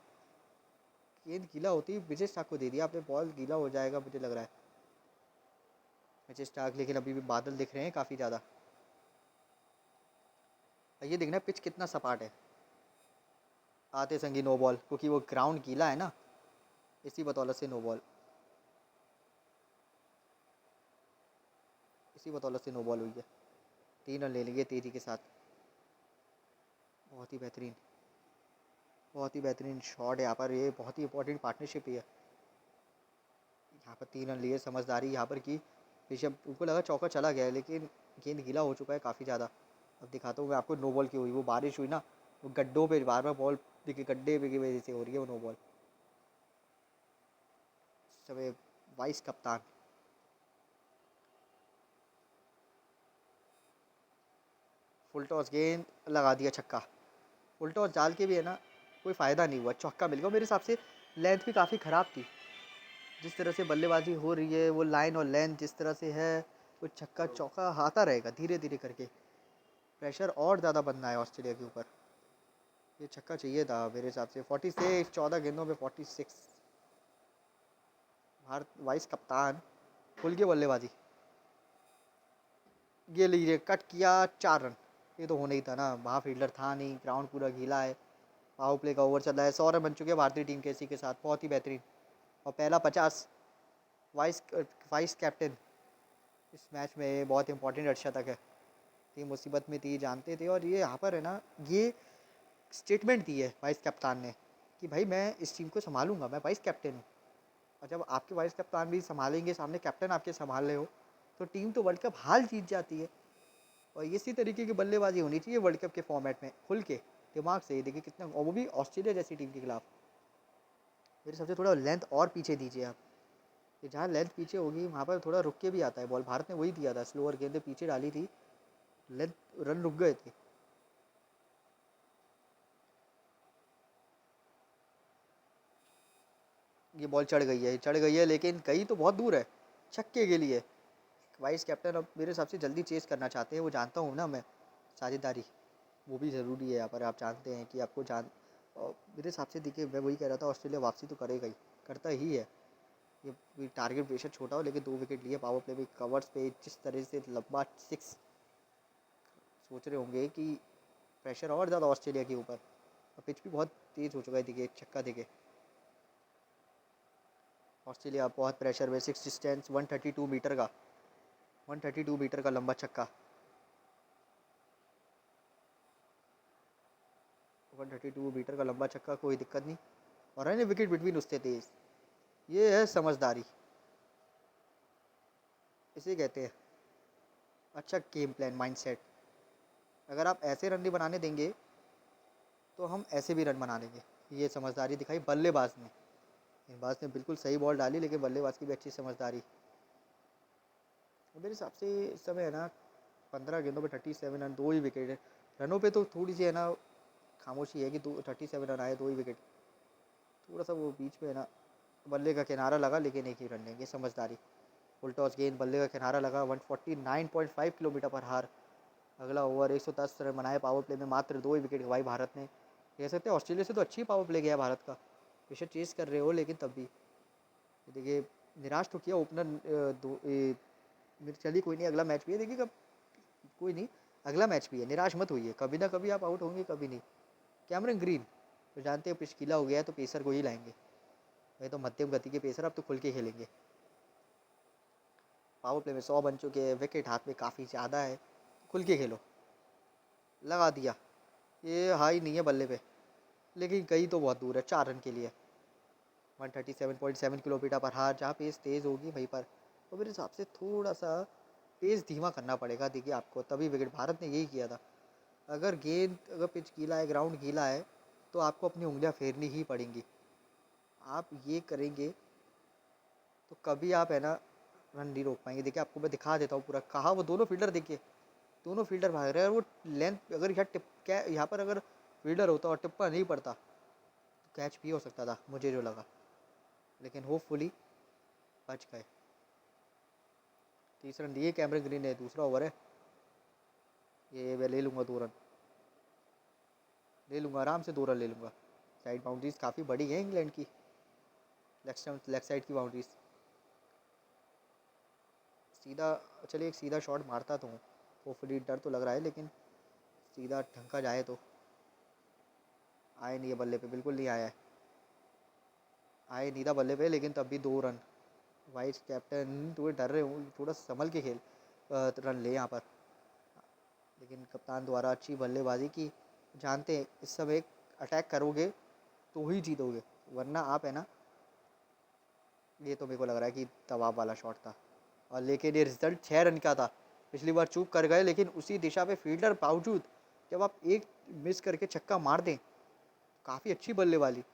गेंद गीला होती मिचेल स्टार्क को दे दिया आपने, बॉल गीला हो जाएगा मुझे लग रहा है। मिचेल स्टार्क, लेकिन अभी भी बादल दिख रहे हैं काफ़ी ज़्यादा। ये देखना पिच कितना सपाट है। आते संगी नो बॉल, क्योंकि वो ग्राउंड गीला है ना, इसी बदौलत से नो बॉल, इसी बदौलत से नो बॉल हुई है। 3 रन ले लेंगे तेजी के साथ। बहुत ही बेहतरीन, बहुत ही बेहतरीन शॉट है यहाँ पर। ये बहुत ही इंपॉर्टेंट पार्टनरशिप ही है। यहाँ पर 3 रन लिए, समझदारी यहाँ पर की। ऋषभ, उनको लगा चौका चला गया है, लेकिन गेंद गीला हो चुका है काफ़ी ज़्यादा। अब दिखाता हूँ मैं आपको नो बॉल क्यों हुई। वो बारिश हुई ना, वो गड्ढों पे बार बार बॉल, देखिए गड्ढे पे की वजह से हो रही है वो नो बॉल। समय वाइस कप्तान, फुल टॉस गेंद लगा दिया, छक्का। फुल टॉस डाल के भी है ना कोई फ़ायदा नहीं हुआ, चौका मिल गया। मेरे हिसाब से लेंथ भी काफ़ी ख़राब थी, जिस तरह से बल्लेबाजी हो रही है, वो लाइन और लेंथ जिस तरह से है, वो छक्का चौका आता रहेगा धीरे धीरे करके। प्रेशर और ज़्यादा बनना है ऑस्ट्रेलिया के ऊपर। ये छक्का चाहिए था मेरे हिसाब से। 46, 14 गेंदों में 46। भारत वाइस कप्तान, खुल के बल्लेबाजी। ये लीजिए कट किया, 4 रन। ये तो होना ही था ना, वहाँ फील्डर था नहीं, ग्राउंड पूरा गीला है। पावर प्ले का ओवर चल रहा है, 100 रन बन चुके हैं भारतीय टीम के इसी के साथ। बहुत ही बेहतरीन। और पहला 50, वाइस वाइस कैप्टन इस मैच में बहुत इंपॉर्टेंट अर्धशतक है। टीम मुसीबत में थी, जानते थे, और ये यहाँ पर है ना, ये स्टेटमेंट दी है वाइस कप्तान ने कि भाई मैं इस टीम को संभालूंगा, मैं वाइस कैप्टन हूँ। और जब आपके वाइस कप्तान भी संभालेंगे, सामने कैप्टन आपके संभाल रहे हो, तो टीम तो वर्ल्ड कप हाल जीत जाती है। और इसी तरीके की बल्लेबाजी होनी चाहिए वर्ल्ड कप के फॉर्मेट में, खुल के दिमाग से। देखिए कितना, और वो भी ऑस्ट्रेलिया जैसी टीम के खिलाफ। मेरे सबसे थोड़ा लेंथ और पीछे दीजिए आप। कि जहाँ लेंथ पीछे होगी वहाँ पर थोड़ा रुक के भी आता है बॉल। भारत ने वही दिया था, स्लोअर गेंदें पीछे डाली थी, लेंथ, रन रुक गए थे। ये बॉल चढ़ गई है, चढ़ गई है, लेकिन गई तो बहुत दूर है, छक्के के लिए। वाइस कैप्टन अब मेरे हिसाब से जल्दी चेस करना चाहते हैं, वो जानता हूँ ना मैं। साझेदारी वो भी ज़रूरी है यहाँ पर, आप जानते हैं कि आपको जान। और मेरे हिसाब से देखिए, मैं वही कह रहा था, ऑस्ट्रेलिया वापसी तो करेगा ही, करता ही है। ये टारगेट बेशक छोटा हो, लेकिन 2 विकेट लिए पावर प्ले में, कवर्स पे जिस तरह से लंबा 6, सोच रहे होंगे कि प्रेशर और ज़्यादा ऑस्ट्रेलिया के ऊपर। और पिच भी बहुत तेज़ हो चुका है, देखिए छक्का देखिए। ऑस्ट्रेलिया बहुत प्रेशर में, 6 डिस्टेंस, 132 मीटर का, 132 मीटर का लंबा छक्का, 132 मीटर का लंबा छक्का, कोई दिक्कत नहीं। और है ना विकेट बिटवीन उससे तेज। ये है समझदारी, इसे कहते हैं अच्छा गेम प्लान, माइंडसेट। अगर आप ऐसे रन नहीं बनाने देंगे, तो हम ऐसे भी रन बना लेंगे। ये समझदारी दिखाई बल्लेबाज ने। गेंदबाज ने बिल्कुल सही बॉल डाली, लेकिन बल्लेबाज की भी अच्छी समझदारी। मेरे हिसाब से इस समय है ना, 15 गेंदों पे 37 रन, 2 ही विकेट है। रनों पे तो थोड़ी सी है ना खामोशी है कि 37 रन आए, 2 ही विकेट। थोड़ा सा वो बीच में है ना, बल्ले का किनारा लगा, लेकिन एक ही रन लेंगे, समझदारी। फुल टॉस गेंद, बल्ले का किनारा लगा, 149.5 किलोमीटर पर हार। अगला ओवर, 110 रन बनाए पावर प्ले में, मात्र 2 ही विकेट गंवाई भारत ने। कह सकते हैं ऑस्ट्रेलिया से तो अच्छी पावर प्ले गया भारत का, बेशक चेस कर रहे हो, लेकिन तब भी देखिए निराश तो किया ओपनर। चलिए कोई नहीं, अगला मैच भी है, देखिए कब, कोई नहीं, अगला मैच भी है, निराश मत होइए, कभी ना कभी आप आउट होंगे, कभी नहीं। कैमरन ग्रीन तो जानते हैं पिच गीला हो गया है, तो पेसर को ही लाएंगे। वही तो मध्यम गति के पेसर, अब तो खुल के खेलेंगे। पावर प्ले में 100 बन चुके हैं, विकेट हाथ में काफ़ी ज़्यादा है, खुल के खेलो। लगा दिया, ये हाई नहीं है बल्ले पे, लेकिन गई तो बहुत दूर है, 4 रन के लिए। 137.7 किलोमीटर पर हार, जहाँ पेस तेज़ होगी वहीं पर। तो मेरे हिसाब से थोड़ा सा पेस धीमा करना पड़ेगा, देखिए आपको, तभी विकेट। भारत ने यही किया था। अगर पिच गीला है, ग्राउंड गीला है, तो आपको अपनी उंगलियां फेरनी ही पड़ेंगी। आप ये करेंगे तो कभी आप है ना रन नहीं रोक पाएंगे। देखिए आपको मैं दिखा देता हूँ पूरा, कहा वो दोनों फील्डर, देखिए दोनों फील्डर भाग रहे हैं। और वो लेंथ, अगर यहाँ टिप क्या यहाँ पर अगर फील्डर होता और टिप्पा नहीं पड़ता, तो कैच भी हो सकता था, मुझे जो लगा। लेकिन होपफुली बच गए। 30 रन दिए कैमरन ग्रीन ने, दूसरा ओवर है। ये मैं ले लूँगा 2 रन, ले लूँगा आराम से, 2 रन ले लूँगा। साइड बाउंड्रीज काफ़ी बड़ी है इंग्लैंड की, लेग साइड की बाउंड्रीज। सीधा, चलिए एक सीधा शॉट मारता तो हूँ, होपफुली, डर तो लग रहा है, लेकिन सीधा ढंग का जाए तो। आए नहीं है बल्ले पे, बिल्कुल नहीं आया है, आए नहीं था बल्ले पे, लेकिन तब भी 2 रन। वाइस कैप्टन थोड़े डर रहे हूँ, थोड़ा संभल के खेल, रन ले यहाँ पर। लेकिन कप्तान द्वारा अच्छी बल्लेबाजी की। जानते हैं इस समय अटैक करोगे तो ही जीतोगे, वरना आप है ना, ये तो मेरे को लग रहा है कि दबाव वाला शॉट था। और लेकिन ये रिजल्ट 6 रन का था। पिछली बार चूक कर गए, लेकिन उसी दिशा पे फील्डर बावजूद जब आप एक मिस करके छक्का मार दें, काफ़ी अच्छी बल्लेबाजी।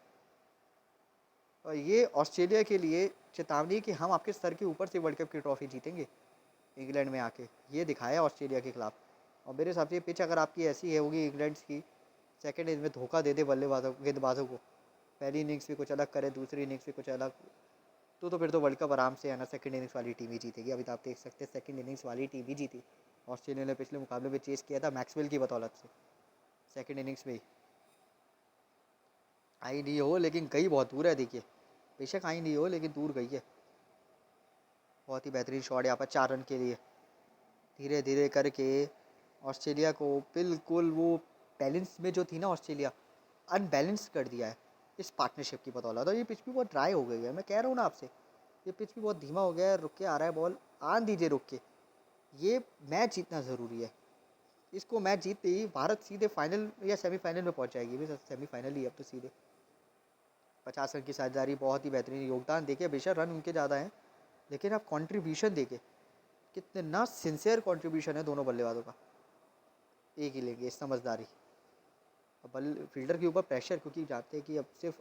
और ये ऑस्ट्रेलिया के लिए चेतावनी कि हम आपके सर के ऊपर से वर्ल्ड कप की ट्रॉफी जीतेंगे इंग्लैंड में आके, ये दिखाया ऑस्ट्रेलिया के खिलाफ। और मेरे हिसाब से पिच अगर आपकी ऐसी है होगी इंग्लैंड की, सेकेंड इनिंग में धोखा दे दे बल्लेबाजों गेंदबाजों को, पहली इनिंग्स में कुछ अलग करे, दूसरी इनिंग्स में कुछ अलग, तो फिर तो वर्ल्ड कप आराम से है ना सेकंड इनिंग्स वाली टीम ही जीतेगी। अभी तो आप देख सकते हैं सेकंड इनिंग्स वाली टीम ही जीती। ऑस्ट्रेलिया ने पिछले मुकाबले में चेस किया था मैक्सवेल की बदौलत से, सेकंड इनिंग्स में ही। आई नहीं हो लेकिन गई बहुत दूर है, देखिए बेशक आई नहीं हो लेकिन दूर गई है। बहुत ही बेहतरीन शॉट यहाँ पर 4 रन के लिए। धीरे धीरे करके ऑस्ट्रेलिया को बिल्कुल वो बैलेंस में जो थी ना ऑस्ट्रेलिया, अनबैलेंस कर दिया है इस पार्टनरशिप की बदौलत। और ये पिच भी बहुत ड्राई हो गई है, मैं कह रहा हूँ ना आपसे, ये पिच भी बहुत धीमा हो गया है, रुक के आ रहा है बॉल, आन दीजिए रुक के। ये मैच जीतना ज़रूरी है, इसको मैच जीतते ही भारत सीधे फाइनल या सेमीफाइनल में पहुंच जाएगी। भी सेमीफाइनल ही अब तो सीधे। 50 रन की साझेदारी, बहुत ही बेहतरीन योगदान। देखिए बेशक रन उनके ज़्यादा हैं, लेकिन आप कंट्रीब्यूशन देखिए कितना सिंसियर कंट्रीब्यूशन है दोनों बल्लेबाजों का। एक ही लेंगे समझदारी। अब बल फील्डर के ऊपर प्रेशर, क्योंकि जानते हैं कि अब सिर्फ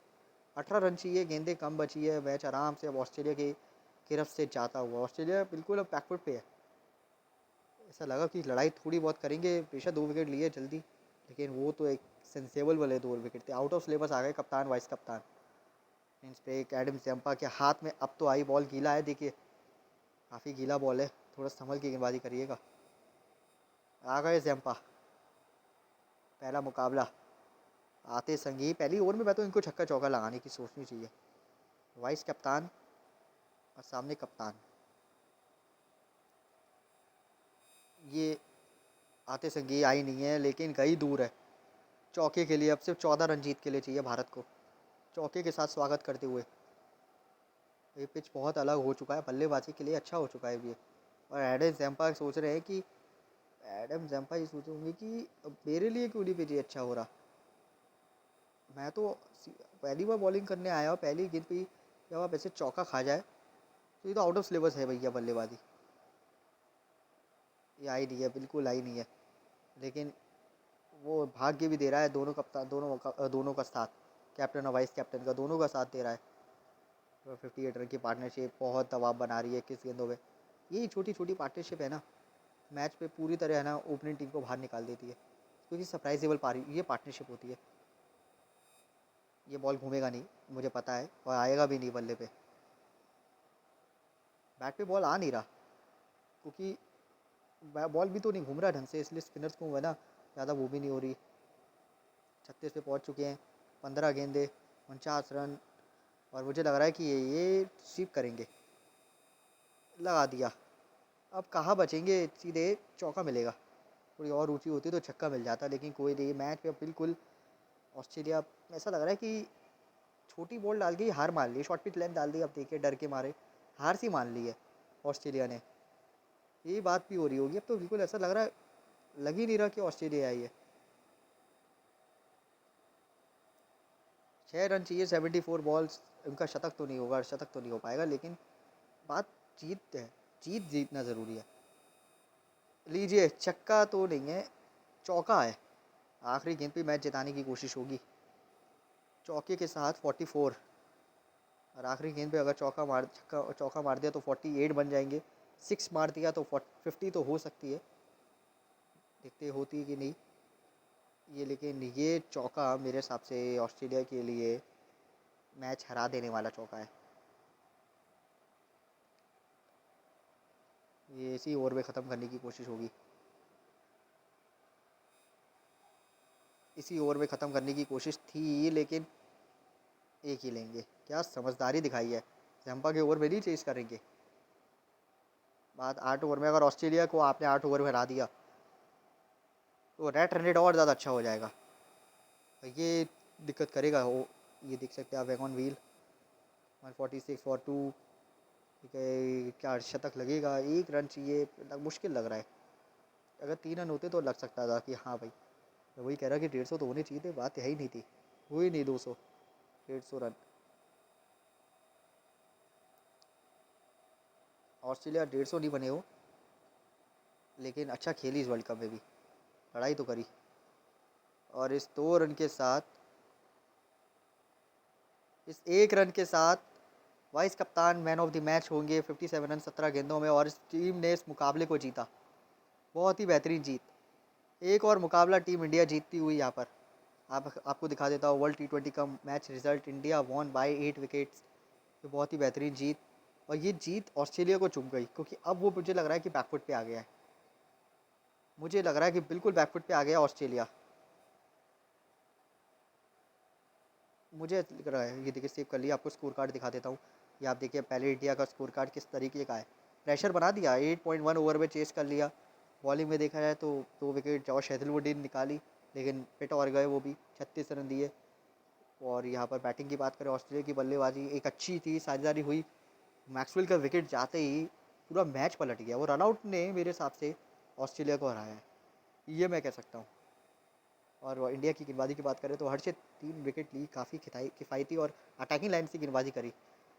18 रन चाहिए, गेंदें कम बची है, मैच आराम से अब ऑस्ट्रेलिया की गिरफ्त से जाता हुआ। ऑस्ट्रेलिया बिल्कुल अब बैकवर्ड पे है। ऐसा लगा कि लड़ाई थोड़ी बहुत करेंगे, बेशक 2 विकेट लिए जल्दी, लेकिन वो तो एक सेंसेबल वाले 2 विकेट थे। आउट ऑफ सिलेबस आ गए कप्तान वाइस कप्तान। इन पे एक एडम जम्पा के हाथ में अब तो आई बॉल, गीला है देखिए, काफ़ी गीला बॉल है, थोड़ा संभल के गेंदबाजी करिएगा। आ गए जम्पा, पहला मुकाबला आते संगी पहली ओवर में। मैं तो इनको छक्का चौका लगाने की सोचनी चाहिए। वाइस कप्तान और सामने कप्तान, ये आते संगी आई नहीं है, लेकिन गई दूर है। चौके के लिए अब सिर्फ 14 रन जीत के लिए चाहिए भारत को, चौके के साथ स्वागत करते हुए। ये पिच बहुत अलग हो चुका है, बल्लेबाजी के लिए अच्छा हो चुका है ये। और एडम जम्पा सोच रहे हैं कि, एडम जम्पा ये सोच होंगे कि मेरे लिए क्यों नहीं पिच अच्छा हो रहा। मैं तो पहली बार बॉलिंग करने आया हूँ, पहली गेंद पे जब आप ऐसे चौका खा जाए तो ये तो आउट ऑफ सिलेबस है भैया बल्लेबाजी। ये आई नहीं है, बिल्कुल आई नहीं है, लेकिन वो भाग्य भी दे रहा है दोनों कप्तान, दोनों का साथ, कैप्टन और वाइस कैप्टन का, दोनों का साथ दे रहा है। 58 रन की पार्टनरशिप बहुत दबाव बना रही है किस गेंदों में। यही छोटी छोटी पार्टनरशिप है ना, मैच पे पूरी तरह है ना ओपनिंग टीम को बाहर निकाल देती है, क्योंकि सरप्राइजेबल पारी ये पार्टनरशिप होती है। ये बॉल घूमेगा नहीं, मुझे पता है, और आएगा भी नहीं बल्ले पे। बैट पे बॉल आ नहीं रहा, क्योंकि बॉल भी तो नहीं घूम रहा ढंग से, इसलिए स्पिनर्स को है ना ज़्यादा वो भी नहीं हो रही। 36 पे पहुंच चुके हैं, 15 गेंदे, 49 रन। और मुझे लग रहा है कि ये स्वीप करेंगे। लगा दिया, अब कहाँ बचेंगे, सीधे चौका मिलेगा। थोड़ी और ऊंची होती तो छक्का मिल जाता, लेकिन कोई नहीं। मैच पे बिल्कुल ऑस्ट्रेलिया, ऐसा लग रहा है कि छोटी बॉल डाल के ही हार मान ली, शॉर्ट पिच लेंथ डाल दी, अब देखिए डर के मारे हार सी मान ली है ऑस्ट्रेलिया ने। यही बात भी हो रही होगी अब तो, बिल्कुल ऐसा लग रहा है, लग ही नहीं रहा कि ऑस्ट्रेलिया आई है। 6 रन चाहिए, 74 बॉल्स, उनका शतक तो नहीं होगा, शतक तो नहीं हो पाएगा, लेकिन बात जीत है, जीतना ज़रूरी है। लीजिए छक्का तो नहीं है, चौका है। आखिरी गेंद पे मैच जिताने की कोशिश होगी, चौके के साथ 44। और आखिरी गेंद पे अगर चौका मार दिया तो 48 बन जाएंगे। 6 मार दिया तो 50 तो हो सकती है, देखते होती है कि नहीं ये। लेकिन ये चौका मेरे हिसाब से ऑस्ट्रेलिया के लिए मैच हरा देने वाला चौका है। ये इसी ओवर में ख़त्म करने की कोशिश होगी, इसी ओवर में ख़त्म करने की कोशिश थी, लेकिन एक ही लेंगे। क्या समझदारी दिखाई है, जंपा के ओवर में नहीं चेस करेंगे। बात 8 ओवर में, अगर ऑस्ट्रेलिया को आपने 8 ओवर में हरा दिया तो रेट रन रेट और ज़्यादा अच्छा हो जाएगा। ये दिक्कत करेगा वो। ये देख सकते हैं आप वैगन व्हील 146 फॉर 2। ठीक है, क्या शतक लगेगा? 1 रन चाहिए, मुश्किल लग रहा है। अगर 3 रन होते तो लग सकता था कि हाँ भाई। मैं वही कह रहा कि 150 तो होने चाहिए थे, बात है ही नहीं थी। हुई नहीं 200, 150 रन। ऑस्ट्रेलिया 150 नहीं बने हो, लेकिन अच्छा खेली इस वर्ल्ड कप में भी, लड़ाई तो करी। और इस 2 रन के साथ, इस 1 रन के साथ वाइस कप्तान मैन ऑफ द मैच होंगे 57 रन 17 गेंदों में। और इस टीम ने इस मुकाबले को जीता, बहुत ही बेहतरीन जीत। एक और मुकाबला टीम इंडिया जीतती हुई यहाँ पर आपको दिखा देता हूँ। वर्ल्ड T20 का match result, India won by 8 wickets. ये बहुत ही बेहतरीन जीत। और ये जीत ऑस्ट्रेलिया को चुभ गई, क्योंकि अब वो मुझे लग रहा है कि बैकफुट पे आ गया है। मुझे लग रहा है कि बिल्कुल बैकफुट पे आ गया ऑस्ट्रेलिया। मुझे लग रहा है, ये देखिए सेव कर लिया। आपको स्कोर कार्ड दिखा देता हूँ। ये आप देखिए पहले इंडिया का स्कोर कार्ड किस तरीके का है। प्रेशर बना दिया, 8.1 ओवर में चेस कर लिया। बॉलिंग में देखा जाए तो 2 विकेट जॉश हेजलवुड ने निकाली, लेकिन पिट और गए वो भी। 36 रन दिए। और यहाँ पर बैटिंग की बात करें, ऑस्ट्रेलिया की बल्लेबाजी एक अच्छी थी, साझेदारी हुई। मैक्सवेल का विकेट जाते ही पूरा मैच पलट गया। वो रनआउट ने मेरे हिसाब से ऑस्ट्रेलिया को हराया है, ये मैं कह सकता हूँ। और इंडिया की गेंदबाजी की बात करें तो हर्षित 3 विकेट ली, काफ़ी किफ़ायती और अटैकिंग लाइन से गेंदबाजी करी।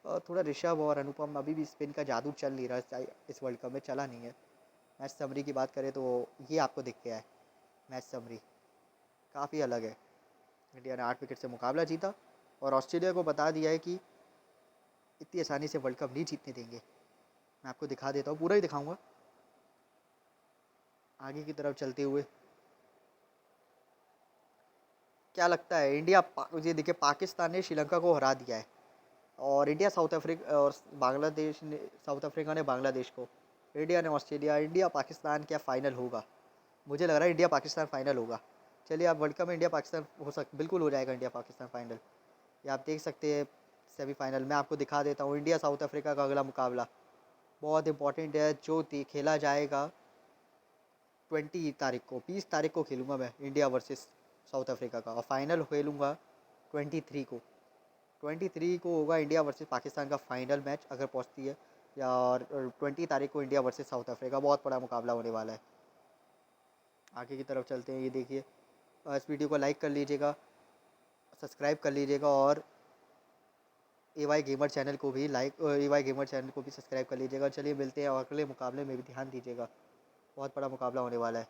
और थोड़ा ऋषभ और अनुपम, अभी भी स्पिन का जादू चल नहीं रहा है, इस वर्ल्ड कप में चला नहीं है। मैच समरी की बात करें तो ये आपको दिख गया है। मैच समरी काफ़ी अलग है। इंडिया ने 8 विकेट से मुकाबला जीता और ऑस्ट्रेलिया को बता दिया है कि इतनी आसानी से वर्ल्ड कप नहीं जीतने देंगे। मैं आपको दिखा देता हूँ, पूरा ही दिखाऊंगा। आगे की तरफ चलते हुए क्या लगता है, ये देखिए पाकिस्तान ने श्रीलंका को हरा दिया है। और इंडिया साउथ अफ्रीका और बांग्लादेश ने, साउथ अफ्रीका ने बांग्लादेश को। इंडिया ने ऑस्ट्रेलिया। इंडिया पाकिस्तान क्या फ़ाइनल होगा? मुझे लग रहा है इंडिया पाकिस्तान फ़ाइनल होगा। चलिए, आप वर्ल्ड कप में इंडिया पाकिस्तान बिल्कुल हो जाएगा इंडिया पाकिस्तान फ़ाइनल। ये आप देख सकते हैं सेमीफाइनल में। आपको दिखा देता हूँ इंडिया साउथ अफ्रीका का अगला मुकाबला बहुत इंपॉर्टेंट है, जो खेला जाएगा 20 तारीख को। 20 तारीख को खेलूँगा मैं इंडिया वर्सेस साउथ अफ्रीका का, और फाइनल खेलूँगा 23 को होगा इंडिया वर्सेस पाकिस्तान का फाइनल मैच, अगर पहुंचती है। या और 20 तारीख को इंडिया वर्सेस साउथ अफ्रीका, बहुत बड़ा मुकाबला होने वाला है। आगे की तरफ चलते हैं। ये देखिए, इस वीडियो को लाइक कर लीजिएगा, सब्सक्राइब कर लीजिएगा, और AY गेमर चैनल को भी AY गेमर चैनल को भी सब्सक्राइब कर लीजिएगा। चलिए मिलते हैं, और अगले मुकाबले में भी ध्यान दीजिएगा, बहुत बड़ा मुकाबला होने वाला है।